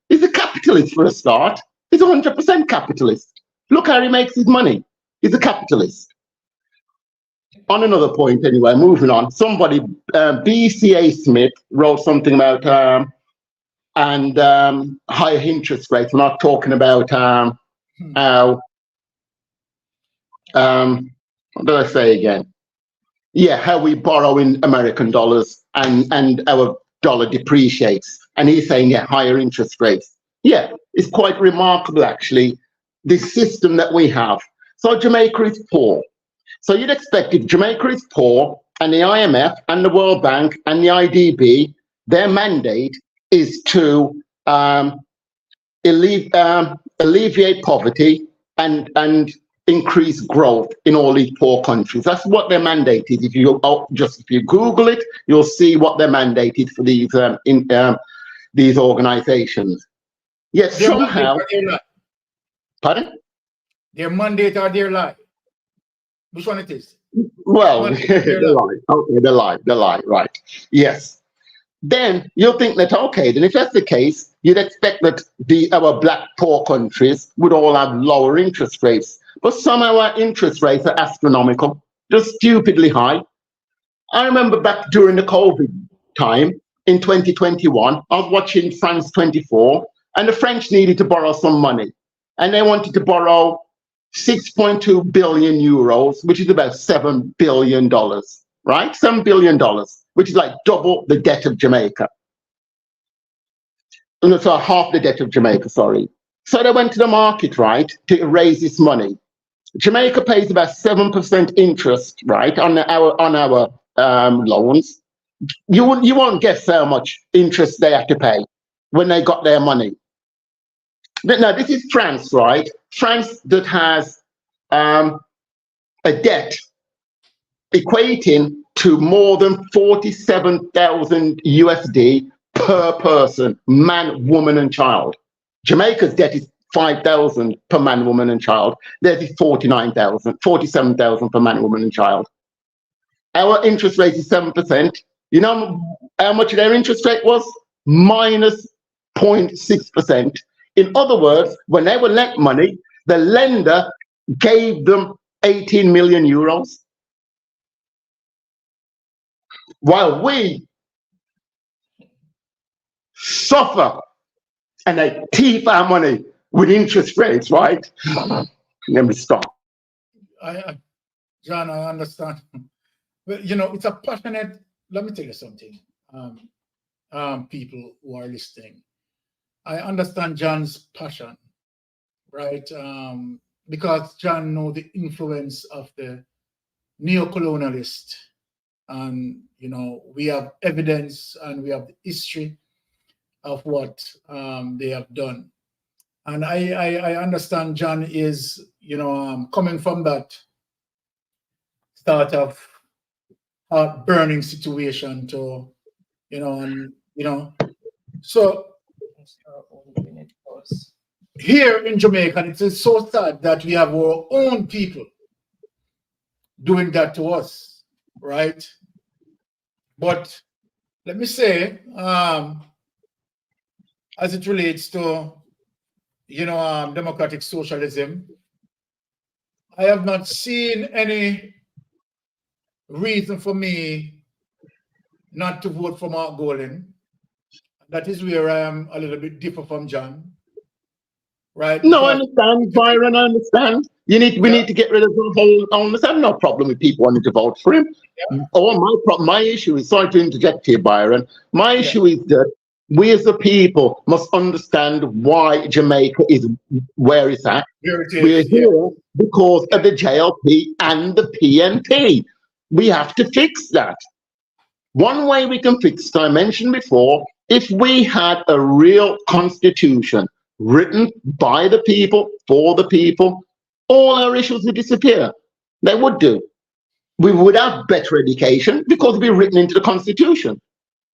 He's a capitalist for a start. He's 100% capitalist. Look how he makes his money. He's a capitalist. On another point, anyway, moving on. Somebody, BCA Smith, wrote something about higher interest rates. We're not talking about how, what did I say again? Yeah, how we borrow in American dollars and our dollar depreciates. And he's saying, yeah, higher interest rates. Yeah, it's quite remarkable, actually, the system that we have. So Jamaica is poor. So you'd expect if Jamaica is poor and the IMF and the World Bank and the IDB, their mandate is to alleviate poverty and increase growth in all these poor countries. That's what their mandate is. If you Google it, you'll see what their mandate is for these organizations. Yet somehow, pardon? Their mandate or their lie? Which one it is? Well, the lie. Okay, the lie, right. Yes. Then you'll think that, okay, then if that's the case, you'd expect that our black poor countries would all have lower interest rates. But somehow our interest rates are astronomical, just stupidly high. I remember back during the COVID time in 2021, I was watching France 24, and the French needed to borrow some money. And they wanted to borrow 6.2 billion euros, which is about $7 billion, right? $7 billion, which is like double the debt of Jamaica. No, so half the debt of Jamaica, sorry. So they went to the market, right, to raise this money. Jamaica pays about 7% interest, right, on our loans. You won't guess how much interest they have to pay when they got their money. Now, this is France, right? France that has a debt equating to more than 47,000 USD per person, man, woman, and child. Jamaica's debt is 5,000 per man, woman, and child. Theirs is 47,000 per man, woman, and child. Our interest rate is 7%. You know how much their interest rate was? Minus 0.6%. In other words, when they were lent money, the lender gave them 18 million euros. While we suffer and they thief our money with interest rates, right? Let me stop. John, I understand. But you know, it's a passionate. Let me tell you something. People who are listening, I understand John's passion, right? Because John knows the influence of the neo-colonialist, and you know, we have evidence and we have the history of what they have done. And I understand John is, you know, coming from that start of burning situation to, you know, and you know, so here in Jamaica, it is so sad that we have our own people doing that to us, right? But let me say, as it relates to, you know, democratic socialism, I have not seen any reason for me not to vote for Mark Golding. That is where I am a little bit different from John, right? No, I understand, Byron, I understand. We need to get rid of the whole onus. I have no problem with people wanting to vote for him. Yeah. My issue is, sorry to interject here, Byron. My issue is that we as the people must understand why Jamaica is where it's at. We're here because of the JLP and the PNP. We have to fix that. One way we can fix it, I mentioned before, if we had a real constitution written by the people, for the people, all our issues would disappear. They would do. We would have better education because it'd be written into the constitution.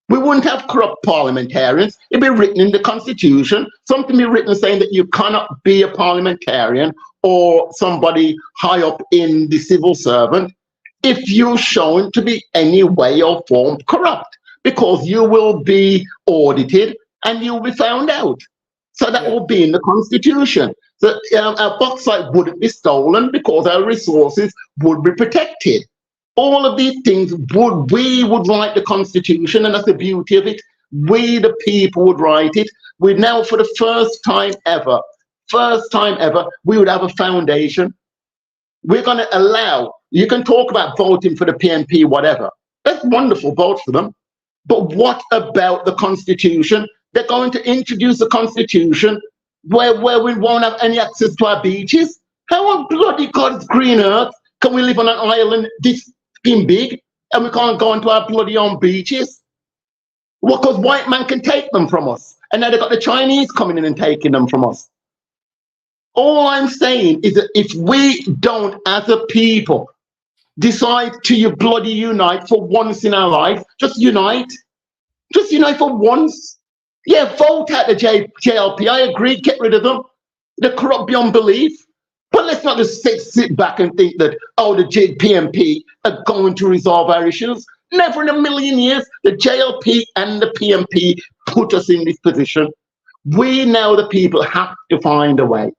We wouldn't have corrupt parliamentarians. It'd be written in the constitution, something be written saying that you cannot be a parliamentarian or somebody high up in the civil servant if you're shown to be any way or form corrupt, because you will be audited and you'll be found out. So that will be in the constitution. So our bauxite wouldn't be stolen because our resources would be protected. All of these things we would write the constitution, and that's the beauty of it. We, the people, would write it. We now, for the first time ever, we would have a foundation. We're going to allow, you can talk about voting for the PNP, whatever. That's wonderful, vote for them. But what about the constitution? They're going to introduce a constitution where we won't have any access to our beaches. How on bloody God's green earth can we live on an island this big and we can't go into our bloody own beaches? Well, because white man can take them from us. And now they've got the Chinese coming in and taking them from us. All I'm saying is that if we don't, as a people, decide to bloody unite for once in our life, just unite for once. Yeah, vote out the JLP. I agree, get rid of them. They're corrupt beyond belief. But let's not just sit back and think that, oh, the PNP are going to resolve our issues. Never in a million years. The JLP and the PNP put us in this position. We now, the people, have to find a way.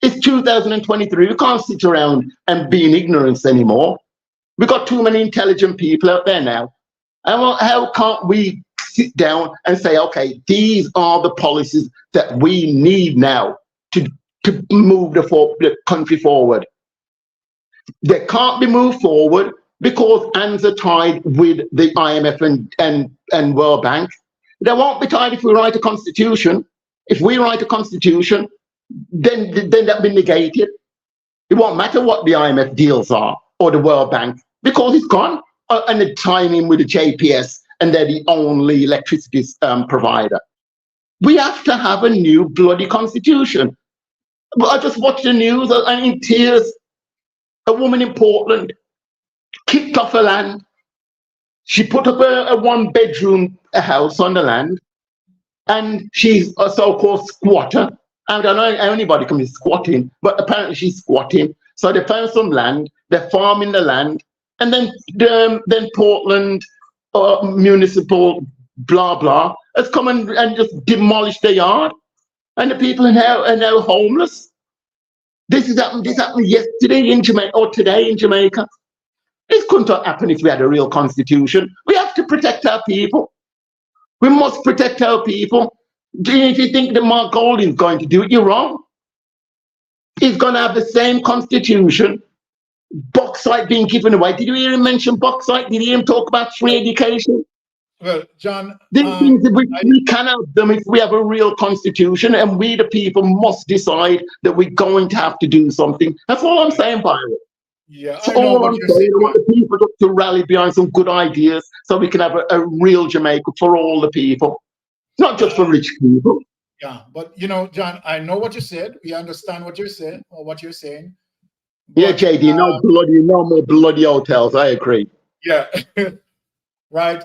It's 2023. We can't sit around and be in ignorance anymore. We've got too many intelligent people out there now. And how can't we sit down and say, okay, these are the policies that we need now to move the country forward? They can't be moved forward because hands are tied with the IMF and World Bank. They won't be tied if we write a constitution. If we write a constitution, then that'll be negated. It won't matter what the IMF deals are or the World Bank because it's gone. And the timing with the JPS, and they're the only electricity provider. We have to have a new bloody constitution. But I just watched the news and in tears, a woman in Portland kicked off her land. She put up a one-bedroom a house on the land, and she's a so-called squatter. I don't know how anybody can be squatting, but apparently she's squatting. So they found some land, they're farming the land, and then Portland municipal blah blah has come and just demolished the yard, and the people are now homeless. This happened yesterday in Jamaica, or today in Jamaica. This couldn't happen if we had a real constitution. We have to protect our people. We must protect our people. If you think that Mark Golding's going to do it, you're wrong. He's going to have the same constitution. Bauxite being given away. Did you hear him mention bauxite? Did you hear him talk about free education? Well, John, these things we can have them if we have a real constitution, and we, the people, must decide that we're going to have to do something. That's all I'm saying, Byron. Yeah, That's all I'm saying. I want the people to rally behind some good ideas so we can have a real Jamaica for all the people, not just for rich people. Yeah, but you know, John, I know what you said. We understand what you're saying, or what you're saying. Yeah, JD, no more bloody hotels. I agree. Yeah. Right.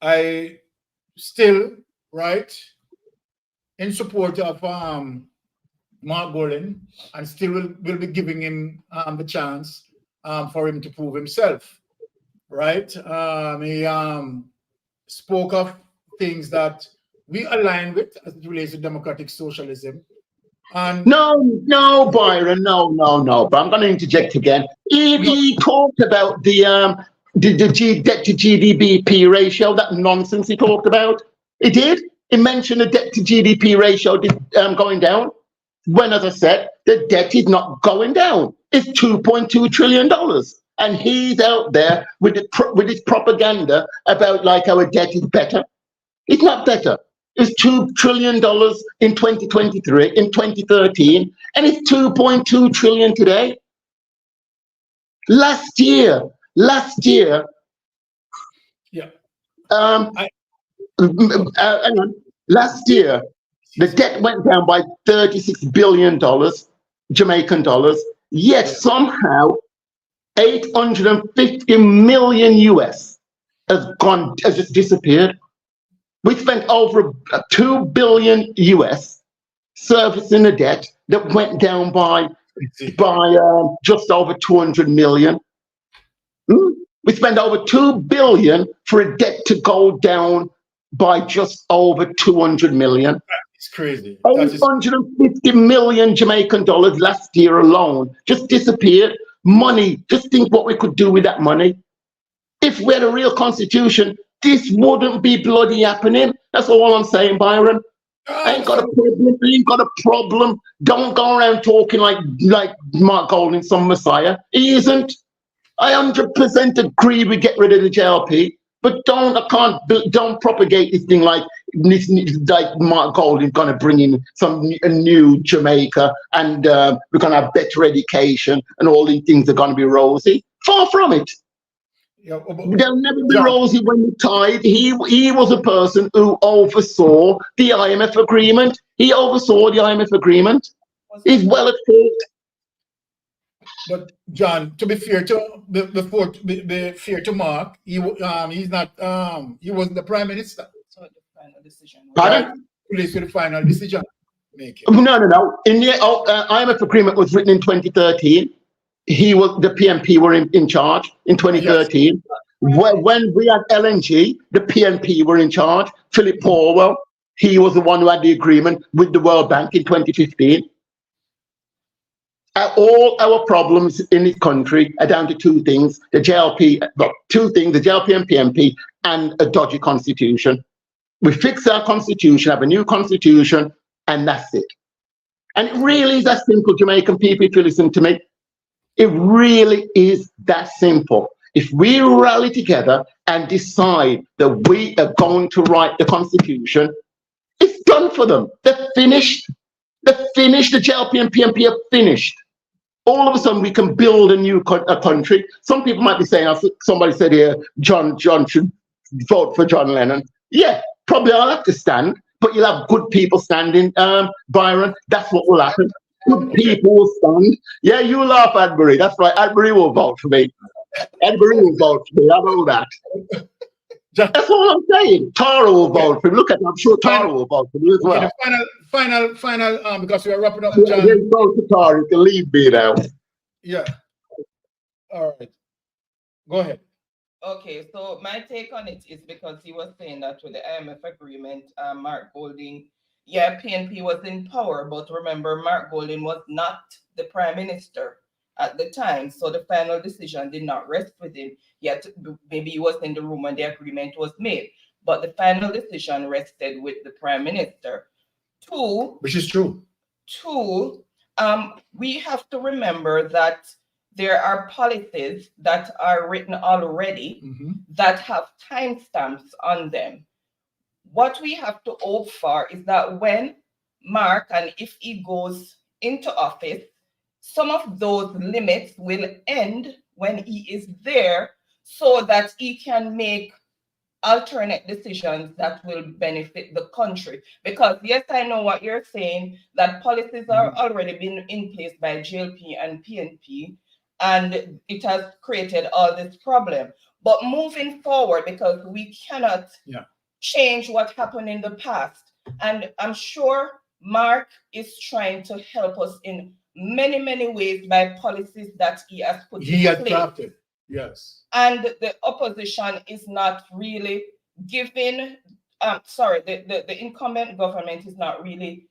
I still, right, in support of Mark Golding, and still will be giving him the chance for him to prove himself. Right. He spoke of things that we align with as it relates to democratic socialism. And no, Byron, no. But I'm going to interject again. He talked about the debt to GDP ratio, that nonsense he talked about. He did. He mentioned the debt to GDP ratio going down. When, as I said, the debt is not going down. It's $2.2 trillion. And he's out there with his propaganda about like our debt is better. It's not better. It's $2 trillion in 2023, in 2013, and it's 2.2 trillion today. Last year, yeah. Last year, the debt went down by $36 billion, Jamaican dollars, yet somehow 850 million US has just disappeared. We spent over 2 billion US servicing the debt that went down by just over 200 million. We spent over 2 billion for a debt to go down by just over 200 million. It's crazy. 850 million Jamaican dollars last year alone just disappeared. Money, just think what we could do with that money. If we had a real constitution, this wouldn't be bloody happening. That's all I'm saying, Byron. I ain't got a problem. Don't go around talking like Mark Golding, some messiah. He isn't. I 100% agree we get rid of the JLP, but don't propagate this thing like Mark Golding's gonna bring in a new Jamaica, and we're gonna have better education and all these things are gonna be rosy. Far from it. Yeah, they'll never be rosy when you're tied. He was a person who oversaw the IMF agreement. He oversaw the IMF agreement. He's well at fault. But John, to be fair to fair to Mark, he's not. He wasn't the prime minister. So the final decision. Pardon? Police for the final decision making. No. In the IMF agreement was written in 2013. The PNP were in charge in 2013. Yes. When we had LNG, the PNP were in charge. Philip Powell, he was the one who had the agreement with the World Bank in 2015. All our problems in this country are down to two things: the JLP, the JLP and PNP, and a dodgy constitution. We fix our constitution, have a new constitution, and that's it. And it really is that simple, Jamaican people, if you listen to me. It really is that simple. If we rally together and decide that we are going to write the Constitution, it's done for them. They're finished. They're finished. The JLP and PNP are finished. All of a sudden, we can build a new country. Some people might be saying, somebody said here, John should vote for John Lennon. Yeah, probably I'll have to stand, but you'll have good people standing, Byron. That's what will happen. Good people will stand. Yeah, you laugh, Adbury. That's right. Adbury will vote for me. Adbury will vote for me. I know that. That's all I'm saying. Tara will vote for him. Look at, I'm sure Tara will vote for him as well. Okay, the final, because we are wrapping up, Yeah, John. yeah, vote for Tara. You can leave me now. Yeah. All right. Go ahead. Okay, so my take on it is because he was saying that with the IMF agreement, Mark Golding, yeah, PNP was in power, but remember, Mark Golding was not the prime minister at the time, so the final decision did not rest with him. Yet maybe he was in the room when the agreement was made, but the final decision rested with the prime minister. Which is true. We have to remember that there are policies that are written already that have timestamps on them. What we have to hope for is that when Mark, and if he goes into office, some of those limits will end when he is there so that he can make alternate decisions that will benefit the country. Because yes, I know what you're saying, that policies are already been in place by JLP and PNP, and it has created all this problem. But moving forward, because we cannot change what happened in the past, and I'm sure Mark is trying to help us in many, many ways by policies that he has put in place. Drafted. Yes. And the opposition is not really giving, the incumbent government is not really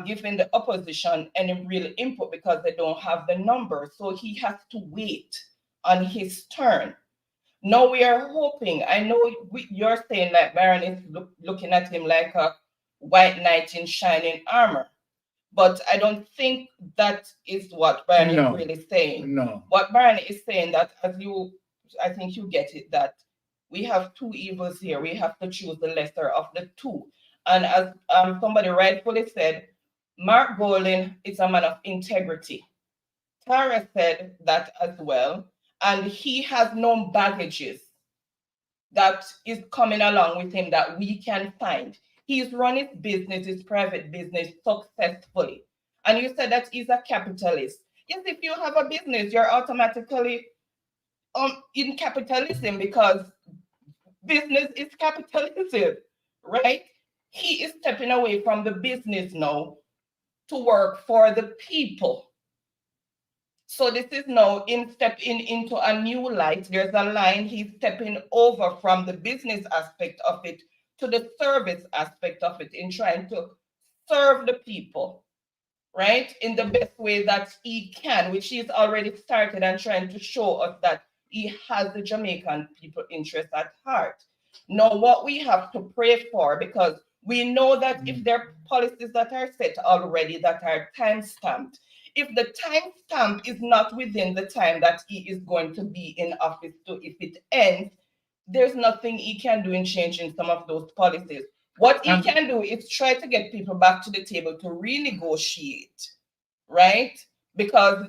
giving the opposition any real input because they don't have the numbers. So he has to wait on his turn. Now we are hoping, I know you're saying like Baron is looking at him like a white knight in shining armor. But I don't think that is what Baron is really saying. No. What Baron is saying that I think you get it, that we have two evils here. We have to choose the lesser of the two. And as somebody rightfully said, Mark Golding is a man of integrity. Tara said that as well. And he has no baggages that is coming along with him that we can find. He's run his business, his private business, successfully. And you said that he's a capitalist. Yes, if you have a business, you're automatically in capitalism because business is capitalism, right? He is stepping away from the business now to work for the people. So this is now stepping into a new light. There's a line, he's stepping over from the business aspect of it to the service aspect of it in trying to serve the people, right? In the best way that he can, which he's already started and trying to show us that he has the Jamaican people interest at heart. Now, what we have to pray for, because we know that if there are policies that are set already that are time-stamped, if the time stamp is not within the time that he is going to be in office, so if it ends, there's nothing he can do in changing some of those policies. What he can do is try to get people back to the table to renegotiate, right? Because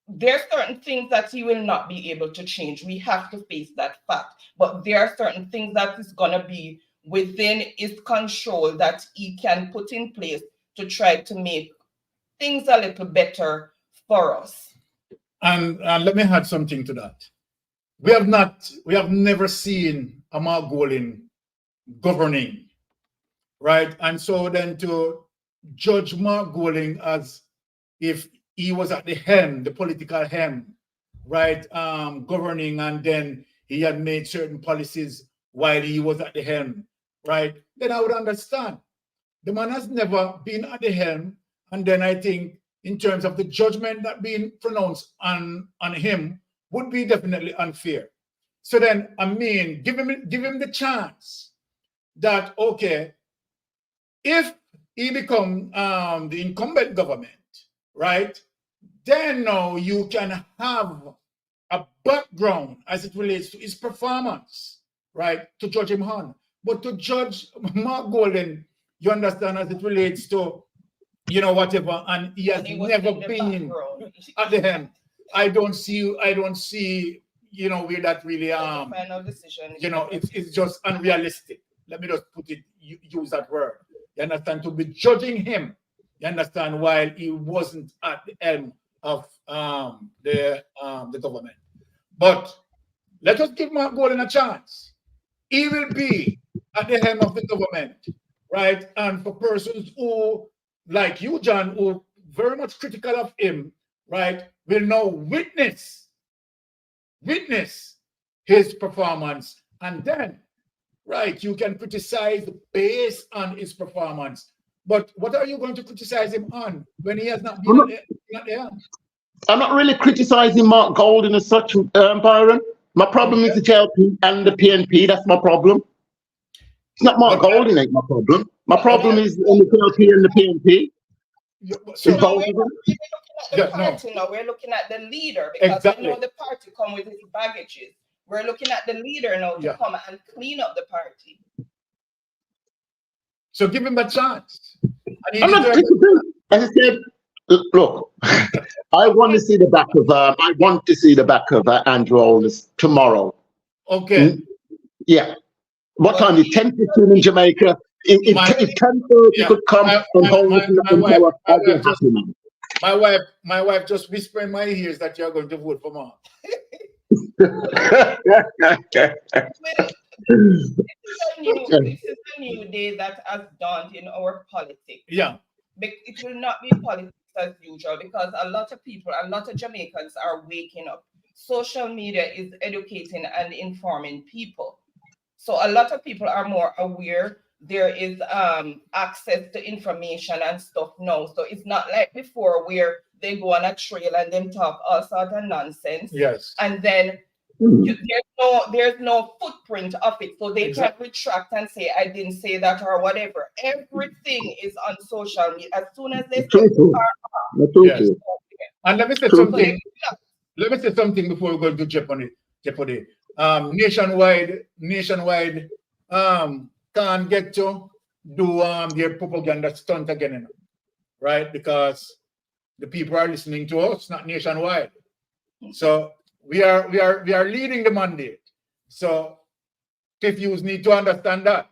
there are certain things that he will not be able to change. We have to face that fact. But there are certain things that is going to be within his control that he can put in place to try to make things a little better for us. And let me add something to that. We have never seen a Mark Golding governing, right? And so then to judge Mark Golding as if he was at the helm, the political helm, right, governing, and then he had made certain policies while he was at the helm, right? Then I would understand. The man has never been at the helm. And then I think in terms of the judgment that being pronounced on him would be definitely unfair. So then, I mean, give him the chance that, okay, if he become the incumbent government, right, then now you can have a background as it relates to his performance, right, to judge him on. But to judge Mark Golding, you understand, as it relates to whatever, and he has never been at the end. I don't see, where that really final decision. It's just unrealistic. Let me just use that word. You understand? To be judging him, you understand, while he wasn't at the helm of the government. But let us give Mark Golding a chance. he will be at the helm of the government, right? And for persons who, like you, John, who very much critical of him, right, will now witness his performance, and then, right, you can criticize based on his performance. But what are you going to criticize him on when he has not been at the end? I'm not really criticizing Mark Golding as such, Byron. My problem is the JLP and the PNP. That's my problem. It's not Mark Golding ain't my problem. My problem is in the JLP and the PNP. So now we're not really looking at the party now. We're looking at the leader, because we know the party come with its baggages. We're looking at the leader now to come and clean up the party. So give him a chance. I'm not as I said, look, I want to see the back of Andrew Holness tomorrow. Okay. Yeah. What time is 10:15 in Jamaica? If 10:30 could come and hold us in power, I'd be happy, man. My wife just whispered in my ears that you're going to vote for Mark. This is a new day that has dawned in our politics. Yeah. It will not be politics as usual, because a lot of people, a lot of Jamaicans are waking up. Social media is educating and informing people. So a lot of people are more aware. There is access to information and stuff now. So it's not like before where they go on a trail and them talk all sorts of nonsense. Yes. And then there's no footprint of it. So they can retract and say, I didn't say that or whatever. Everything is on social media. As soon as they say yes. And let me say something. Let me say something before we go to Jeopardy. Nationwide can't get to do their propaganda stunt again, right? Because the people are listening to us, not nationwide. So we are leading the mandate. So Cliff need to understand that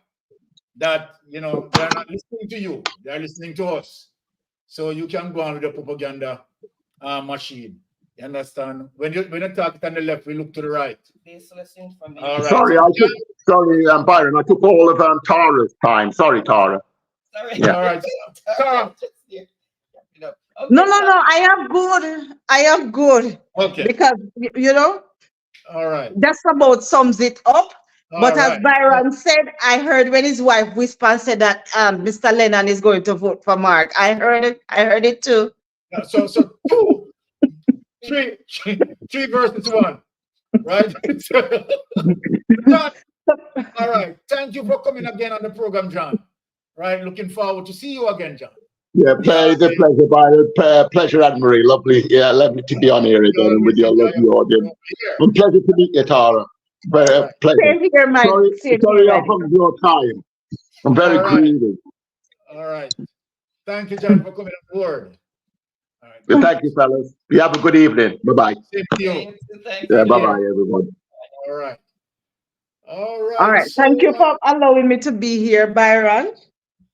you know they're not listening to you, they're listening to us. So you can go on with the propaganda machine. You understand? When you talk on the left, we look to the right. All right. Sorry, Byron. I took all of Tara's time. Sorry, Tara. Sorry. Yeah. All right. Tara. No. I am good. Okay. Because you know. All right. That's about sums it up. But All as right. Byron said, I heard when his wife whispered and said that Mr. Lennon is going to vote for Mark. I heard it. I heard it too. So three versus one, right? John, all right. Thank you for coming again on the program, John. Right. Looking forward to see you again, John. Yeah, the pleasure, Byron. Pleasure, Anne-Marie. Lovely. Yeah, lovely to be on here again with your lovely audience. And pleasure to meet you, Tara. Pleasure. Same here, Mike. Sorry, I hung your time. I'm very greedy. All right. Thank you, John, for coming on board. All right. Well, thank you, fellas. You have a good evening. Bye-bye. Same to you. Yeah, bye-bye, everyone. All right. All right. All right. Thank you for allowing me to be here, Byron.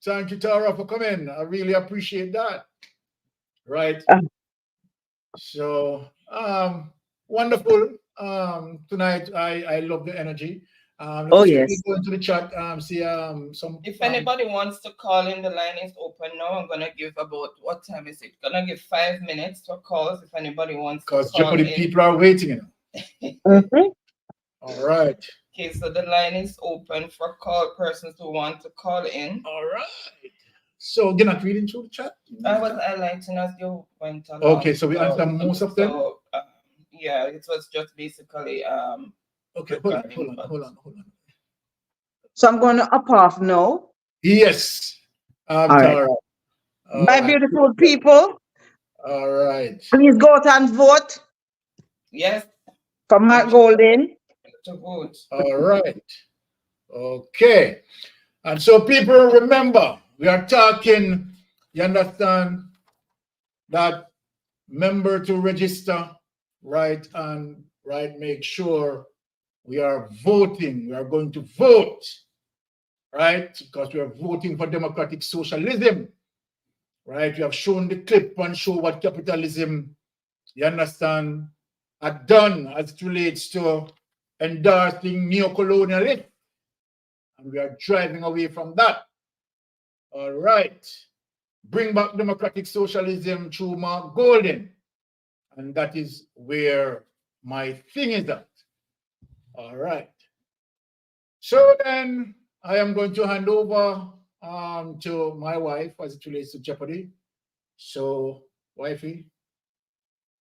Thank you, Tara, for coming. I really appreciate that. Right. So, wonderful. Tonight, I love the energy. Yes. Go into the chat. See some. If anybody wants to call in, the line is open now. I'm gonna give about what time is it? Gonna give 5 minutes for calls if anybody wants to call. Because Jeopardy people are waiting. All right. Okay, so the line is open for call persons who want to call in. All right. So you're not reading through the chat? I was highlighting as you went along. Okay, so we answered most of them. So, yeah, it was just basically okay, hold on. So I'm going to up off now. Yes. All right. My beautiful people. All right. Please go out and vote. Yes. For Mark Golding. To vote. All right. Okay. And so people remember, we are talking, you understand, that member to register, right? And right, make sure we are voting. We are going to vote, right? Because we are voting for democratic socialism, right? We have shown the clip and show what capitalism, you understand, had done as it relates to endorsing neocolonialism, And we are driving away from that. All right. Bring back democratic socialism through Mark Golden. And that is where my thing is at. All right. So then I am going to hand over to my wife as it relates to Jeopardy. So, wifey,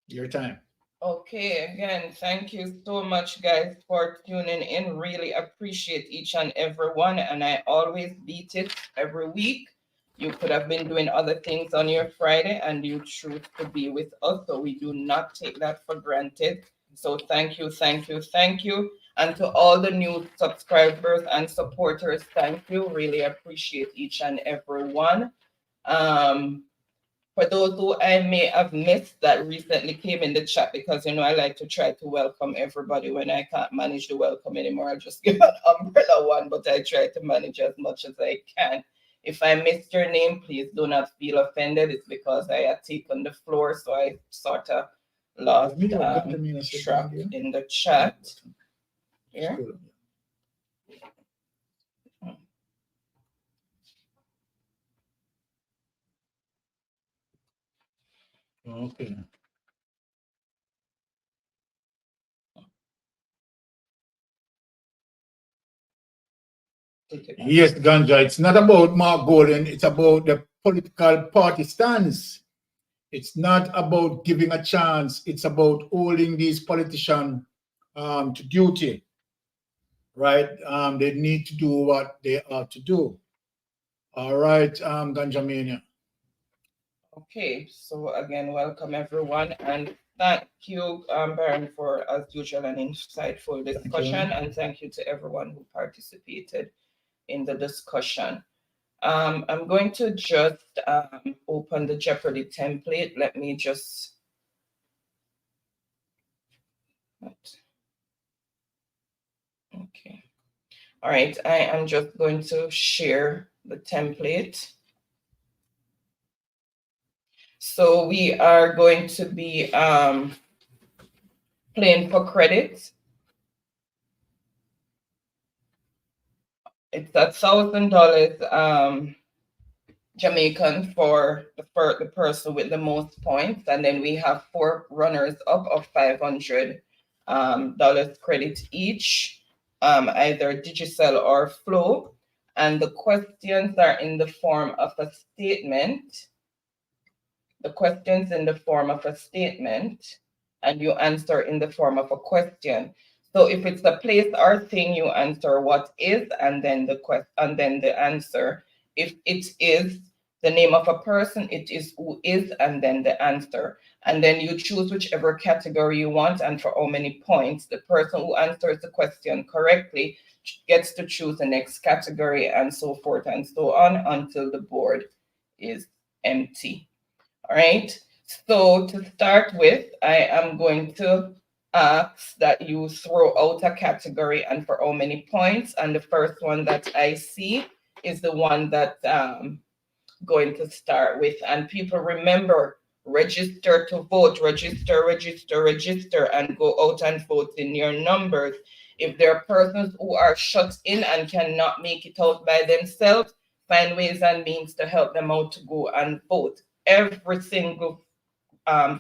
your time. Okay, again, thank you so much, guys, for tuning in. Really appreciate each and every one. And I always beat it every week. You could have been doing other things on your Friday and you choose to be with us. So we do not take that for granted. So thank you, thank you, thank you. And to all the new subscribers and supporters, thank you. Really appreciate each and every one. For those who I may have missed that recently came in the chat, because, I like to try to welcome everybody. When I can't manage the welcome anymore, I just give an umbrella one, but I try to manage as much as I can. If I missed your name, please do not feel offended. It's because I had taken the floor, so I sort of lost track in the chat. Here. Okay. Yes, Ganja, it's not about Mark Golden, it's about the political party stance. It's not about giving a chance, it's about holding these politicians to duty, right? They need to do what they are to do. All right, Ganja Mania. Okay, so again, welcome everyone, and thank you, Baron, for, as usual, an insightful discussion, and thank you to everyone who participated in the discussion. I'm going to just open the Jeopardy template. Let me just... Okay. All right, I am just going to share the template. So we are going to be playing for credit. It's $1,000 Jamaican for the person with the most points, and then we have 4 runners up of $500 credit each, either Digicel or Flow. And the questions are in the form of a statement. The questions in the form of a statement, and you answer in the form of a question. So if it's a place or thing, you answer what is, and then the answer. If it is the name of a person, it is who is, and then the answer. And then you choose whichever category you want, and for how many points. The person who answers the question correctly gets to choose the next category, and so forth and so on until the board is empty. All right, so to start with, I am going to ask that you throw out a category and for how many points. And the first one that I see is the one that I'm going to start with. And people, remember, register to vote, register, and go out and vote in your numbers. If there are persons who are shut in and cannot make it out by themselves, find ways and means to help them out to go and vote. Every single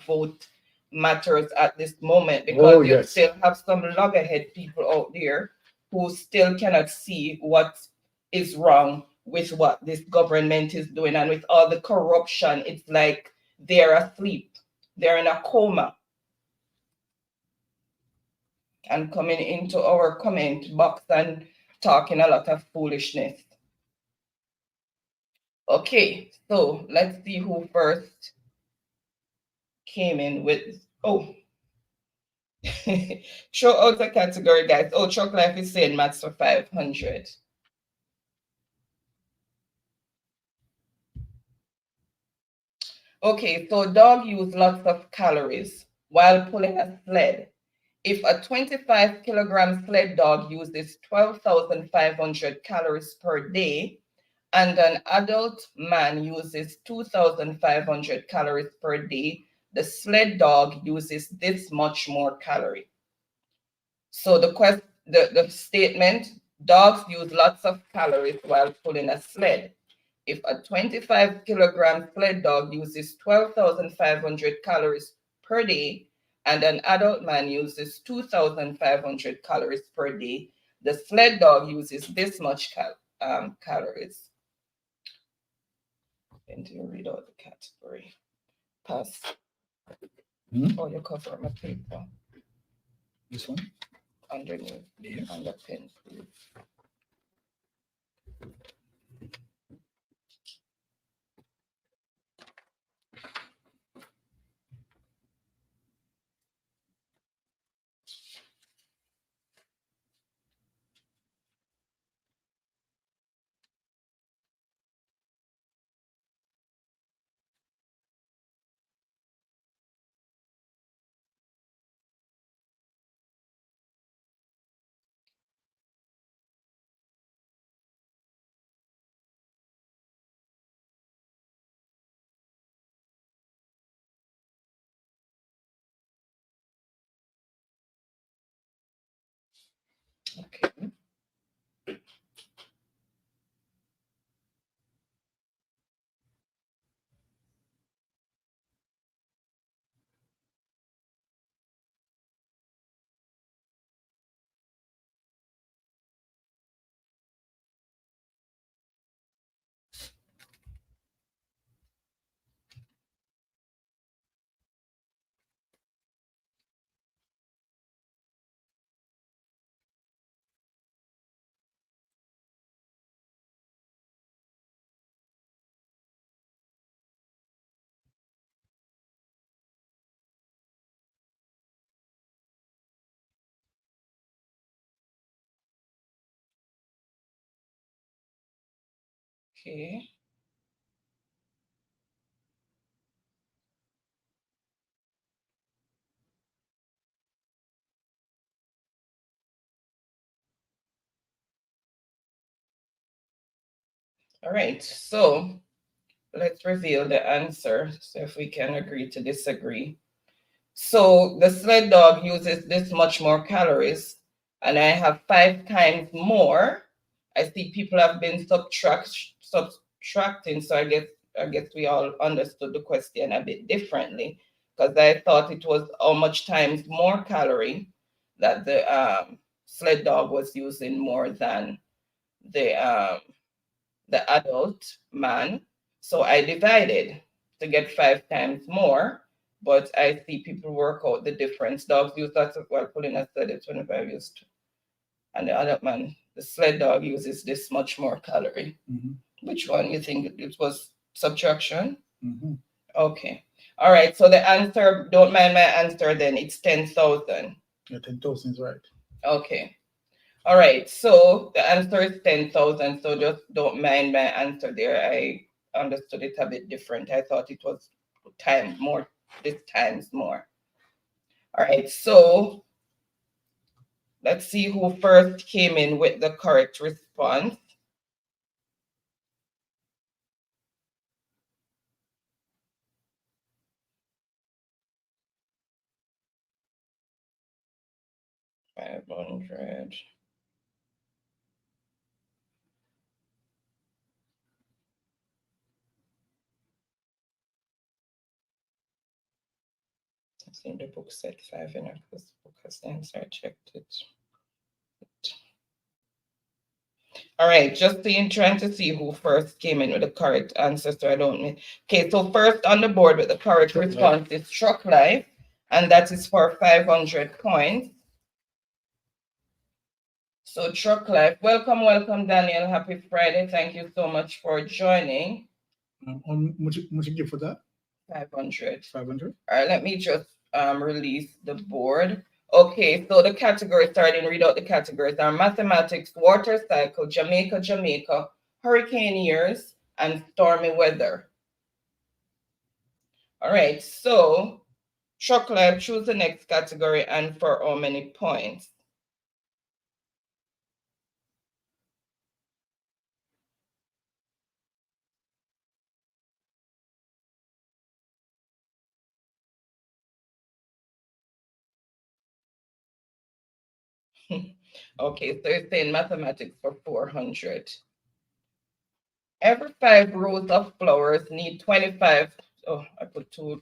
vote matters at this moment, because you still have some loggerhead people out there who still cannot see what is wrong with what this government is doing. And with all the corruption, it's like they're asleep. They're in a coma. And coming into our comment box and talking a lot of foolishness. Okay, so let's see who first came in with, show out a category, guys. Oh, Chuck Life is saying maths for 500. Okay, so dog use lots of calories while pulling a sled. If a 25 kilogram sled dog uses 12,500 calories per day, and an adult man uses 2,500 calories per day, the sled dog uses this much more calorie. So the statement, Dogs use lots of calories while pulling a sled. If a 25-kilogram sled dog uses 12,500 calories per day and an adult man uses 2,500 calories per day, the sled dog uses this much calories. And you read out the category. Pass. Oh, you cover my paper. This one? Underneath. Yes. On the pen, please. Okay. Okay. All right, so let's reveal the answer. So if we can agree to disagree. So the sled dog uses this much more calories, and I have 5 times more. I see people have been subtracting, so I guess we all understood the question a bit differently, because I thought it was how much times more calorie that the sled dog was using more than the adult man. So I divided to get 5 times more, but I see people work out the difference. Dogs use lots of, well, pulling a sled is 25 used, and the adult man, the sled dog uses this much more calorie. Which one you think it was subtraction? Okay. All right. So the answer, don't mind my answer then, it's 10,000. Yeah, 10,000 is right. Okay. All right, so the answer is 10,000. So just don't mind my answer there. I understood it a bit different. I thought it was times more, this times more. All right, so let's see who first came in with the correct response. $500. I think the book said 5 in this book has the answer. I checked it. All right, just trying to see who first came in with the correct answer, so I don't mean. Okay, so first on the board with the correct response is Truck Life, and that is for 500 points. So Truck Life, welcome, Daniel. Happy Friday. Thank you so much for joining. How much you give for that? 500. 500. All right, let me just release the board. Okay, so the categories, starting read out the categories are mathematics, water cycle, Jamaica, hurricane years, and stormy weather. All right, so Truck Life, choose the next category and for how many points? Okay, so it's saying mathematics for 400. Every 5 rows of flowers need 25. Oh, I put two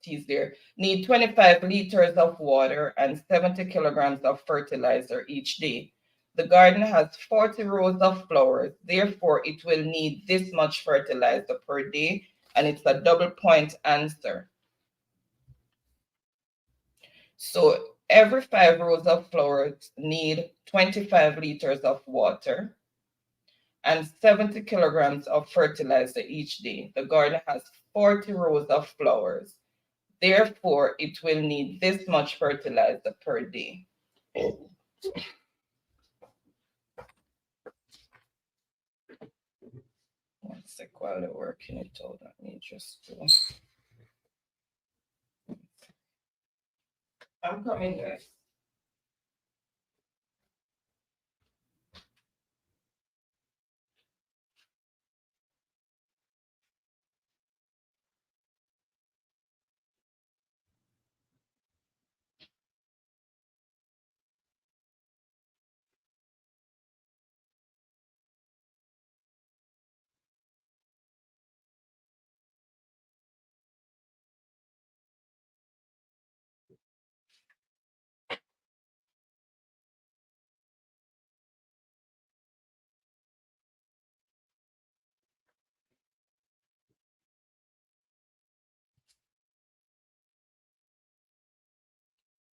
T's there. Need 25 liters of water and 70 kilograms of fertilizer each day. The garden has 40 rows of flowers. Therefore, it will need this much fertilizer per day, and it's a double point answer. So every 5 rows of flowers need 25 liters of water and 70 kilograms of fertilizer each day. The garden has 40 rows of flowers. Therefore, it will need this much fertilizer per day. One sec while they're working it out. Let me just do. I'm coming, guys.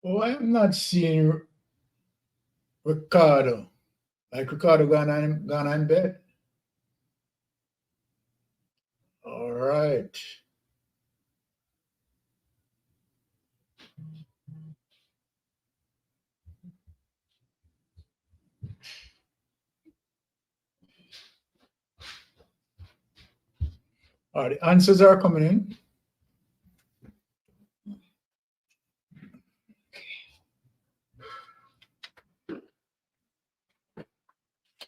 Oh, I'm not seeing Ricardo. Like Ricardo gone on bed. All right. All right, the answers are coming in.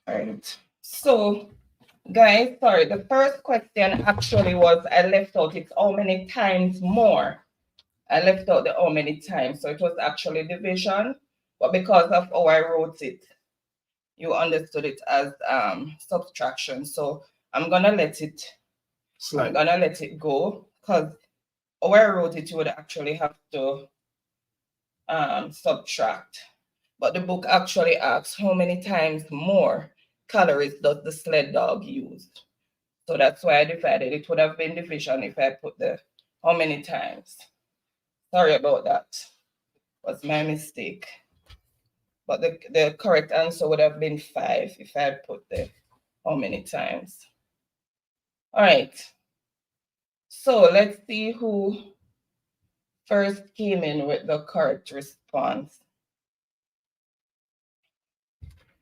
All right. So, guys, sorry, the first question actually was I left out it's how many times more. I left out the how many times. So it was actually division, but because of how I wrote it, you understood it as subtraction. So I'm gonna let it slide. I'm gonna let it go because how I wrote it, you would actually have to subtract. But the book actually asks how many times more calories does the sled dog use. So that's why I divided. It would have been division if I put the how many times. Sorry about that. Was my mistake. But the correct answer would have been 5 if I had put the how many times. All right. So let's see who first came in with the correct response.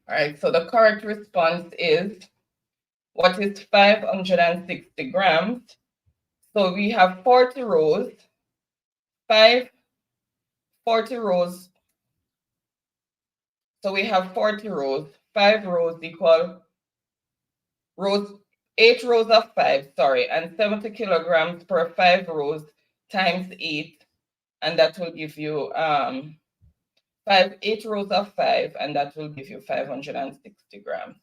All right, so the correct response is, what is 560 grams? So we have 40 rows, 40 rows. So we have 40 rows, 5 rows equal rows, 8 rows of 5, sorry, and 70 kilograms per 5 rows times 8, and that will give you 8 rows of 5, and that will give you 560 grams.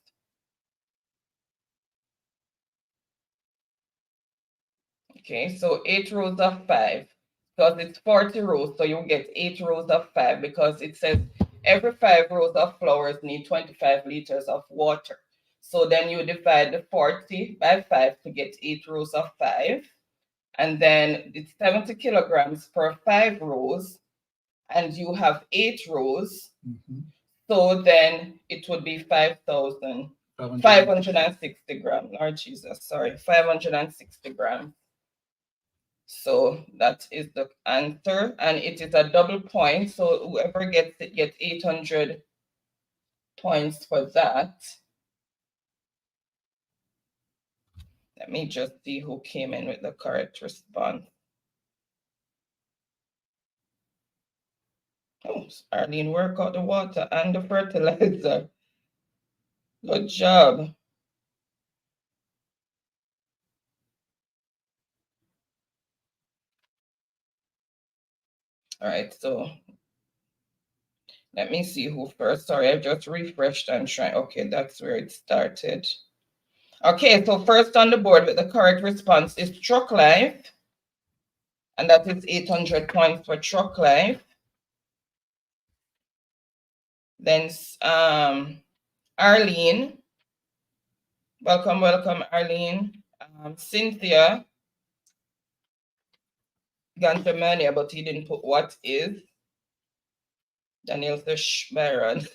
Okay, so 8 rows of 5, because it's 40 rows, so you get 8 rows of 5, because it says every 5 rows of flowers need 25 liters of water. So then you divide the 40 by 5 to get 8 rows of 5. And then it's 70 kilograms per 5 rows, and you have 8 rows. So then it would be 560 grams. Lord Jesus, sorry, 560 grams. So that is the answer, and it is a double point. So whoever gets it gets 800 points for that. Let me just see who came in with the correct response. Oh, Arlene, work out the water and the fertilizer. Good job. All right, so Let me see who first. Sorry, I just refreshed and tried. Okay, that's where it started. Okay, so first on the board with the correct response is Truck Life. And that is 800 points for Truck Life. Then Arlene. Welcome, welcome, Arlene. Cynthia. Gantamania, but he didn't put what is. Daniel says, shh, Byron.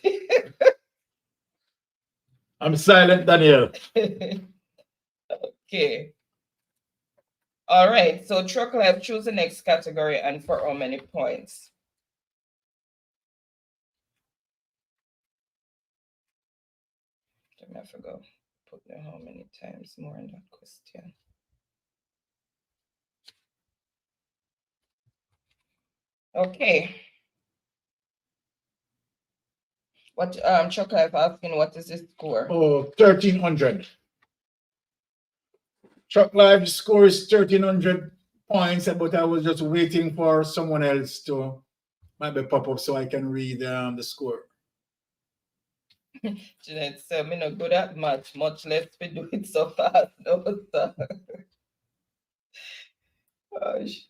I'm silent, Daniel. Okay. All right, so Truck Life, choose the next category and for how many points? I forgot. Put how many times more in that question. Okay. What Truck Life asking, what is the score? Oh, 1300. Truck Life score is 1300 points, but I was just waiting for someone else to maybe pop up so I can read the score. Jeanette said, I'm not good at much less we do it so fast. No, sir. Gosh.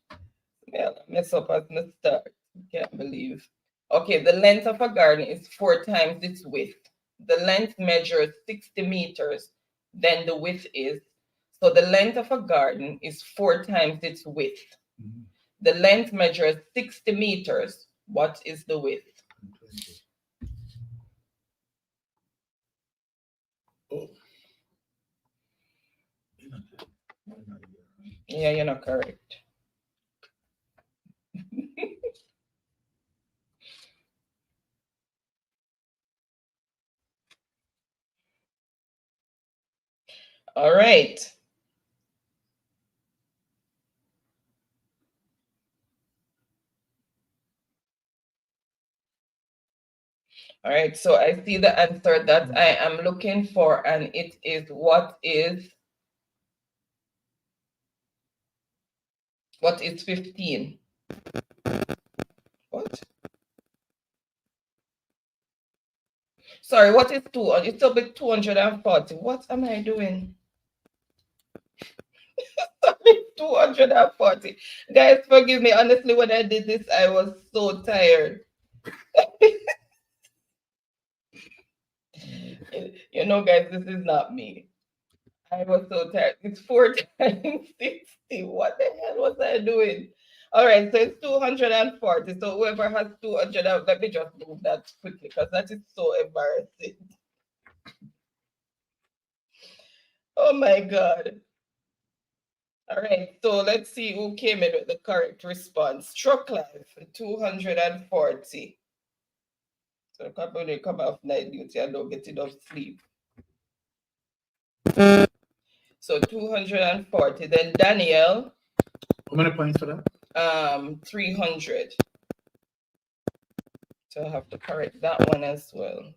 Yeah, mess up at the start. Can't believe. Okay, the length of a garden is 4 times its width. The length measures 60 meters, then the width is. So the length of a garden is 4 times its width. Mm-hmm. The length measures 60 meters. What is the width? Oh. Yeah, you're not correct. All right. All right, so I see the answer that I am looking for, and it is what is 15? What? Sorry, what is 2? It's a bit 240. What am I doing? 240. Guys, forgive me. Honestly, when I did this, I was so tired. You know, guys, this is not me. I was so tired. It's 4 times 60. What the hell was I doing? All right, so it's 240. So whoever has 200, let me just move that quickly because that is so embarrassing. Oh my God. All right, so let's see who came in with the correct response. Truck Life, 240. So when they come off night duty, I don't get enough sleep. So 240. Then Daniel. How many points for that? 300. So I have to correct that one as well.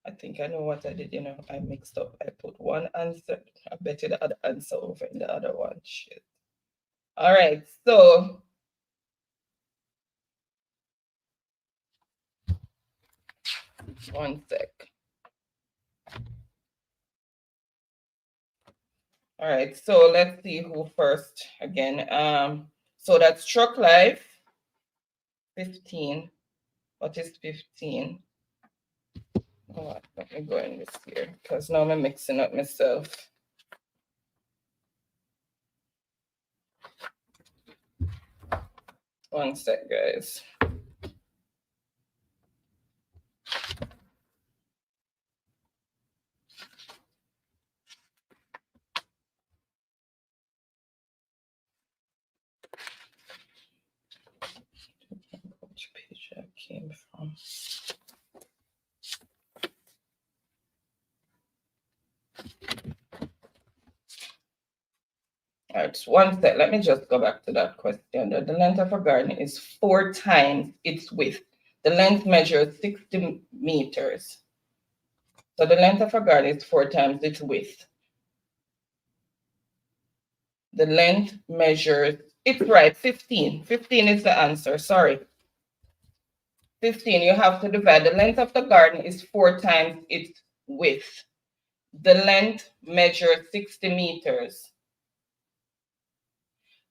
I think I know what I did, I mixed up. I put one answer. I bet you the other answer over in the other one. Shit. All right, so one sec. All right, so let's see who first again. So that's Truck Life, 15. What is 15? Oh, let me go in this here because now I'm mixing up myself. One sec, guys. Which page I came from? All right, one sec. Let me just go back to that question. The length of a garden is 4 times its width. The length measures 60 meters. So the length of a garden is 4 times its width. The length measures, it's right, 15. 15 is the answer, sorry. 15, you have to divide. The length of the garden is 4 times its width. The length measures 60 meters.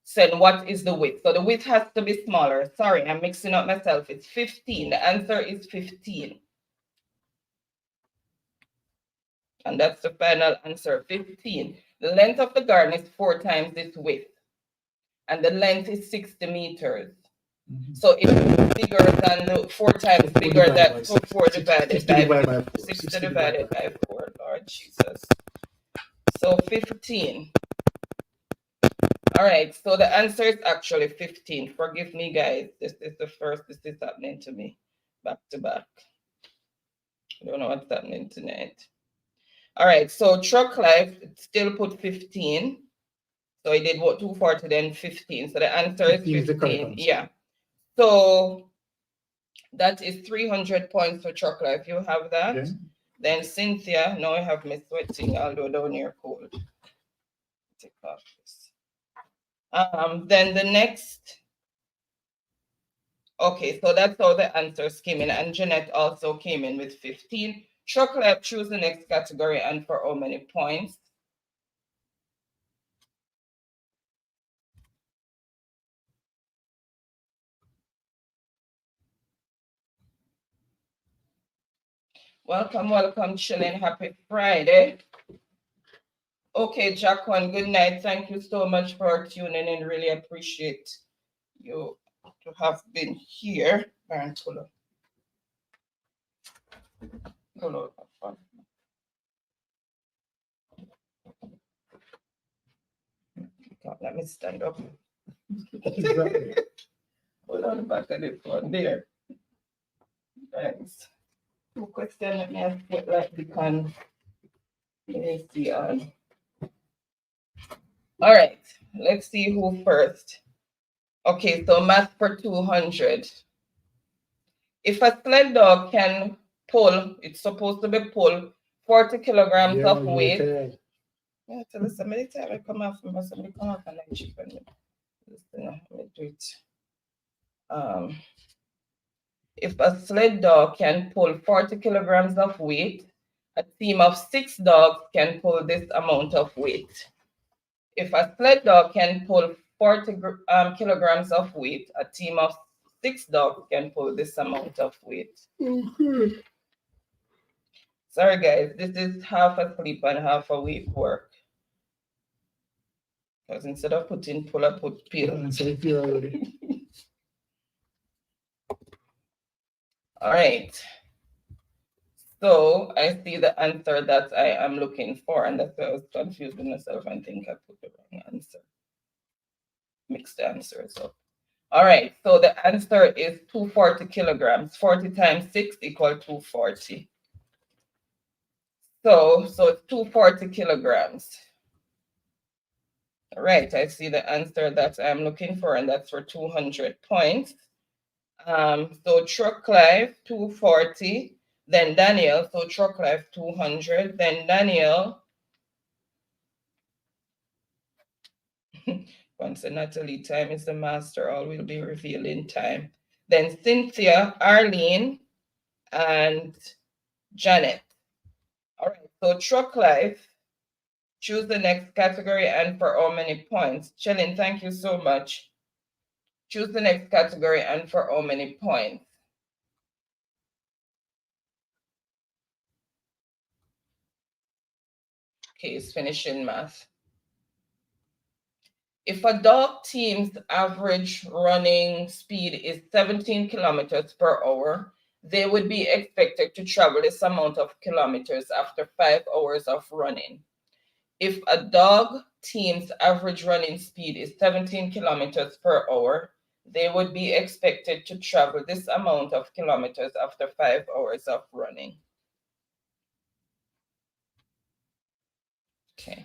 So what is the width? So the width has to be smaller. Sorry, I'm mixing up myself. It's 15. The answer is 15. And that's the final answer, 15. The length of the garden is 4 times its width. And the length is 60 meters. So it's bigger than the 4 times bigger than 4 divided by 60 divided by 4, Lord Jesus. So 15. All right, so the answer is actually 15. Forgive me, guys. This is the first this is happening to me back to back. I don't know what's happening tonight. All right, so truck life still put 15. So I did what, 240, then 15. So the answer is 15. Yeah. So that is 300 points for chocolate. If you have that, okay. Then Cynthia, now I have me sweating, although down here cold. Take off this. Then the next, okay, so that's how the answers came in. And Jeanette also came in with 15. Chocolate, choose the next category and for how many points. Welcome, welcome, chilling. Happy Friday. Okay, Jacqueline, good night. Thank you so much for tuning in. Really appreciate you to have been here. Baron, pull up. Pull up. Let me stand up. Hold on the back of the phone there. Thanks. Two questions. Let me ask what like the can. Let me see on. All right, let's see who first. Okay, so math for 200. If a sled dog can pull, it's supposed to be pull 40 kilograms of weight. Okay. Yeah, tell us somebody time I come off from somebody come off and I chip on me. Let me do it. If a sled dog can pull 40 kilograms of weight, a team of 6 dogs can pull this amount of weight. If a sled dog can pull 40 kilograms of weight, a team of 6 dogs can pull this amount of weight. Okay. Sorry, guys, this is half asleep and half awake work. Because instead of putting pull, I put pill. All right. So I see the answer that I am looking for, and that's why I was confusing myself and think I put the wrong answer. Mix the answers up. All right, so the answer is 240 kilograms. 40 times 6 equals 240. So it's 240 kilograms. All right, I see the answer that I'm looking for, and that's for 200 points. So truck life 240, then Daniel, so truck life 200, then Daniel. Once Natalie, time is the master, all will be revealed in time. Then Cynthia, Arlene, and Janet. All right, so truck life, choose the next category and for how many points. Chilling, thank you so much. Choose the next category and for how many points. Okay, it's finishing math. If a dog team's average running speed is 17 kilometers per hour, they would be expected to travel this amount of kilometers after 5 hours of running. If a dog team's average running speed is 17 kilometers per hour, they would be expected to travel this amount of kilometers after 5 hours of running. Okay.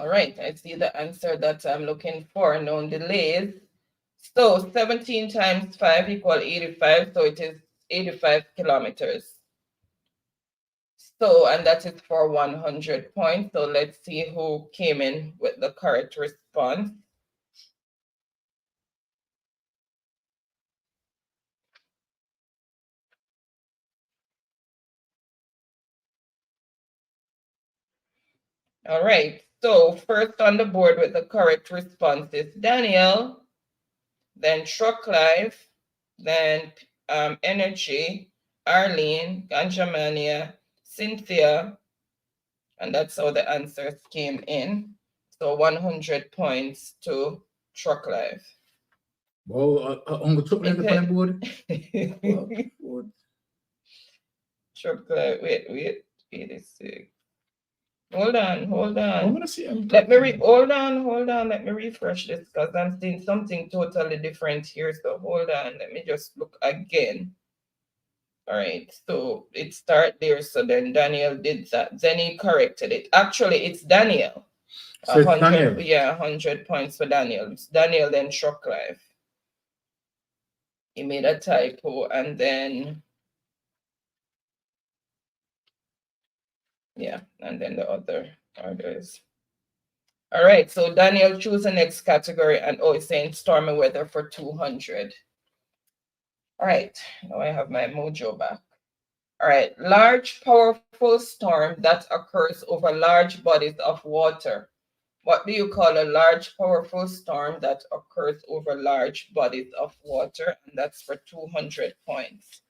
All right, I see the answer that I'm looking for, known delays. So 17 times 5 equal 85, so it is 85 kilometers. So, and that is for 100 points. So let's see who came in with the correct response. All right, so first on the board with the correct response is Daniel, then Truck Life, then Energy, Arlene, Ganjamania, Cynthia, and that's how the answers came in. So 100 points to Truck Life. Well, on the top of the board. Truck Life, wait, 86. Hold on. I'm gonna see. Let me refresh this because I'm seeing something totally different here. So hold on, let me just look again. All right, so it started there. So then Daniel did that. Then he corrected it. Actually, it's Daniel. So it's Daniel. Yeah, 100 points for Daniel. It's Daniel, then Truck Life. He made a typo and then, yeah, and then the other orders. All right, so Daniel, choose the next category, and it's saying stormy weather for 200. All right, now I have my mojo back. All right, large, powerful storm that occurs over large bodies of water. What do you call a large, powerful storm that occurs over large bodies of water? And that's for 200 points.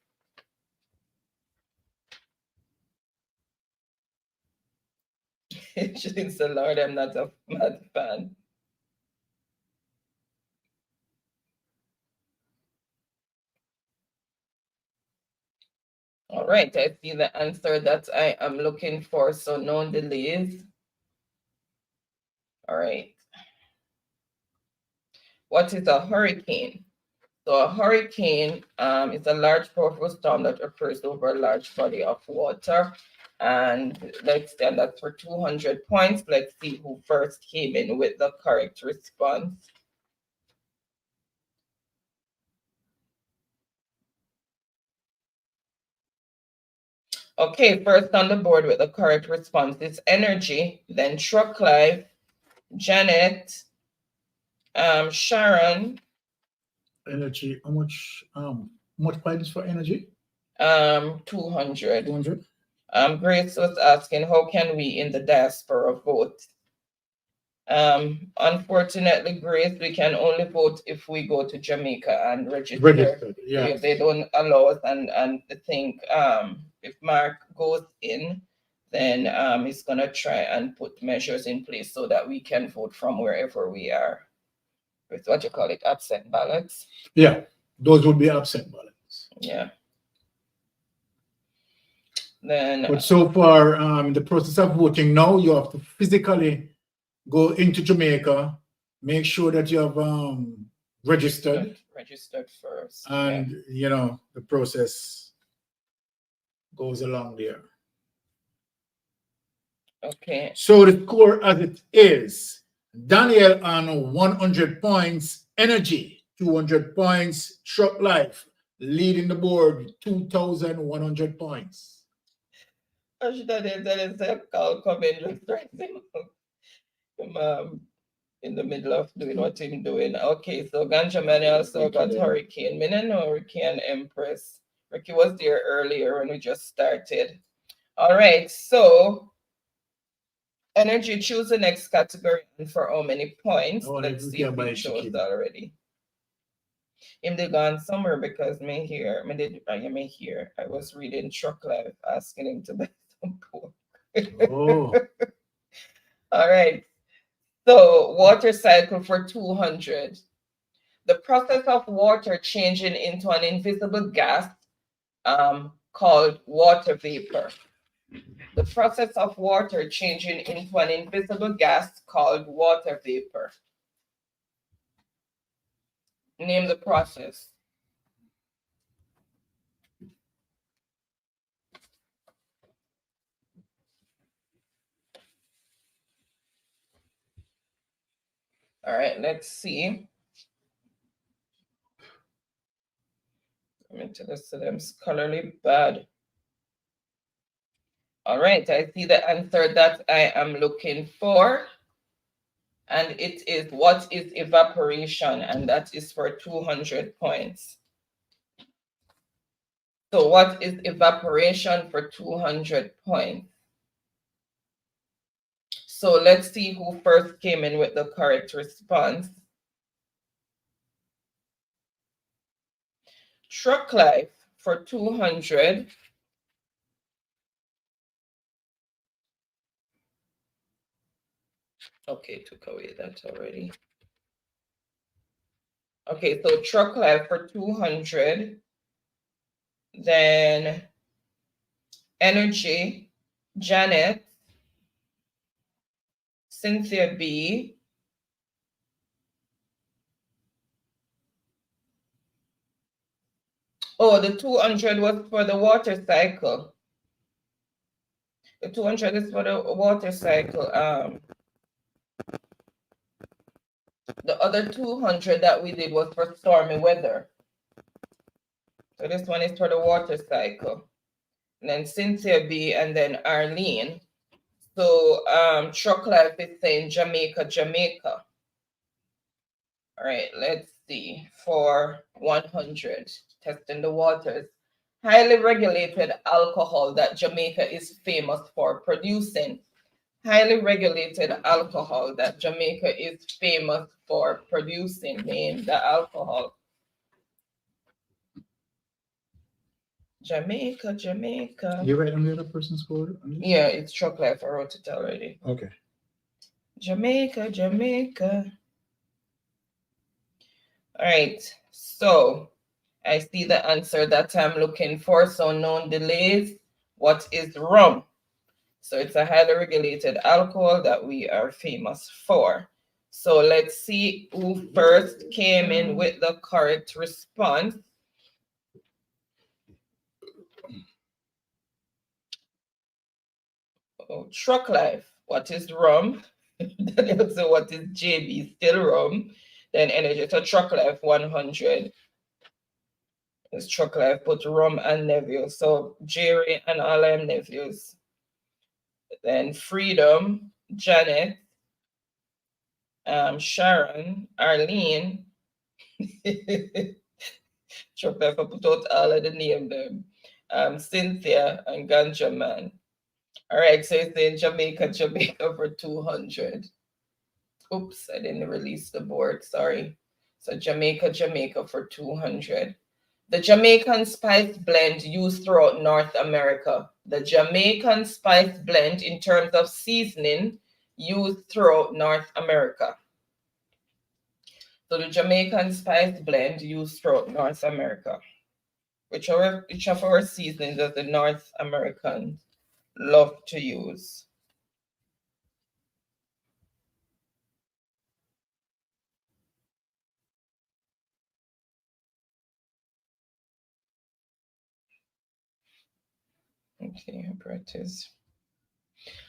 It's the Lord, I'm not a mad fan. All right, I see the answer that I am looking for, so no delays. All right. What is a hurricane? So a hurricane is a large, powerful storm that occurs over a large body of water. And let's say that's for 200 points. Let's see who first came in with the correct response. Okay, first on the board with the correct response is Energy, then Truck Life, Janet, Sharon. Energy, how much points for energy? 200. 200. Grace was asking, how can we in the diaspora vote? Unfortunately, Grace, we can only vote if we go to Jamaica and register. Registered, yeah. They don't allow us, and I think if Mark goes in, then he's gonna try and put measures in place so that we can vote from wherever we are. With what you call it, absent ballots. Yeah, those would be absent ballots. Yeah. Then, but so far, in the process of voting now, you have to physically go into Jamaica, make sure that you have registered. Registered first. And, you know, the process goes along there. Okay. So the score as it is, Daniel on 100 points, Energy, 200 points, Truck Life, leading the board, 2,100 points. I should have said a call come in, just right in the middle of doing what he's doing. Okay, so Ganja Man also got Hurricane. Me no know Hurricane Empress. Ricky was there earlier when we just started. All right, so Energy, choose the next category and for how many points. Let's see if we chose already. Him they gone somewhere because me here. I was reading Truck Life asking him to buy some pork. Oh. All right. So water cycle for 200. The process of water changing into an invisible gas called water vapor. The process of water changing into an invisible gas called water vapor. Name the process. All right, let's see. I'm going to list them scholarly bad. All right, I see the answer that I am looking for. And it is, what is evaporation? And that is for 200 points. So what is evaporation for 200 points? So let's see who first came in with the correct response. Truck life for 200. Okay, took away that already. Okay, so truck life for 200. Then energy, Janet, Cynthia B. Oh, the 200 was for the water cycle. The 200 is for the water cycle. The other 200 that we did was for stormy weather. So this one is for the water cycle. And then Cynthia B and then Arlene. So Truck Life is saying Jamaica, Jamaica. All right, let's see. For 100, testing the waters. Highly regulated alcohol that Jamaica is famous for producing. Highly regulated alcohol that Jamaica is famous for producing. Name the alcohol. Jamaica, Jamaica. You write on the other person's code? Yeah, it's Truck Life. I wrote it already. Okay. Jamaica, Jamaica. All right, so I see the answer that I'm looking for. So known delays. What is rum? So it's a highly regulated alcohol that we are famous for. So let's see who first came in with the correct response. Oh, Truck Life. What is rum? Then also what is JB? Still rum. Then energy. So Truck Life 100. It's Truck Life, put rum and nephew. So Jerry and all them nephews. Then Freedom, Janet, Sharon, Arlene. Truck Life, I put out all of the name them. Cynthia and Ganja Man. All right, so it's in Jamaica, Jamaica for 200. Oops, I didn't release the board, sorry. So Jamaica, Jamaica for 200. The Jamaican spice blend used throughout North America. The Jamaican spice blend in terms of seasoning used throughout North America. So the Jamaican spice blend used throughout North America. Which of our seasonings does the North Americans love to use? Okay, practice.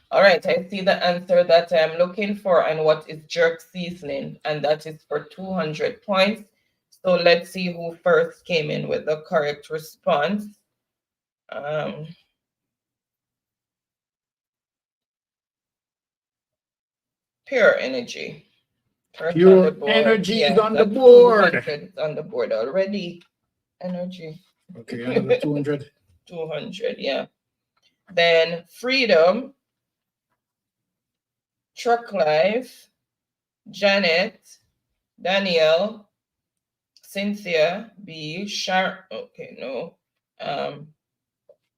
All right, I see the answer that I'm looking for and what is jerk seasoning, and that is for 200 points. So let's see who first came in with the correct response. Pure energy. First Pure on the board. energy is Yeah, on the that's board. 200. It's on the board already. Energy. Okay, another 200. 200, yeah. Then Freedom, Truck Life, Janet, Danielle, Cynthia B, Sharon. Okay, no.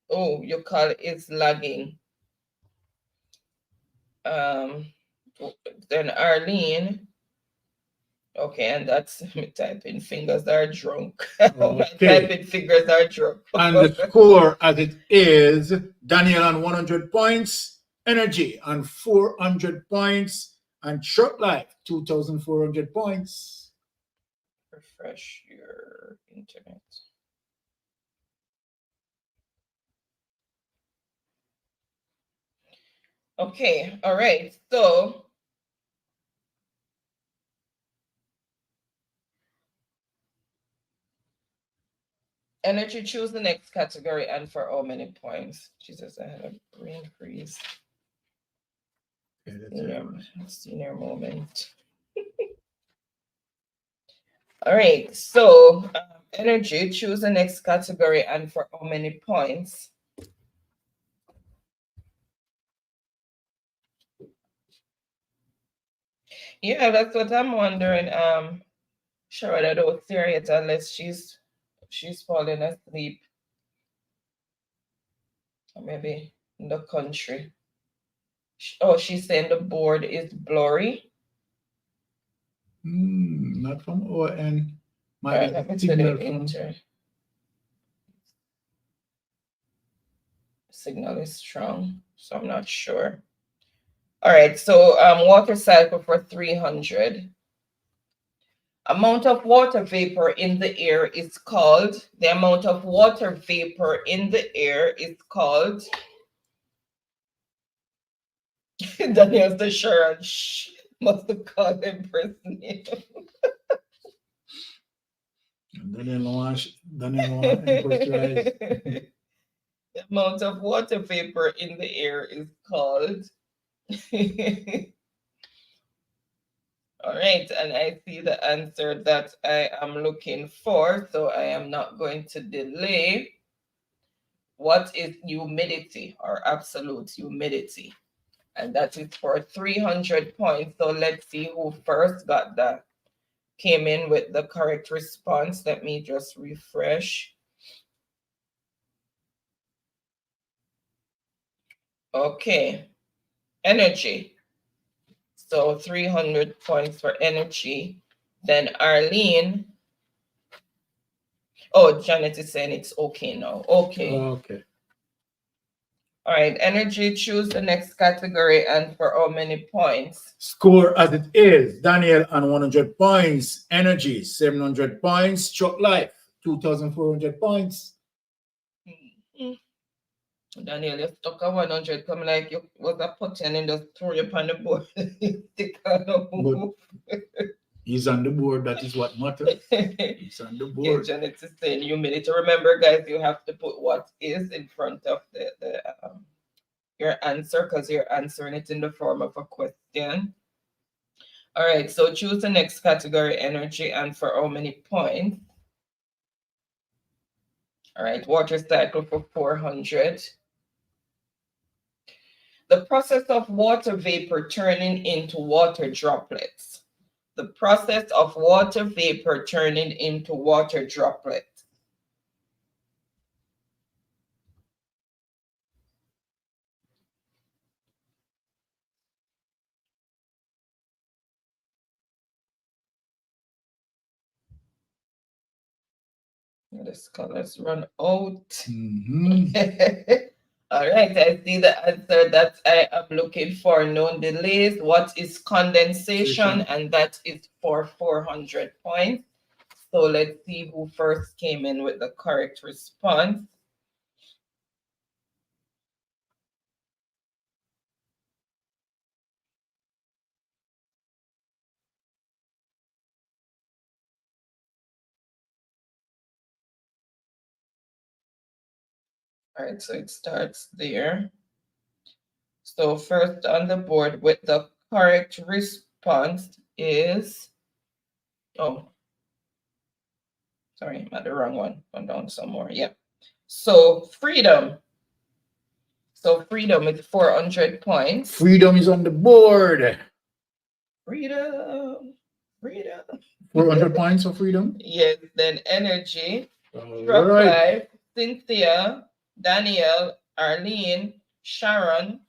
Oh, your call is lagging. Then Arlene. Okay, and that's me typing. Fingers are drunk. My typing fingers are drunk. And the score as it is, Daniel on 100 points, Energy on 400 points, and Short Life 2,400 points. Refresh your internet. Okay, all right. So Energy, choose the next category and for how many points? Jesus, I had a brain freeze. Senior moment. All right, so energy, choose the next category and for how many points? Yeah, that's what I'm wondering. Sure, I don't see her yet unless she's falling asleep. Or maybe in the country. Oh, she's saying the board is blurry. Not from ON. All right, let me tell you, signal is strong, so I'm not sure. All right, so water cycle for 300. Amount of water vapor in the air is called, the amount of water vapor in the air is called, Daniel's the Sharon, must have called him first name. Daniel The amount of water vapor in the air is called. All right, and I see the answer that I am looking for, so I am not going to delay. What is humidity or absolute humidity? And that is for 300 points. So let's see who first got that. Came in with the correct response. Let me just refresh. Okay, energy. So 300 points for energy. Then Arlene. Oh, Janet is saying it's okay now. Okay. Okay. All right, energy, choose the next category and for how many points? Score as it is. Daniel on 100 points. Energy 700 points. Short life 2,400 points. Daniel, you stuck at 100. Come like you was a putin and just throw you upon the board. He's on the board. That is what matters. He's on the board. Okay, Janet is saying humidity. Remember, guys, you have to put what is in front of your answer because you're answering it in the form of a question. All right, so choose the next category, energy, and for how many points? All right, water cycle for 400. The process of water vapor turning into water droplets. The process of water vapor turning into water droplets. The colors run out. All right, I see the answer that I am looking for. Known delays. What is condensation? And that is for 400 points. So let's see who first came in with the correct response. All right, so it starts there. So first on the board with the correct response is, oh, sorry, I'm at the wrong one. Going down some more. Yeah. So freedom. So freedom is 400 points. Freedom is on the board. Freedom. Freedom. 400 points for freedom. Yes. Then energy. All Truck right. life. Cynthia. Danielle. Arlene. Sharon.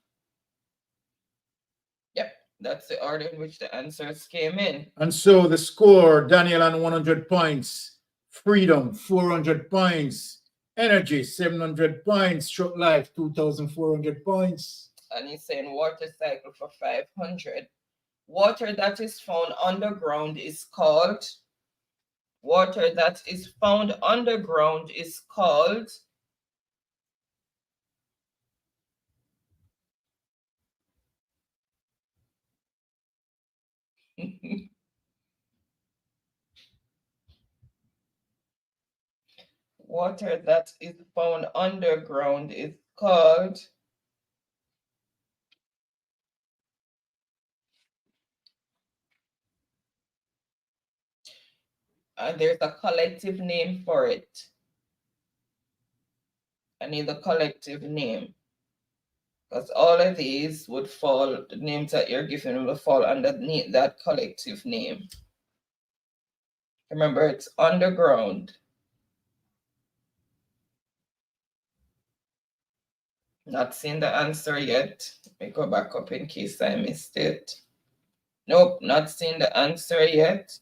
Yep. That's the order in which the answers came in. And so the score, Daniel on 100 points. Freedom 400 points. Energy 700 points. Short life 2,400 points. And he's saying water cycle for 500. Water that is found underground is called, water that is found underground is called, water that is found underground is called and there's a collective name for it. I need the collective name. Because all of these would fall, the names that you're giving will fall underneath that collective name. Remember, it's underground. Not seeing the answer yet. Let me go back up in case I missed it. Nope, not seeing the answer yet.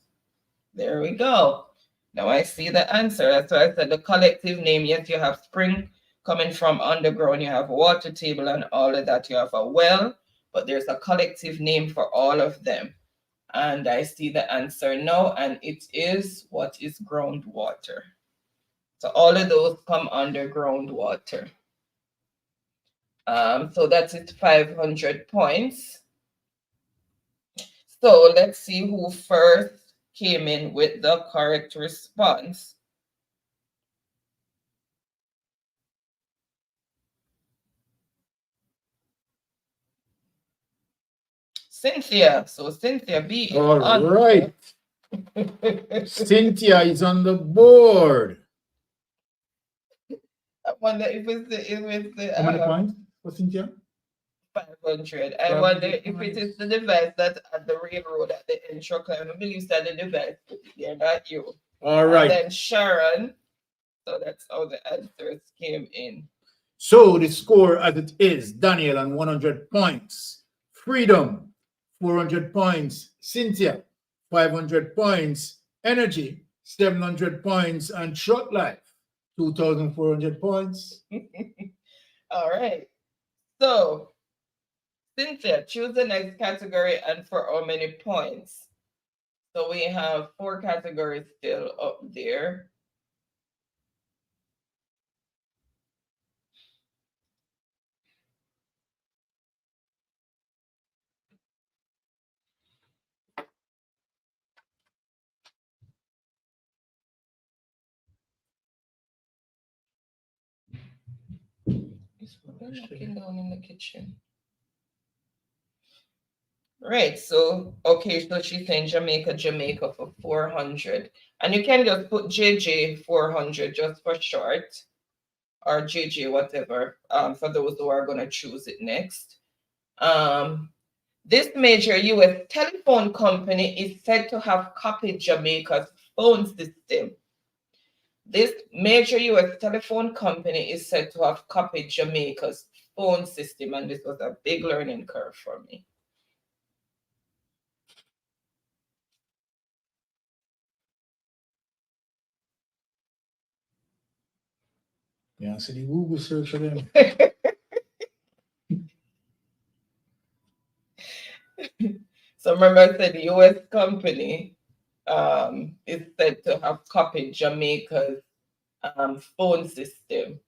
There we go. Now I see the answer. That's why I said the collective name. Yes, you have spring coming from underground. You have water table and all of that. You have a well, but there's a collective name for all of them. And I see the answer now, and it is what is groundwater. So all of those come under groundwater. So that's it, 500 points. So let's see who first came in with the correct response. Cynthia. So Cynthia B. All right. Cynthia is on the board. I wonder if it's the How many points for Cynthia? 500. I wonder if it is the device that at the railroad at the intro climb. I believe that the device, they're not you. All right. And then Sharon. So that's how the answers came in. So the score as it is, Daniel on 100 points. Freedom, 400 points. Cynthia, 500 points. Energy, 700 points. And Short Life, 2,400 points. All right. So, Cynthia, choose the next category and for how many points? So we have 4 categories still up there. Knocking down in the kitchen. Right, so okay, so she's saying Jamaica for 400. And you can just put JJ 400 just for short, or JJ whatever, for those who are gonna choose it next. This major US telephone company is said to have copied Jamaica's phone system. This major US telephone company is said to have copied Jamaica's phone system, and this was a big learning curve for me. Yeah, so the Google search for them. So remember I said the US company is said to have copied Jamaica's phone system.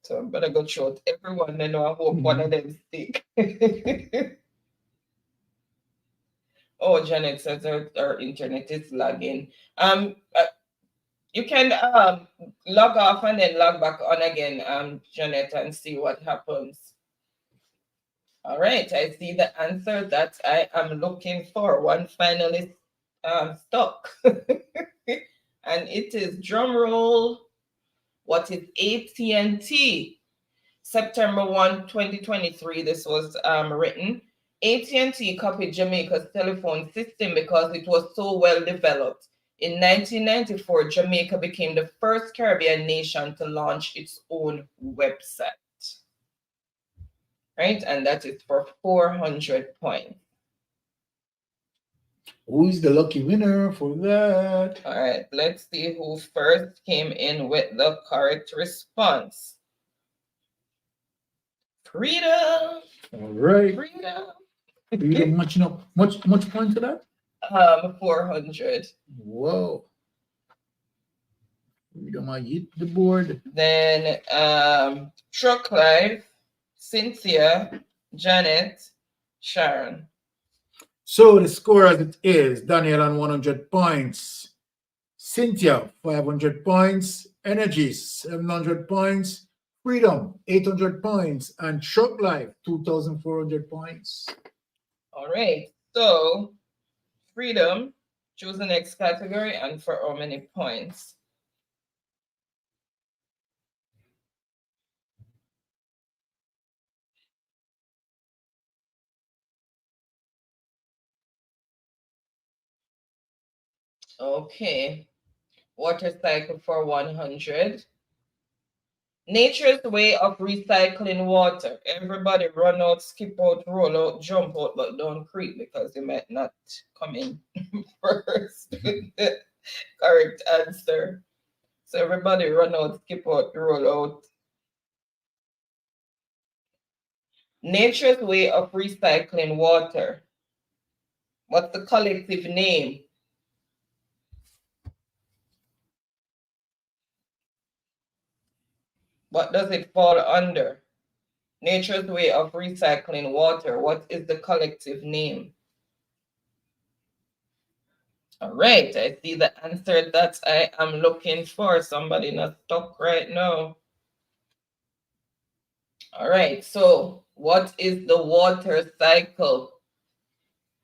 So I'm gonna go through it. Everyone, I know, I hope one of them stick. Oh, Janet says our internet is lagging. You can log off and then log back on again, Janet, and see what happens. All right, I see the answer that I am looking for. One finalist stuck. And it is drum roll. What is AT&T? September 1, 2023, this was written. AT&T copied Jamaica's telephone system because it was so well developed. In 1994, Jamaica became the first Caribbean nation to launch its own website. Right, and that is for 400 points. Who is the lucky winner for that? All right, let's see who first came in with the correct response. Freedom. All right. Freedom. Freedom matching up. Much point to that? 400. Whoa. Freedom, I hit the board. Then Truck Life, Cynthia, Janet, Sharon. So the score as it is, Daniel on 100 points. Cynthia, 500 points. Energy, 700 points. Freedom, 800 points. And Truck Life, 2,400 points. All right. So, Freedom, choose the next category and for how many points? Okay. Water cycle for 100. Nature's way of recycling water. Everybody run out, skip out, roll out, jump out, but don't creep because you might not come in first with the correct answer. So everybody run out, skip out, roll out. Nature's way of recycling water. What's the collective name? What does it fall under? Nature's way of recycling water. What is the collective name? All right, I see the answer that I am looking for. Somebody not stuck right now. All right, so what is the water cycle?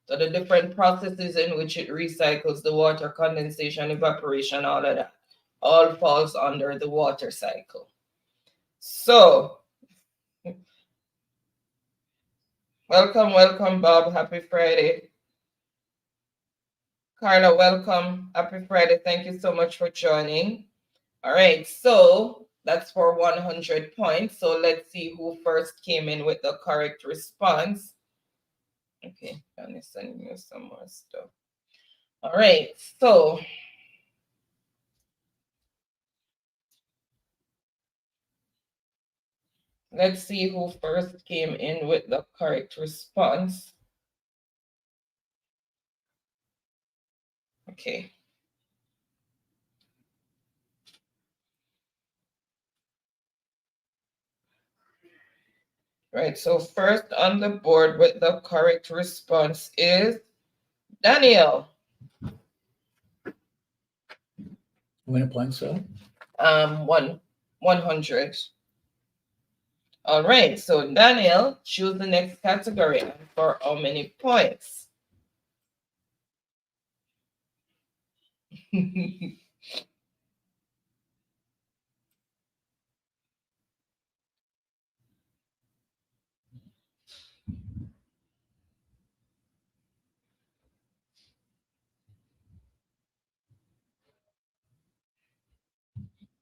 So the different processes in which it recycles the water, condensation, evaporation, all of that, all falls under the water cycle. So, welcome, Bob. Happy Friday. Carla, welcome. Happy Friday. Thank you so much for joining. All right, so that's for 100 points. So let's see who first came in with the correct response. Okay, I'm sending you some more stuff. All right, so let's see who first came in with the correct response. Okay. Right, so first on the board with the correct response is Daniel. How many points, sir? 100. All right, so Daniel, choose the next category and for how many points?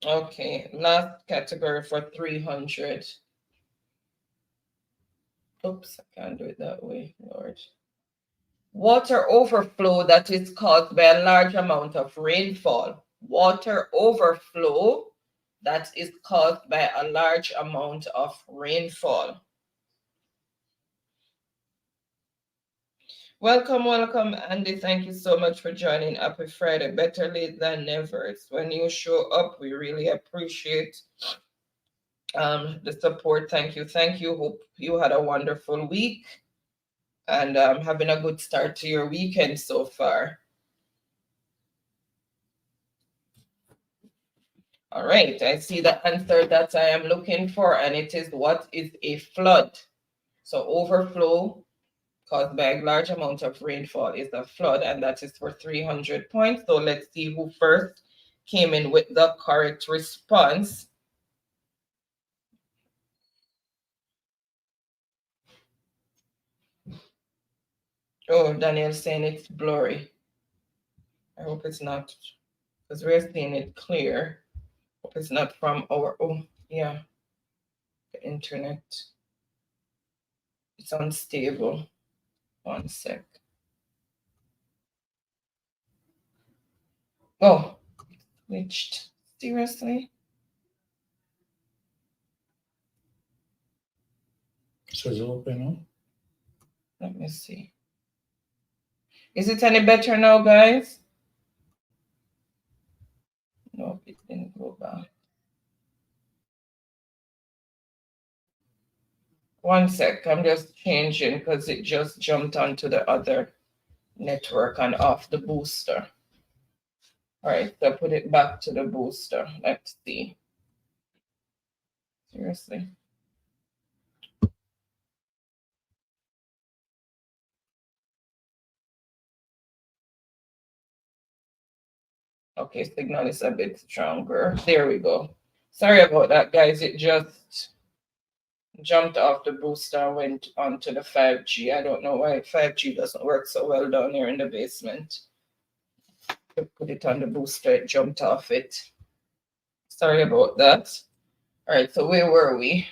Okay, last category for 300. Oops, I can't do it that way, Lord. Water overflow that is caused by a large amount of rainfall. Water overflow that is caused by a large amount of rainfall. Welcome, Andy. Thank you so much for joining. Happy Friday. Better late than never. It's when you show up, we really appreciate the support. Thank you. Hope you had a wonderful week and having a good start to your weekend so far. All right, I see the answer that I am looking for, and it is what is a flood? So overflow caused by a large amount of rainfall is a flood, and that is for 300 points. So let's see who first came in with the correct response. Oh, Daniel's saying it's blurry. I hope it's not, because we're seeing it clear. Hope it's not from our, oh, yeah, the internet. It's unstable. 1 sec. Oh, glitched. Seriously? So it's open, huh? Let me see. Is it any better now, guys? No, it didn't go back. 1 sec, I'm just changing because it just jumped onto the other network and off the booster. All right, so put it back to the booster. Let's see. Seriously. Okay, signal is a bit stronger. There we go. Sorry about that, guys. It just jumped off the booster and went onto the 5G. I don't know why 5G doesn't work so well down here in the basement. To put it on the booster, it jumped off it. Sorry about that. All right, so where were we?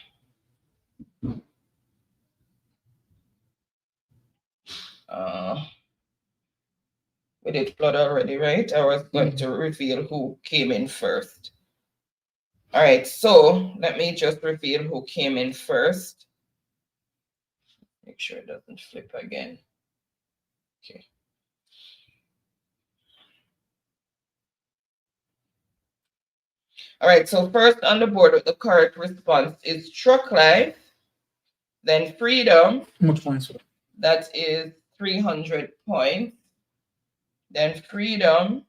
We did flood already, right? I was going to reveal who came in first. All right, so let me just reveal who came in first. Make sure it doesn't flip again. Okay. All right, so first on the board with the correct response is Truck Life, then Freedom. How much points? That is 300 points. Then Freedom,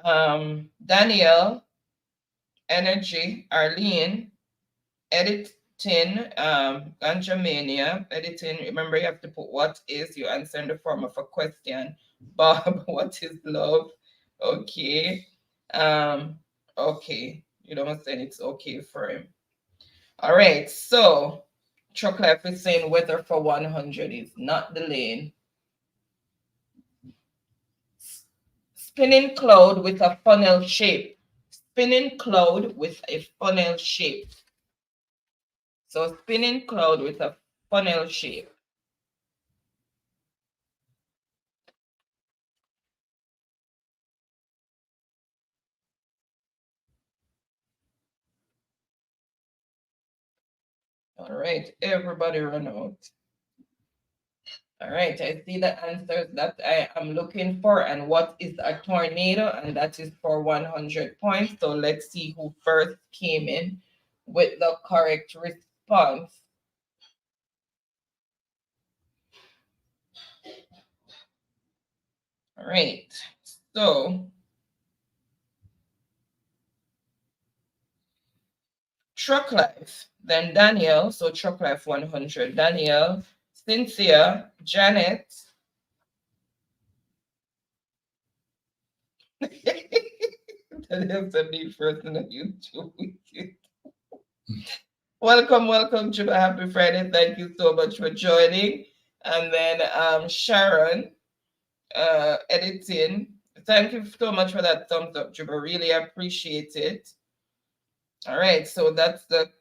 Daniel, Energy, Arlene, Editing, Ganjamania, Editing. Remember, you have to put what is, you answer in the form of a question. Bob, what is love? Okay. Okay. You don't say it's okay for him. All right, so Truck Life is saying weather for 100 is not the lane. Spinning cloud with a funnel shape. Spinning cloud with a funnel shape. So spinning cloud with a funnel shape. All right, everybody run out. All right, I see the answers that I am looking for, and what is a tornado, and that is for 100 points. So let's see who first came in with the correct response. All right, so Truck Life, then Daniel, so Truck Life 100, Daniel, Cynthia, Janet, Daniel's a new person on YouTube. Welcome, Juba. Happy Friday. Thank you so much for joining. And then Sharon, Editing. Thank you so much for that thumbs up, Juba. Really appreciate it. All right, so that's the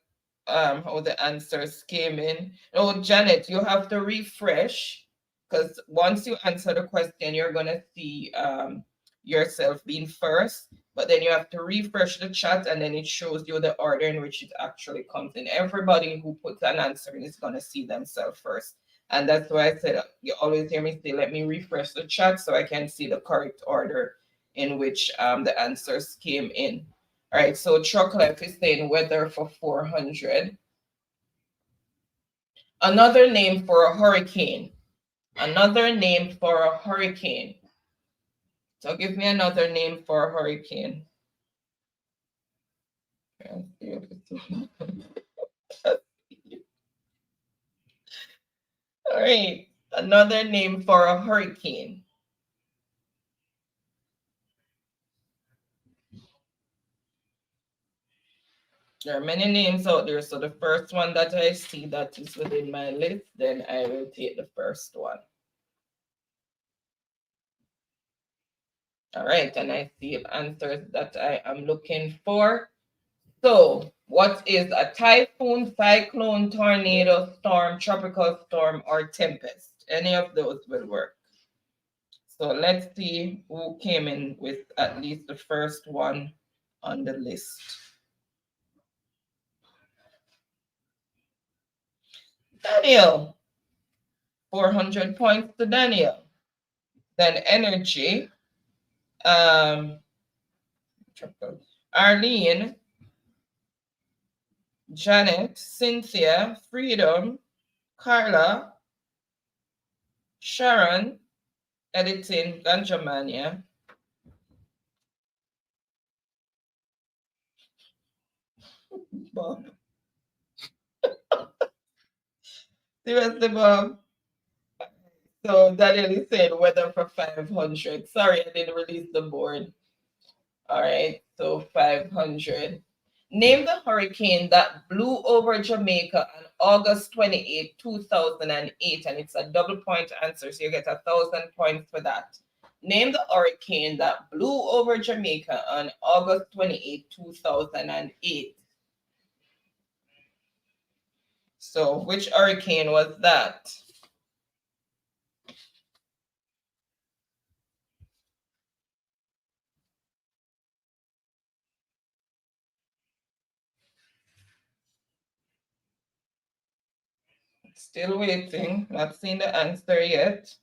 how the answers came in. Oh, Janet, you have to refresh, because once you answer the question, you're gonna see yourself being first, but then you have to refresh the chat, and then it shows you the order in which it actually comes in. Everybody who puts an answer in is gonna see themselves first. And that's why I said, you always hear me say, let me refresh the chat so I can see the correct order in which the answers came in. All right, so Truck Life is saying weather for 400. Another name for a hurricane. Another name for a hurricane. So give me another name for a hurricane. All right, another name for a hurricane. There are many names out there, so the first one that I see that is within my list, then I will take the first one. All right, and I see answers that I am looking for. So, what is a typhoon, cyclone, tornado, storm, tropical storm, or tempest? Any of those will work. So let's see who came in with at least the first one on the list. Daniel, 400 points to Daniel. Then Energy, Arlene, Janet, Cynthia, Freedom, Carla, Sharon, Editing, Ganjamania, Bob. Seriously, Bob. So Daniel is saying weather for 500. Sorry, I didn't release the board. All right, so 500. Name the hurricane that blew over Jamaica on August 28, 2008. And it's a double point answer, so you get 1,000 points for that. Name the hurricane that blew over Jamaica on August 28, 2008. So which hurricane was that? Still waiting, not seen the answer yet.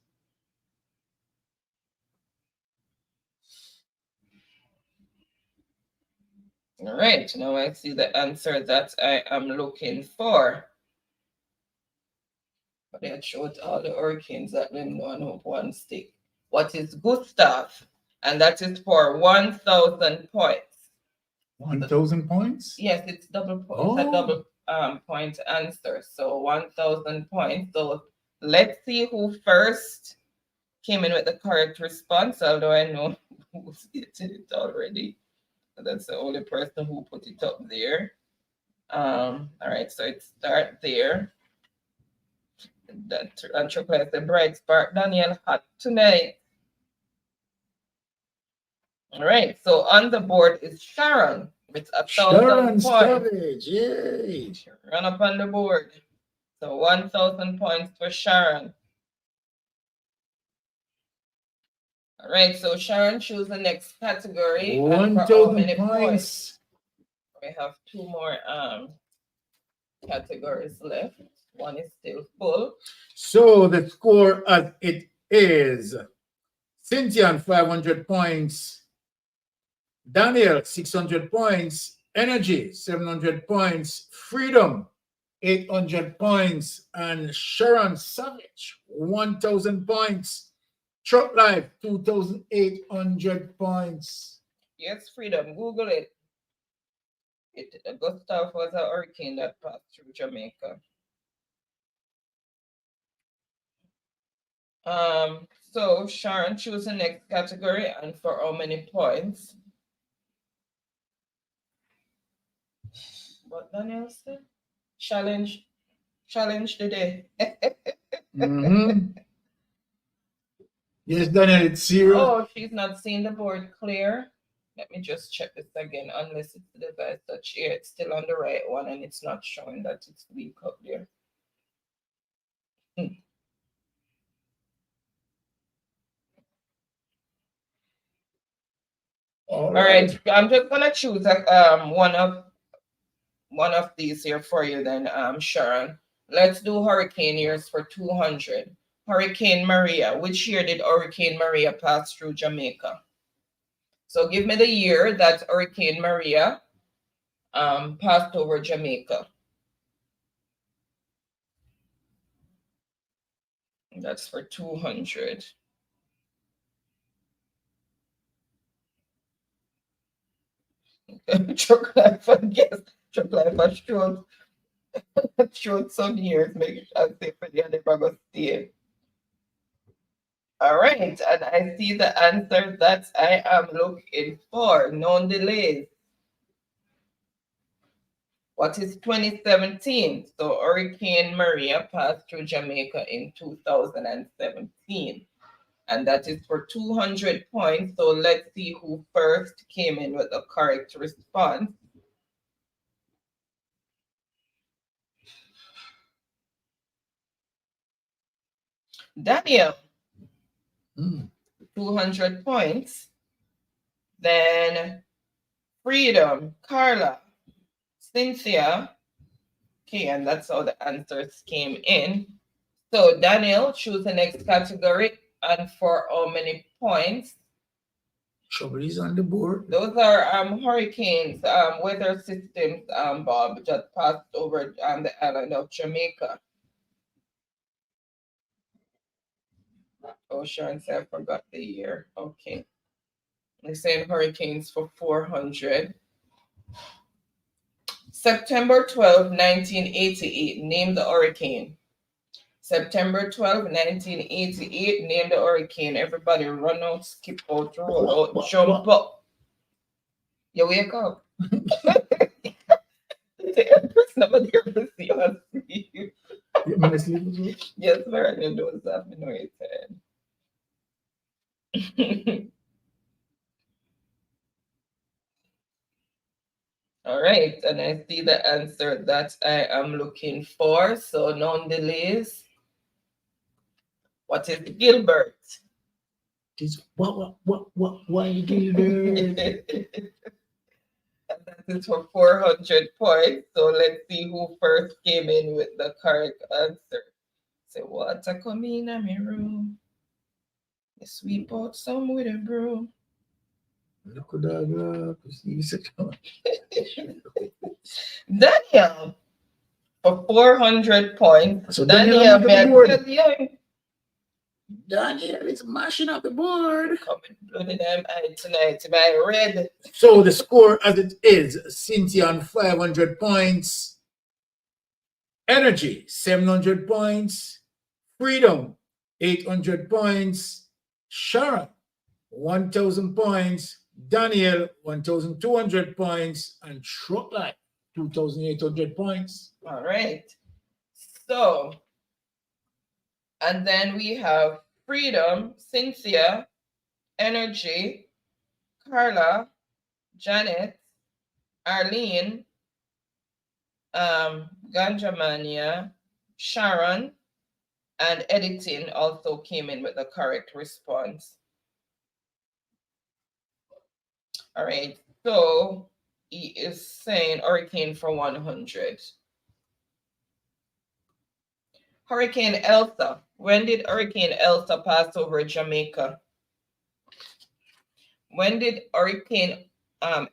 All right, now I see the answer that I am looking for. But I showed all the hurricanes that them know on one stick. What is Gustav? And that is for 1,000 points. 1,000 points? Yes, it's double point. It's a double point answer. So 1,000 points. So let's see who first came in with the correct response, although I know who's getting it already. That's the only person who put it up there. All right, so it starts there. That and chocolate the bright spark. Daniel hot tonight. All right, so on the board is Sharon with 1,000 points. Savage, yay! Run up on the board. So 1,000 points for Sharon. All right, so Sharon, choose the next category. 1,000 points. We have two more categories left. One is still full. So the score as it is: Cynthia 500 points, Daniel 600 points, Energy 700 points, Freedom 800 points, and Sharon Savage 1,000 points. Truck Life 2,800 points. Yes, Freedom. Google it. Gustav was a hurricane that passed through Jamaica. So Sharon, choose the next category and for how many points? What Daniel said? Challenge today. Yes, Daniel, it's 0. Oh, she's not seeing the board clear. Let me just check this again, unless it's the device touch here. It's still on the right one and it's not showing that it's weak up there. All right, I'm just gonna choose one of these here for you then, Sharon. Let's do hurricane years for 200. Hurricane Maria. Which year did Hurricane Maria pass through Jamaica? So give me the year that Hurricane Maria passed over Jamaica. That's for 200. Truck life, I guess. Truck life has showed some years. Make sure I say for the other never stay. All right, and I see the answer that I am looking for. No delays. What is 2017? So Hurricane Maria passed through Jamaica in 2017. And that is for 200 points. So let's see who first came in with the correct response. Daniel, 200 points. Then Freedom, Carla, Cynthia. Okay, and that's how the answers came in. So Daniel, choose the next category. And for how many points? Trouble is on the board. Those are hurricanes, weather systems, Bob, just passed over the island of Jamaica. Oh, Sharon said I forgot the year. Okay. They're saying hurricanes for 400. September 12, 1988, name the hurricane. September 12, 1988, name the hurricane. Everybody run out, skip out, roll out, jump up. You wake up. Nobody ever see us sleep. You mean sleep as well? Yes, sir. I didn't do that. I know it's head. All right, and I see the answer that I am looking for. So no delays. What is Gilbert? Why Gilbert? That is for 400 points. So let's see who first came in with the correct answer. Say, water come in my room. You sweep out some with a broom. Daniel, for 400 points. So Daniel, Daniel is mashing up the board. Coming bloody damn eye tonight. My red. So the score as it is, Cynthia on 500 points. Energy, 700 points. Freedom, 800 points. Sharon, 1,000 points. Daniel, 1,200 points. And Trucklight, 2,800 points. All right. So, and then we have Freedom, Cynthia, Energy, Carla, Janet, Arlene, Ganja Mania, Sharon, and Editing also came in with the correct response. All right, so he is saying hurricane for 100. Hurricane Elsa. When did Hurricane Elsa pass over Jamaica? When did Hurricane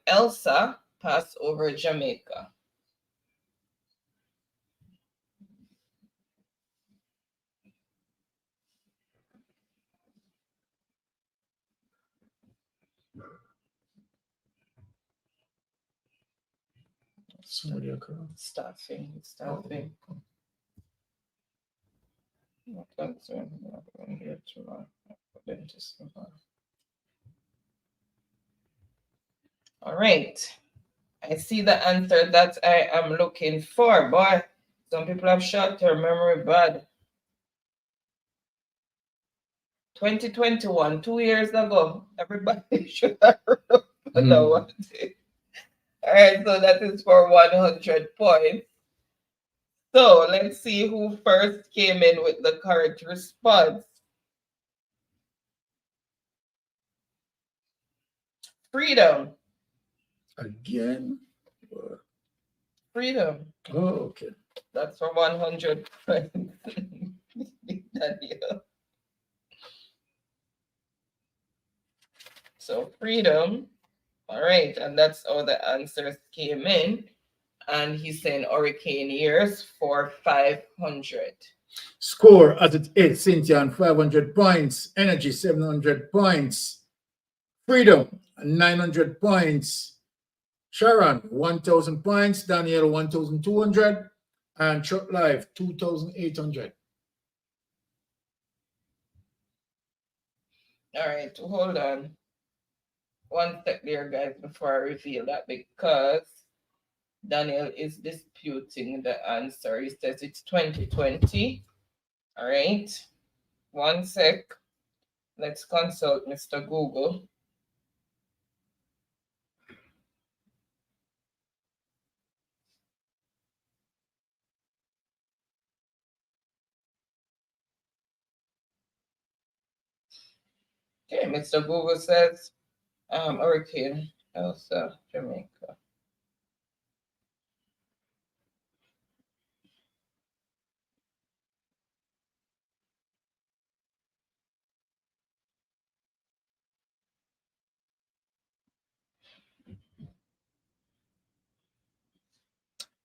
Elsa pass over Jamaica? Staffing. All right. I see the answer that I am looking for. Boy, some people have short-term memory bad. 2021, 2 years ago. Everybody should have know what it is. All right, so that is for 100 points. So let's see who first came in with the correct response. Freedom. Again? Freedom. Oh, okay. That's for 100 points. Daniel. So Freedom. All right, and that's how the answers came in. And he's saying hurricane years for 500. Score as it is, Cynthia on 500 points. Energy, 700 points. Freedom, 900 points. Sharon, 1,000 points. Daniel, 1,200. And Truck Live, 2,800. All right, hold on. One sec there, guys, before I reveal that, because Daniel is disputing the answer. He says it's 2020. All right. One sec. Let's consult Mr. Google. Okay, Mr. Google says Hurricane Elsa, Jamaica.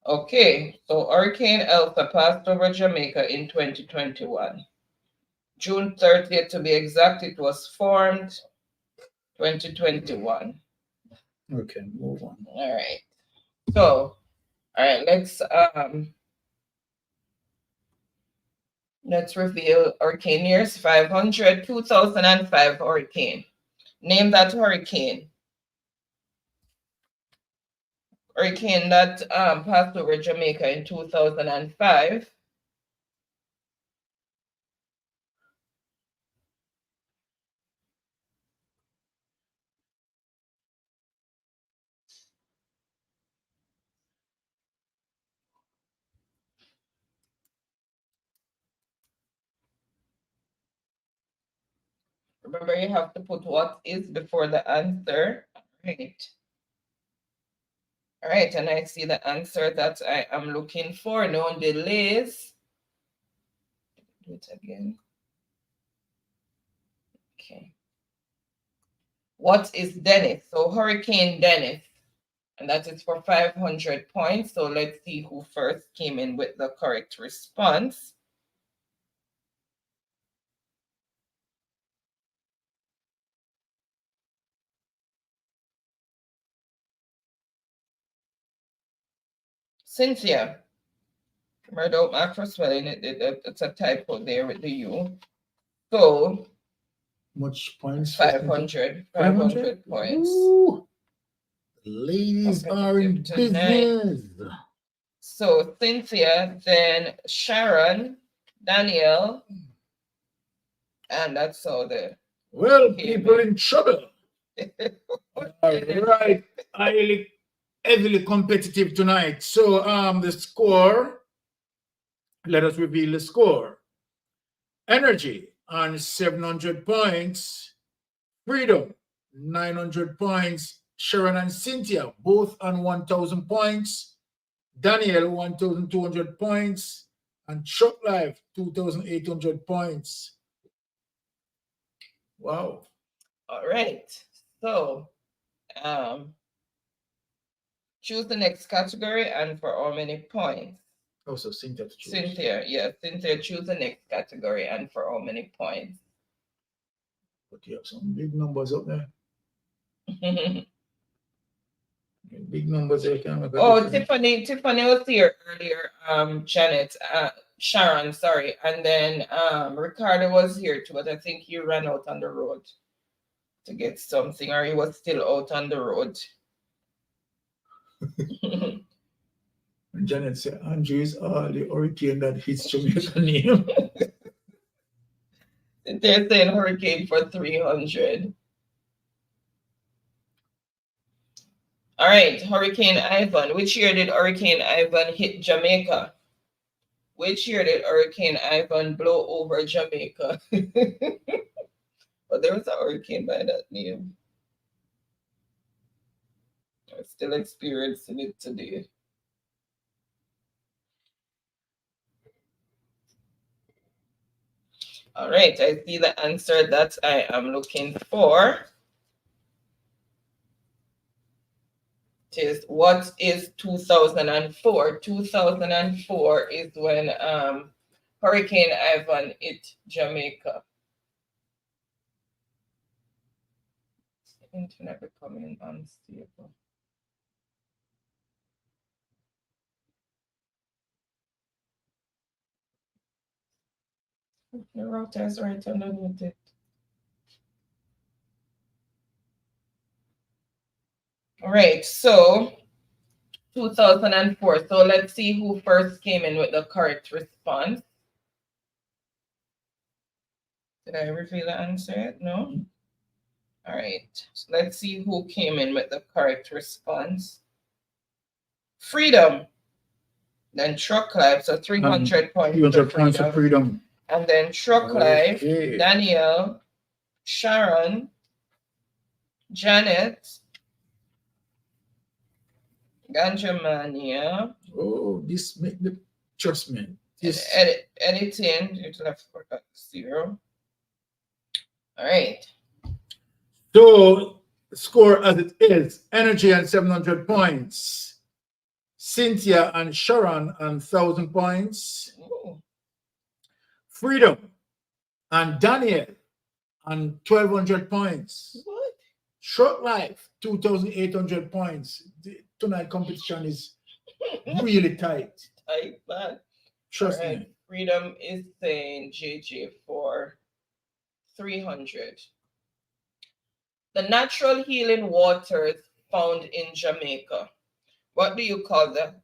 Okay, so Hurricane Elsa passed over Jamaica in 2021. June 30th to be exact, it was formed 2021. Okay, move on. All right. So All right, let's reveal hurricane years. 500, 2005 hurricane. Name that hurricane. Hurricane that passed over Jamaica in 2005. Remember, you have to put what is before the answer. All right. All right, and I see the answer that I am looking for. No delays. Do it again. Okay. What is Dennis? So Hurricane Dennis. And that is for 500 points. So let's see who first came in with the correct response. Cynthia. Murder macro spelling, it's a typo there with the U. So much points? 500 points. Ooh. Ladies are in business. So Cynthia, then Sharon, Daniel, and that's all the well, people in trouble. All right, heavily competitive tonight. So the score, let us reveal the score. Energy on 700 points, Freedom 900 points, Sharon and Cynthia both on 1,000 points, Daniel 1,200 points, and Truck Life 2,800 points. Wow. All right. So choose the next category and for how many points? Oh, so Cynthia to choose. Cynthia, yeah. Cynthia, choose the next category and for how many points? But you have some big numbers up there. Big numbers there. Oh, Tiffany was here earlier. Janet, Sharon, sorry, and then Ricardo was here too, but I think he ran out on the road to get something, or he was still out on the road. Janet said, Andrew is the hurricane that hits Jamaica name. They're saying hurricane for 300. All right, Hurricane Ivan. Which year did Hurricane Ivan hit Jamaica? Which year did Hurricane Ivan blow over Jamaica? But there was a hurricane by that name. I'm still experiencing it today. All right, I see the answer that I am looking for. It is, what is 2004? 2004 is when Hurricane Ivan hit Jamaica. Internet becoming unstable. The router is right underneath it. All right, so 2004. So let's see who first came in with the correct response. Did I reveal the answer? No? All right, so let's see who came in with the correct response. Freedom. Then Truck Life, so 300 points. 300 points of Freedom. And then Truck Life, Daniel, Sharon, Janet, Ganja Mania. Oh, this make the trust me. This Editing, it left for 0. All right. So score as it is: Energy and 700 points, Cynthia and Sharon and 1,000 points, Ooh. Freedom and Daniel and 1,200 points. What? Short Life 2,800 points. Tonight competition is Really tight. Tight, man. Trust All right. me. Freedom is saying JJ for 300. The natural healing waters found in Jamaica. What do you call the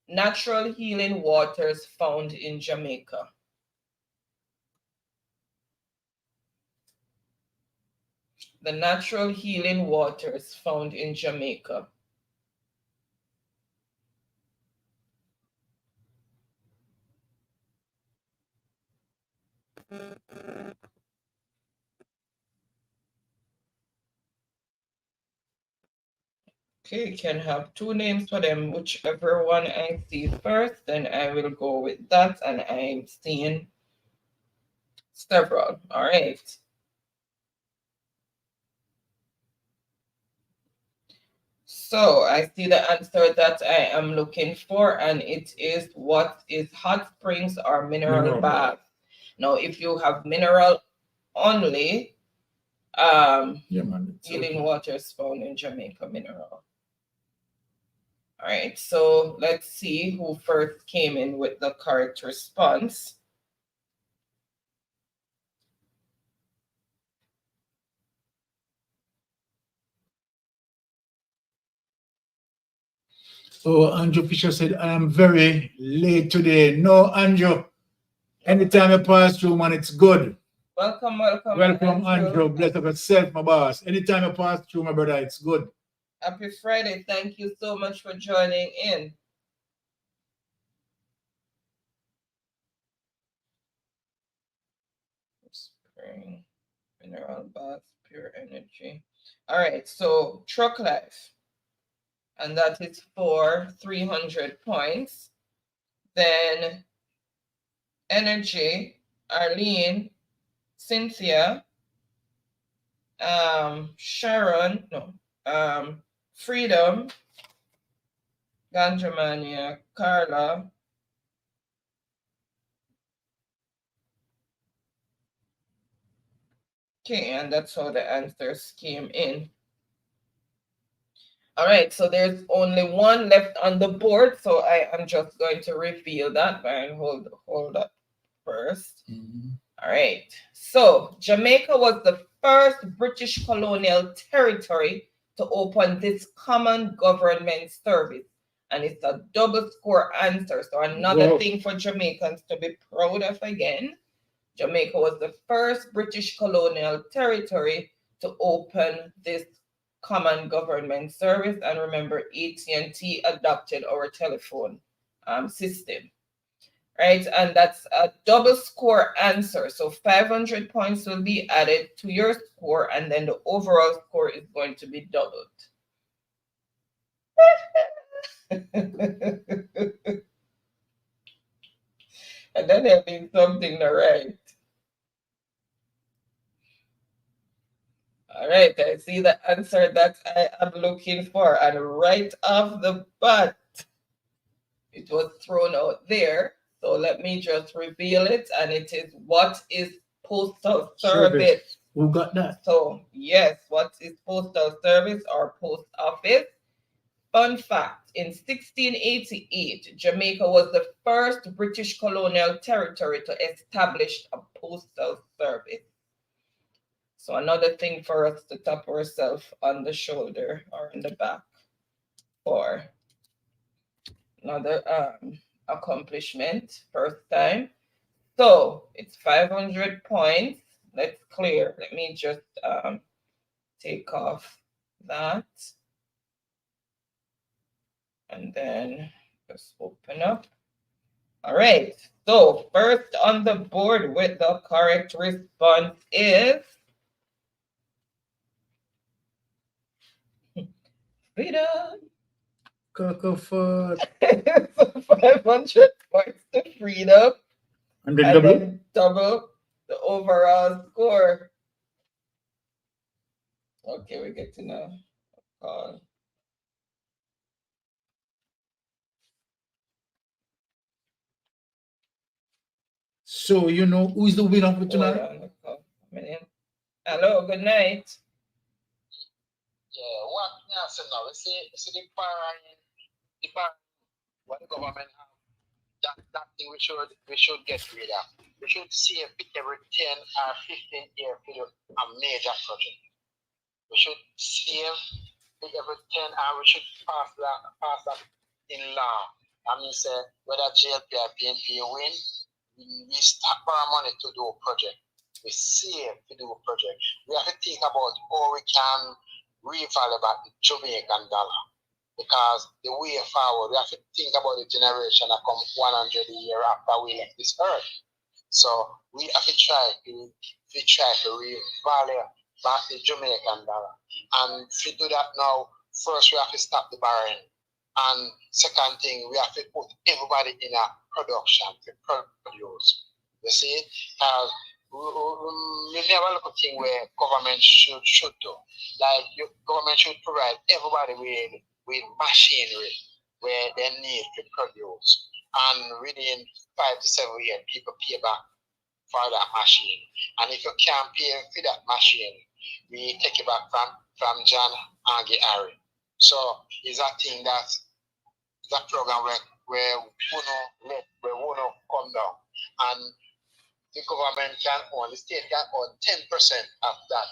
natural healing waters found in Jamaica? The natural healing waters found in Jamaica. Okay, can have two names for them, whichever one I see first, then I will go with that, and I'm seeing several. All right. So I see the answer that I am looking for, and it is what is hot springs or mineral bath. Now, if you have mineral only, healing waters found in Jamaica mineral. All right, so let's see who first came in with the correct response. So Andrew Fisher said, I am very late today. No, Andrew. Anytime you pass through, man, it's good. Welcome, Welcome, Andrew. Bless up yourself, my boss. Anytime you pass through, my brother, it's good. Happy Friday. Thank you so much for joining in. Spring, mineral bath, pure energy. All right, so truck life. And that is for 300 points. Then energy, Arlene, Cynthia, Sharon, Freedom, Ganjamania, Carla, okay, and that's how the answers came in. All right, so there's only one left on the board, so I am just going to reveal that. And hold up first. All right, so Jamaica was the first British colonial territory to open this common government service, and it's a double score answer. So another thing for Jamaicans to be proud of again. Jamaica was the first British colonial territory to open this common government service, and remember, AT&T adopted our telephone system, right? And that's a double score answer. So 500 points will be added to your score, and then the overall score is going to be doubled. And then there'll be something to write. All right, I see the answer that I am looking for, and right off the bat, it was thrown out there. So let me just reveal it, and it is what is postal service. Who got that? So yes, what is postal service or post office? Fun fact, in 1688, Jamaica was the first British colonial territory to establish a postal service. So another thing for us to tap ourselves on the shoulder or in the back for. Another accomplishment, first time. So it's 500 points. Let's clear. Let me just take off that. And then just open up. All right. So first on the board with the correct response is Freedom. Cocoa for 500 points to Freedom. And then double the overall score. Okay, we get to know. So you know who's the winner for tonight? Hello, good night. Yeah, what now? So now, see the parent what the government have, that thing we should get rid of. We should save every 10 or 15 years for a major project. We should save every 10 and we should pass that in law. I mean, say, whether JLP or PNP win, we start borrow money to do a project. We save to do a project. We have to think about how we can reevaluate the Jamaican dollar. Because the way forward, we have to think about the generation that come 100 years after we left this earth. So we have to try to revalue back the Jamaican dollar. And to do that now, first we have to stop the borrowing. And second thing, we have to put everybody in a production to produce. You see, we never look at thing where government should do. Like government should provide everybody with machinery where they need to produce. And within 5 to 7 years, people pay back for that machine. And if you can't pay for that machine, we take it back from John and Harry. So it's a thing that's that program where Uno come down. And the government can own, the state can own 10% of that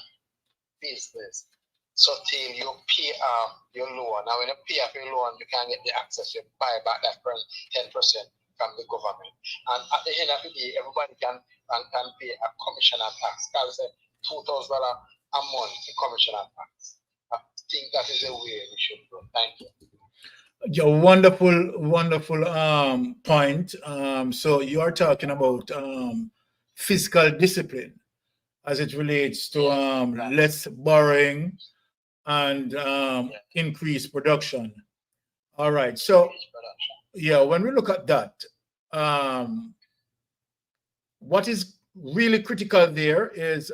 business. So till you pay your loan. Now when you pay off your loan, you can get the access to buy back that 10% from the government. And at the end of the day, everybody can pay a commission and tax. Because $2,000 a month in commission and tax. I think that is the way we should go. Thank you. Your wonderful point. So you are talking about fiscal discipline as it relates to less borrowing and increased production. All right. So yeah, when we look at that, what is really critical there is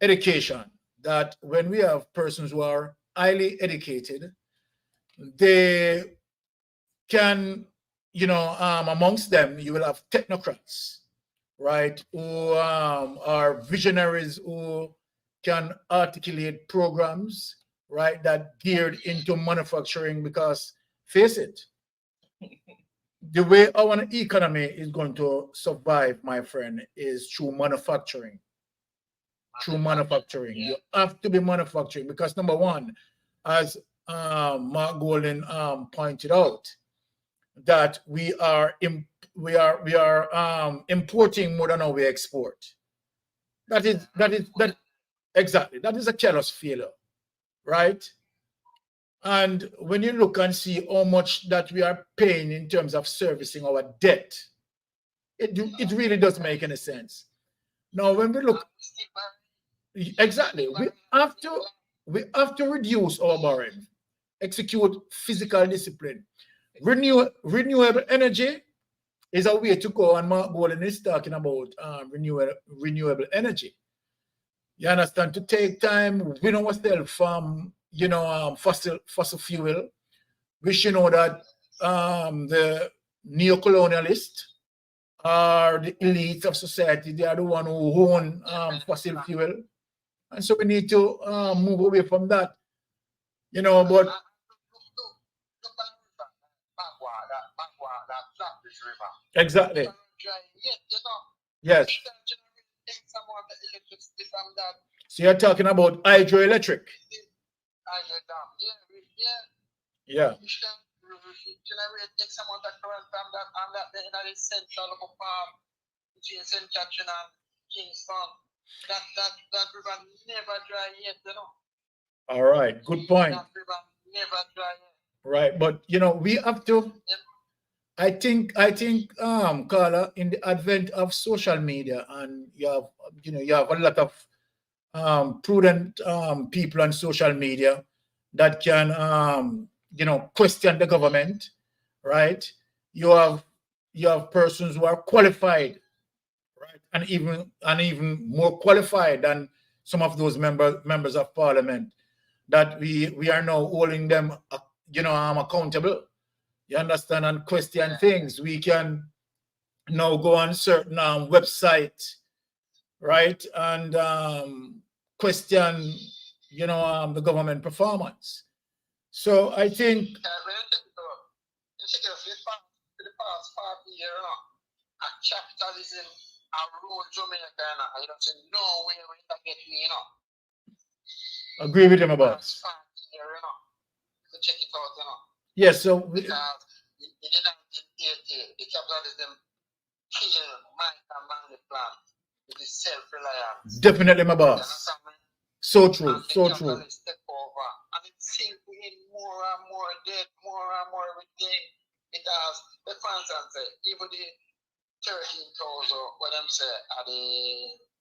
education. That when we have persons who are highly educated, they can, amongst them, you will have technocrats, right, who are visionaries who can articulate programs, right, that geared into manufacturing. Because face it, the way our economy is going to survive, my friend, is through manufacturing. Through manufacturing. You have to be manufacturing because, number one, as Mark Golden pointed out, that we are importing more than we export. That is exactly, that is a careless failure, right? And when you look and see how much that we are paying in terms of servicing our debt, it really doesn't make any sense. Now, when we look, exactly, we have to reduce our borrowing, execute physical discipline. Renewable energy is a way to go, and Mark Golden is talking about renewable energy. You understand? To take time, we know ourselves from fossil fuel. We should know that the neo-colonialists are the elites of society. They are the one who own fossil fuel, and so we need to move away from that. But exactly. Yes. So you're talking about hydroelectric. Yeah. All right, good point. Right, but we have to. I think, Carla, in the advent of social media, and you have a lot of prudent people on social media that can question the government, right? You have persons who are qualified, right, and even more qualified than some of those members of parliament, that we are now holding them accountable. You understand? And question things. We can now go on certain websites, right, and question the government performance. So I think check it out for the past 40 years, you know, and capitalism and rule Jamaica, and you don't say no way we can get me, you know. Agree with him about. You know. So check it out, you know. Yes, so Because in the 1980s, the capitalism killed Mike and Manley plan. It is self-reliance. definitely my boss. So true, And the so true. capitalists take over. And it seems we in more and more debt, more and more every day. It has, for instance, even the 13,000, what them say, at the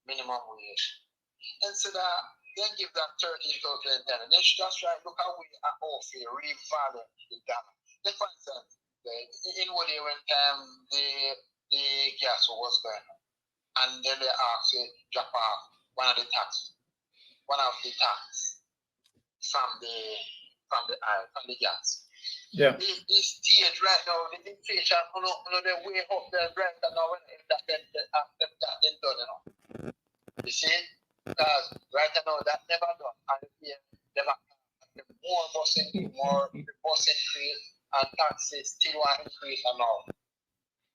minimum wage. Instead of then give that 13,000 dollar. Then just try look how we are offering revalue the dollar. Then for instance, in what they when the gas was going on, and then they asked to drop off one of the tax from the gas. Yeah. The stage right now, the inflation, they way up there right now when that done, you know. You see, because right now that never done, and never more bus increase and taxes still want increase and all.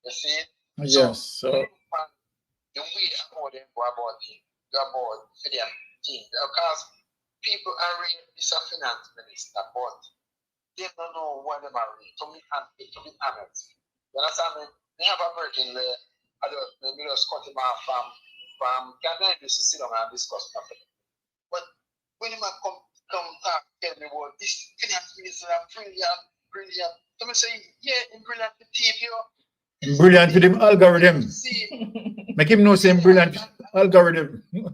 You see? Yes. So the way how they go about it, for them things. Because people are reading this finance minister, but they don't know what they are reading. To be honest. You understand me? They have a person where I just cut him off from Ghana used to sit down and discuss nothing. But when he come talk, tell me about this finance minister brilliant. So I say, yeah, I'm brilliant to teach you. brilliant with him algorithm. Make him know same brilliant algorithm. You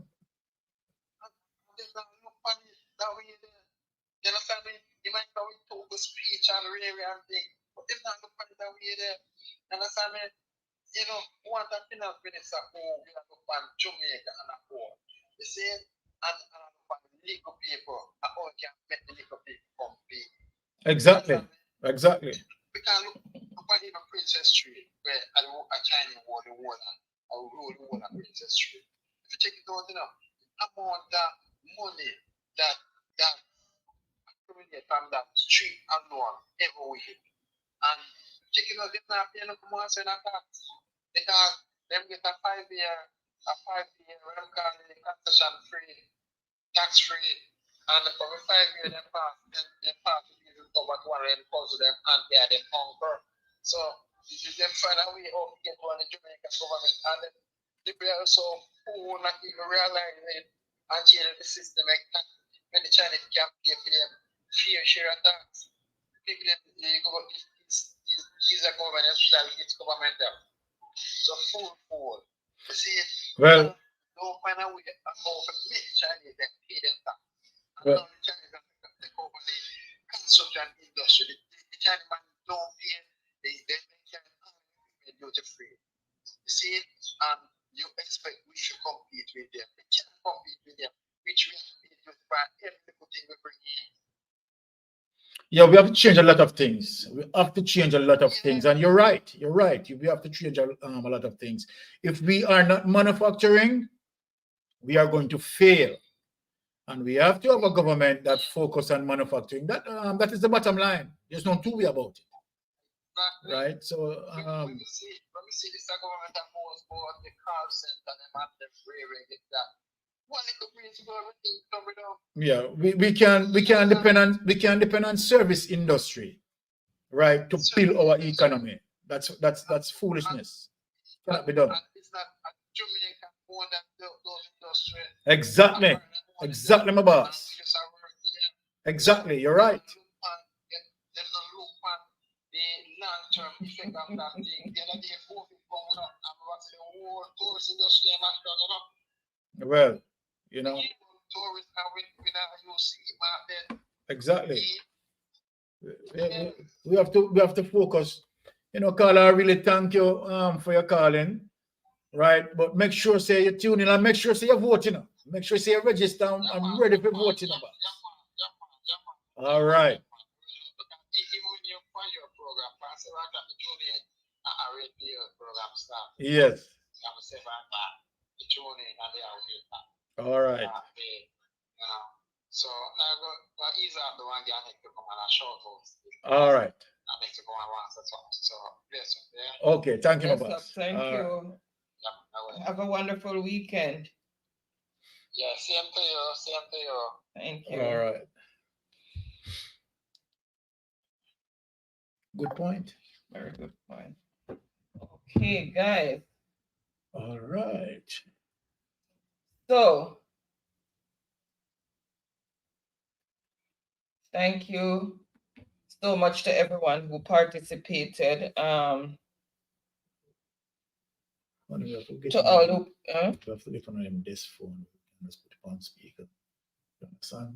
understand me? You might go into the speech and rare and thing, but if not look at that way there, you understand me? You know, one that finance minister who we have look on Jamaica and a whole. You see, and look on legal people, how you can make the legal people compete. Exactly. Exactly. We can look at even Princess Street, where a Chinese war the water, or rule the water Princess Street. If you check it out, you know, amount of money that from that street alone every week. And check it out, they're not paying no more than a tax. Because them get a 5-year, what I'm calling the concession free, tax free. And for a 5 year, they pass to give over 200 and cause them and they are them hunger. So this is them find a way of get one in Jamaican government and then they be also who not even realize it and change the system like that. When the Chinese can't pay for them fair share of tax. People these are government shall get government up. So full. You see, well, don't find a way of how to make Chinese and pay them tax. Well, And now the Chinese take over the construction industry. The Chinese man don't pay they can duty free. You see, and you expect we should compete with them. We can't compete with them, which we have to pay duty for every little thing we bring in. yeah, we have to change a lot of things. We have to change a lot of things. And you're right. You're right. We have to change a lot of things. If we are not manufacturing, we are going to fail. And we have to have a government that focuses on manufacturing. That is the bottom line. There's no two way about it. Right? So when we see this government that goes for the call center and them rearing it that. One little breeze go everything coming up. yeah, we can depend on service industry, right, to build our economy. That's foolishness. Cannot be done. It's not a Jamaican own that those industry. Exactly, my boss. Exactly, you're right. Them not look at the long-term effect of that thing. The other day, COVID coming up, and what's the whole tourist industry coming up. Well, you know. Tourists are with you see market. Exactly. We have to focus. You know, Carla, I really thank you for your calling. Right, but make sure say you tune in and make sure say you're voting. Make sure say you register. I'm ready for voting. All right. Yes. All right. So I go ease up the one guy to come and a short host. All right. I need to go and answer something. So, yes, yeah. Okay, thank you, my Yes, boss. thank you. Yeah, I will. Have a wonderful weekend. Yeah, same to you. Same to you. Thank you. All right. Good point. Very good point. Okay, guys. All right. So, thank you so much to everyone who participated. To all who, You have to get on this phone and just put it on speaker. You understand?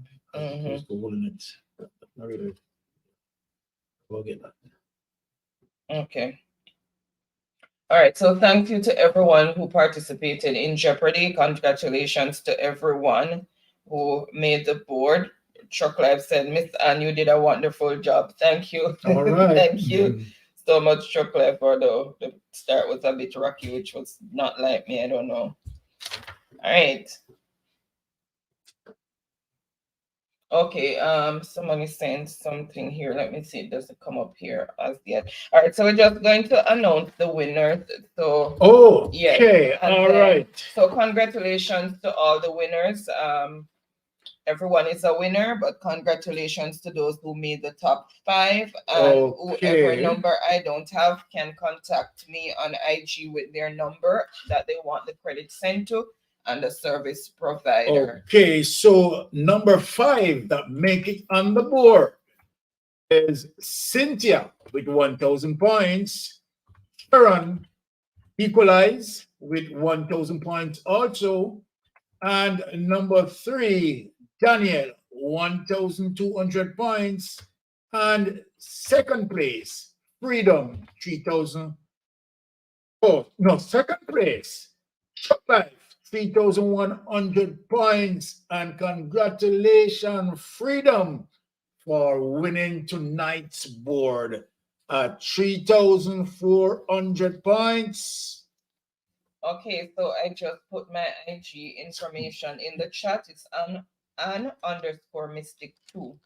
Just holding it. Not really. We'll get that. Okay. All right. So thank you to everyone who participated in Jeopardy. Congratulations to everyone who made the board. Truck Life said, Miss Ann, you did a wonderful job. Thank you. All right. Thank you so much, Truck Life, although the start was a bit rocky, which was not like me. I don't know. All right. Okay, someone is saying something here. Let me see. It doesn't come up here as yet. All right, so we're just going to announce the winners. So okay, yes, all right. So congratulations to all the winners. Everyone is a winner, but congratulations to those who made the top 5. And whoever number I don't have can contact me on IG with their number that they want the credit sent to and the service provider. Okay, so number 5 that make it on the board is Cynthia with 1,000 points. Sharon Equalize with 1,000 points also. And number 3, Daniel, 1,200 points. And second place, Freedom, 3,000. Oh, no, second place, Shop Life, 3,100 points. And congratulations, Freedom, for winning tonight's board at 3,400 points. Okay, so I just put my IG information in the chat. It's _mystic2.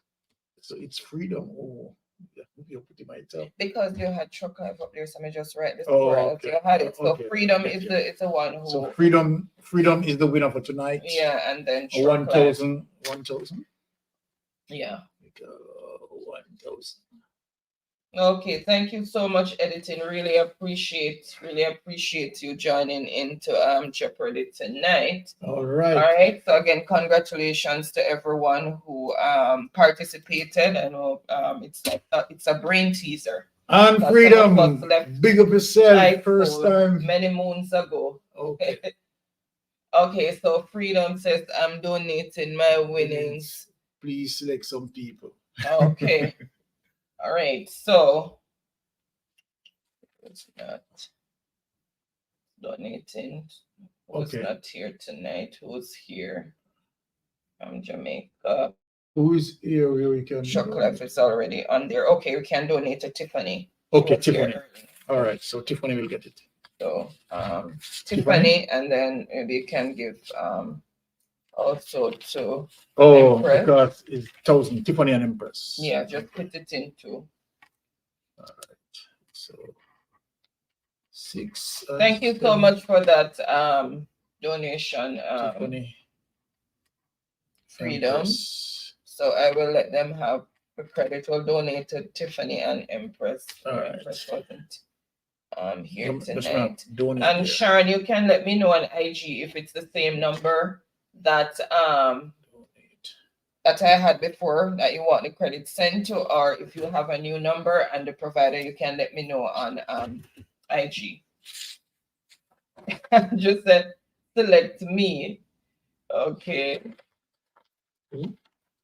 So it's Freedom. Oh, you put it myself. Because you had Truck Life up there, so I just write this Okay. you had it. So Okay. Freedom is the one who. So Freedom is the winner for tonight. Yeah, and then 1,000. Yeah. 1,000. Okay, thank you so much, editing. Really appreciate you joining into Jeopardy tonight. All right. All right. So again, congratulations to everyone who participated. I know it's a brain teaser. And Freedom, big up yourself. First time many moons ago. Okay. Okay, so Freedom says I'm donating my winnings. Please select some people. Okay. All right, so it's not donating. Who's not here tonight? Who's here from Jamaica? Who is here? We can. Chocolate is already on there. Okay, we can donate to Tiffany. Okay, Tiffany. All right, so Tiffany will get it. So Tiffany, and then maybe you can give also to Empress. Because it's 1,000 Tiffany and Empress. Yeah, just put it into. All right, so 6. Thank you so much for that donation, Tiffany. Freedom. Empress. So I will let them have the credit. Will donate to Tiffany and Empress. All right. Empress wasn't here Just tonight. donate And there. Sharon, you can let me know on IG if it's the same number that that I had before that you want the credit sent to, or if you have a new number and the provider, you can let me know on IG. Just said select me. Okay.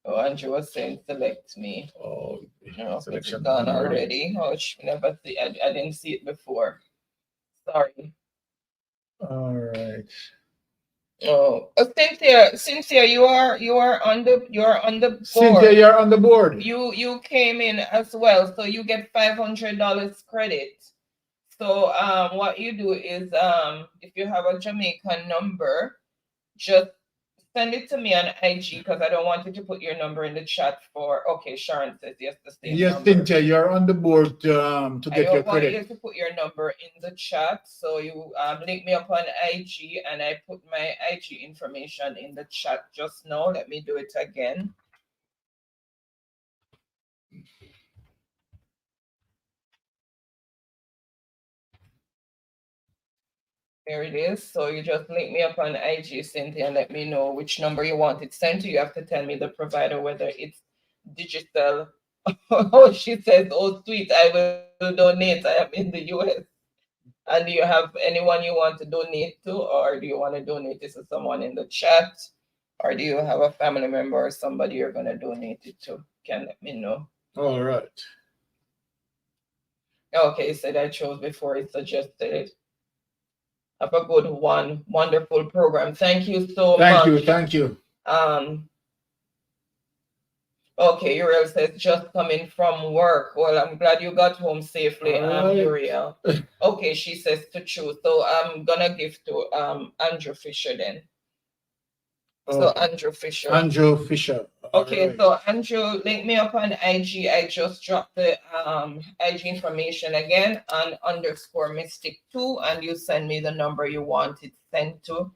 Oh, Andrew was saying select me. Oh, no, selection it's done already. Oh, never see. I didn't see it before. Sorry. All right. Oh, Cynthia, you are on the board. Cynthia, you're on the board. You came in as well, so you get $500 credit. So what you do is if you have a Jamaican number, just Send it to me on IG because I don't want you to put your number in the chat for. Okay, Sharon says yes, the same Yes, number. Cynthia, you're on the board to get your I want you credit. to put your number in the chat. So you link me up on IG, and I put my IG information in the chat just now. Let me do it again. There it is. So you just link me up on IG, Cynthia, and let me know which number you want it sent to. You have to tell me the provider, whether it's digital. Oh, she says, oh, sweet, I will donate. I am in the US. And do you have anyone you want to donate to, or do you want to donate this to someone in the chat? Or do you have a family member or somebody you're going to donate it to? Can let me know. All right. Okay, so I chose before it suggested it. Have a good one. Wonderful program. Thank you so much. Thank you. Okay, Uriel says just coming from work. Well, I'm glad you got home safely, Uriel. Okay, she says to choose. So I'm gonna give to Andrew Fisher then. So Andrew Fisher. Andrew Fisher. Okay, so Andrew, link me up on IG. I just dropped the IG information again on _mystic2, and you send me the number you want it sent to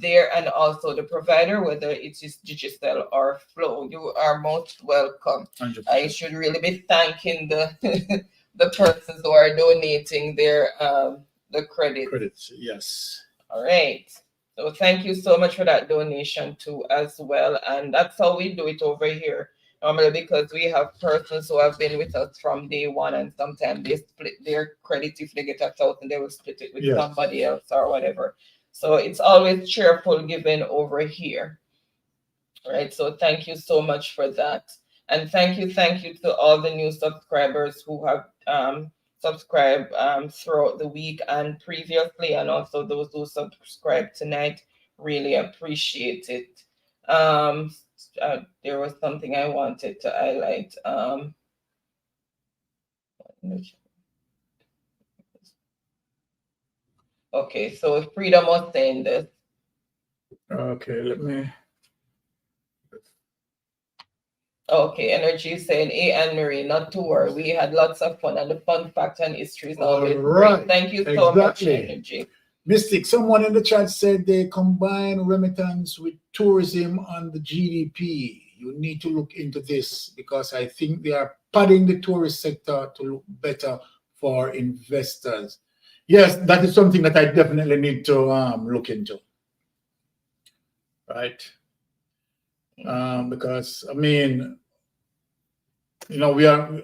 there, and also the provider, whether it is digital or flow. You are most welcome. 100%. I should really be thanking the the persons who are donating their the credits. Credits, yes. All right. So thank you so much for that donation too as well. And that's how we do it over here. Normally, because we have persons who have been with us from day one, and sometimes they split their credit. If they get $1,000, they will split it with somebody else or whatever. So it's always cheerful giving over here. All right. So thank you so much for that. And thank you to all the new subscribers who have subscribe throughout the week and previously, and also those who subscribe tonight. Really appreciate it. There was something I wanted to highlight. Okay, so Freedom was saying this. Okay, let me. Okay, Energy is saying, hey, Anne-Marie, not to worry. We had lots of fun, and the fun fact and history is always great. Thank you so much, Energy. Mystic, someone in the chat said they combine remittance with tourism on the GDP. You need to look into this because I think they are padding the tourist sector to look better for investors. Yes, that is something that I definitely need to look into. Right? Because I mean, you know, why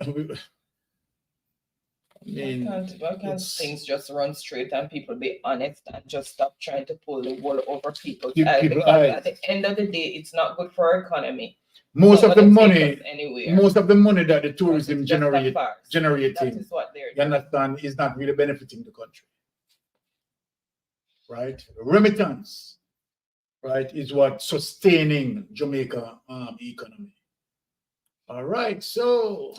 can't things just run straight and people be honest and just stop trying to pull the wool over people's eyes? Because at the end of the day, it's not good for our economy. Most of the money that the tourism generating, that is what they're you understand, is not really benefiting the country. Right? Remittance, right, is what sustaining Jamaica economy. All right, so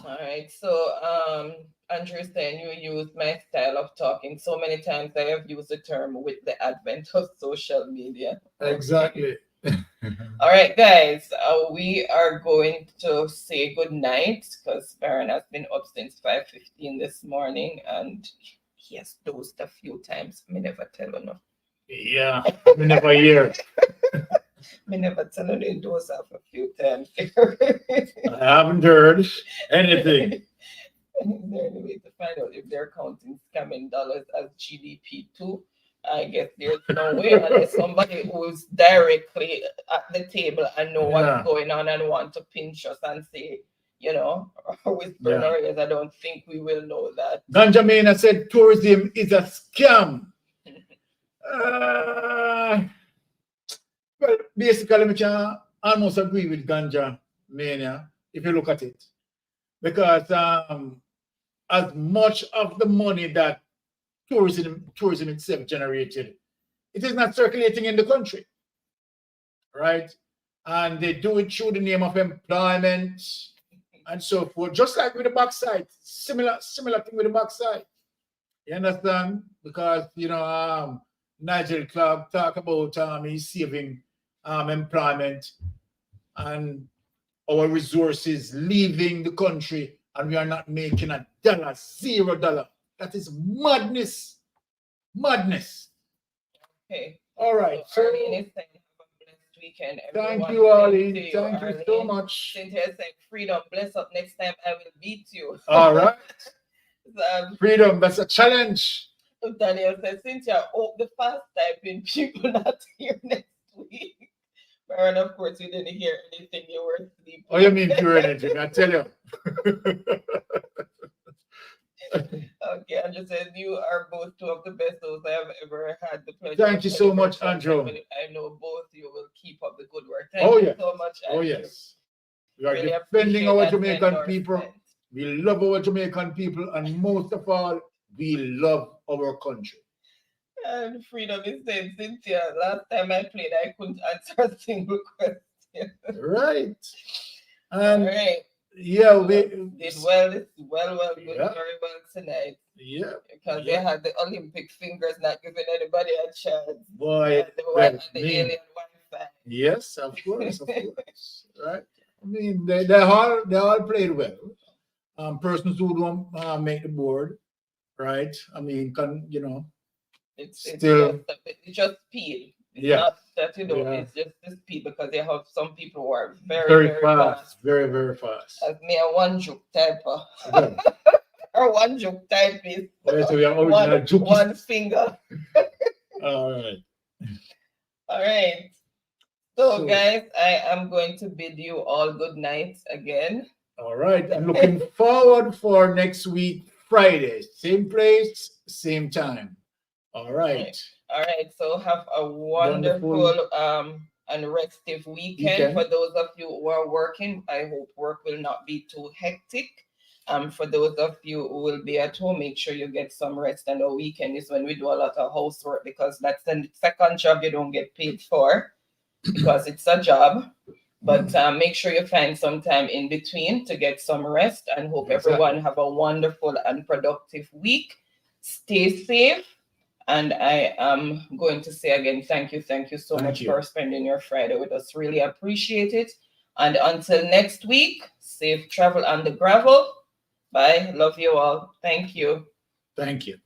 Andrew is saying you use my style of talking. So many times I have used the term with the advent of social media. Exactly. All right, guys, we are going to say good night because Baron has been up since 5:15 this morning and he has dozed a few times. Me never tell enough. Yeah, we never hear. Me never tell her they dose off a few times. I haven't heard anything. Is there any way to find out if they're counting scamming dollars as GDP too? I guess there's no way unless somebody who's directly at the table and know what's going on and want to pinch us and say, you know, or whisper in our ears. I don't think we will know that. Ganjamina said tourism is a scam. Well, basically, I can almost agree with Ganja Mania if you look at it. Because as much of the money that tourism itself generated, it is not circulating in the country, right? And they do it through the name of employment and so forth, just like with the backside. Similar thing with the backside. You understand? Because, you know, Nigel Clark talk about he's saving employment and our resources leaving the country, and we are not making a dollar, $0. That is madness. Madness. Okay. All right. So, Arlene is saying have a blessed weekend. Thank Everyone. you, Arlene. Thank Thank you so much. Cynthia saying, freedom, bless up. Next time I will beat you. All right. Freedom, that's a challenge. Daniel says, Cynthia, hope the fast typing people not here next week. And of course, we didn't hear anything. You were sleeping. Oh, you mean pure energy? I tell you. Okay, Andrew says, you are both two of the best hosts I have ever had the pleasure. Thank you so much, Andrew. I know both you will keep up the good work. Oh, Thank yes. you so much, Andrew. Oh, yes. We are Really defending appreciate our that Jamaican endorsement. people. We love our Jamaican people, and most of all, we love our country. And Freedom is saying, Cynthia, last time I played, I couldn't answer a single question. Right. All And right. yeah, we did well. Good, Yeah. very well tonight. Yeah. Because they had the Olympic fingers not giving anybody a chance. Boy, And the, well, and the me. alien Wi-Fi. Yes, of course, right. I mean, they all played well. Persons who don't make the board, right? I mean, It's still, just speed. It's yeah, not that yeah. it's just the speed because they have some people who are very, very very fast, very, very fast. As me a one joke typer. Or one joke typist. Okay, so we are original jokeists. One finger. All right. All right. So, guys, I am going to bid you all good night again. All right. I'm looking forward for next week, Friday. Same place, same time. All right. All right. So have a wonderful and restive weekend. For those of you who are working, I hope work will not be too hectic. For those of you who will be at home, make sure you get some rest. And the weekend is when we do a lot of housework because that's the second job you don't get paid for because it's a job. But make sure you find some time in between to get some rest and hope everyone have a wonderful and productive week. Stay safe. And I am going to say again, thank you so much for spending your Friday with us. Really appreciate it. And until next week, safe travel on the gravel. Bye. Love you all. Thank you. Thank you.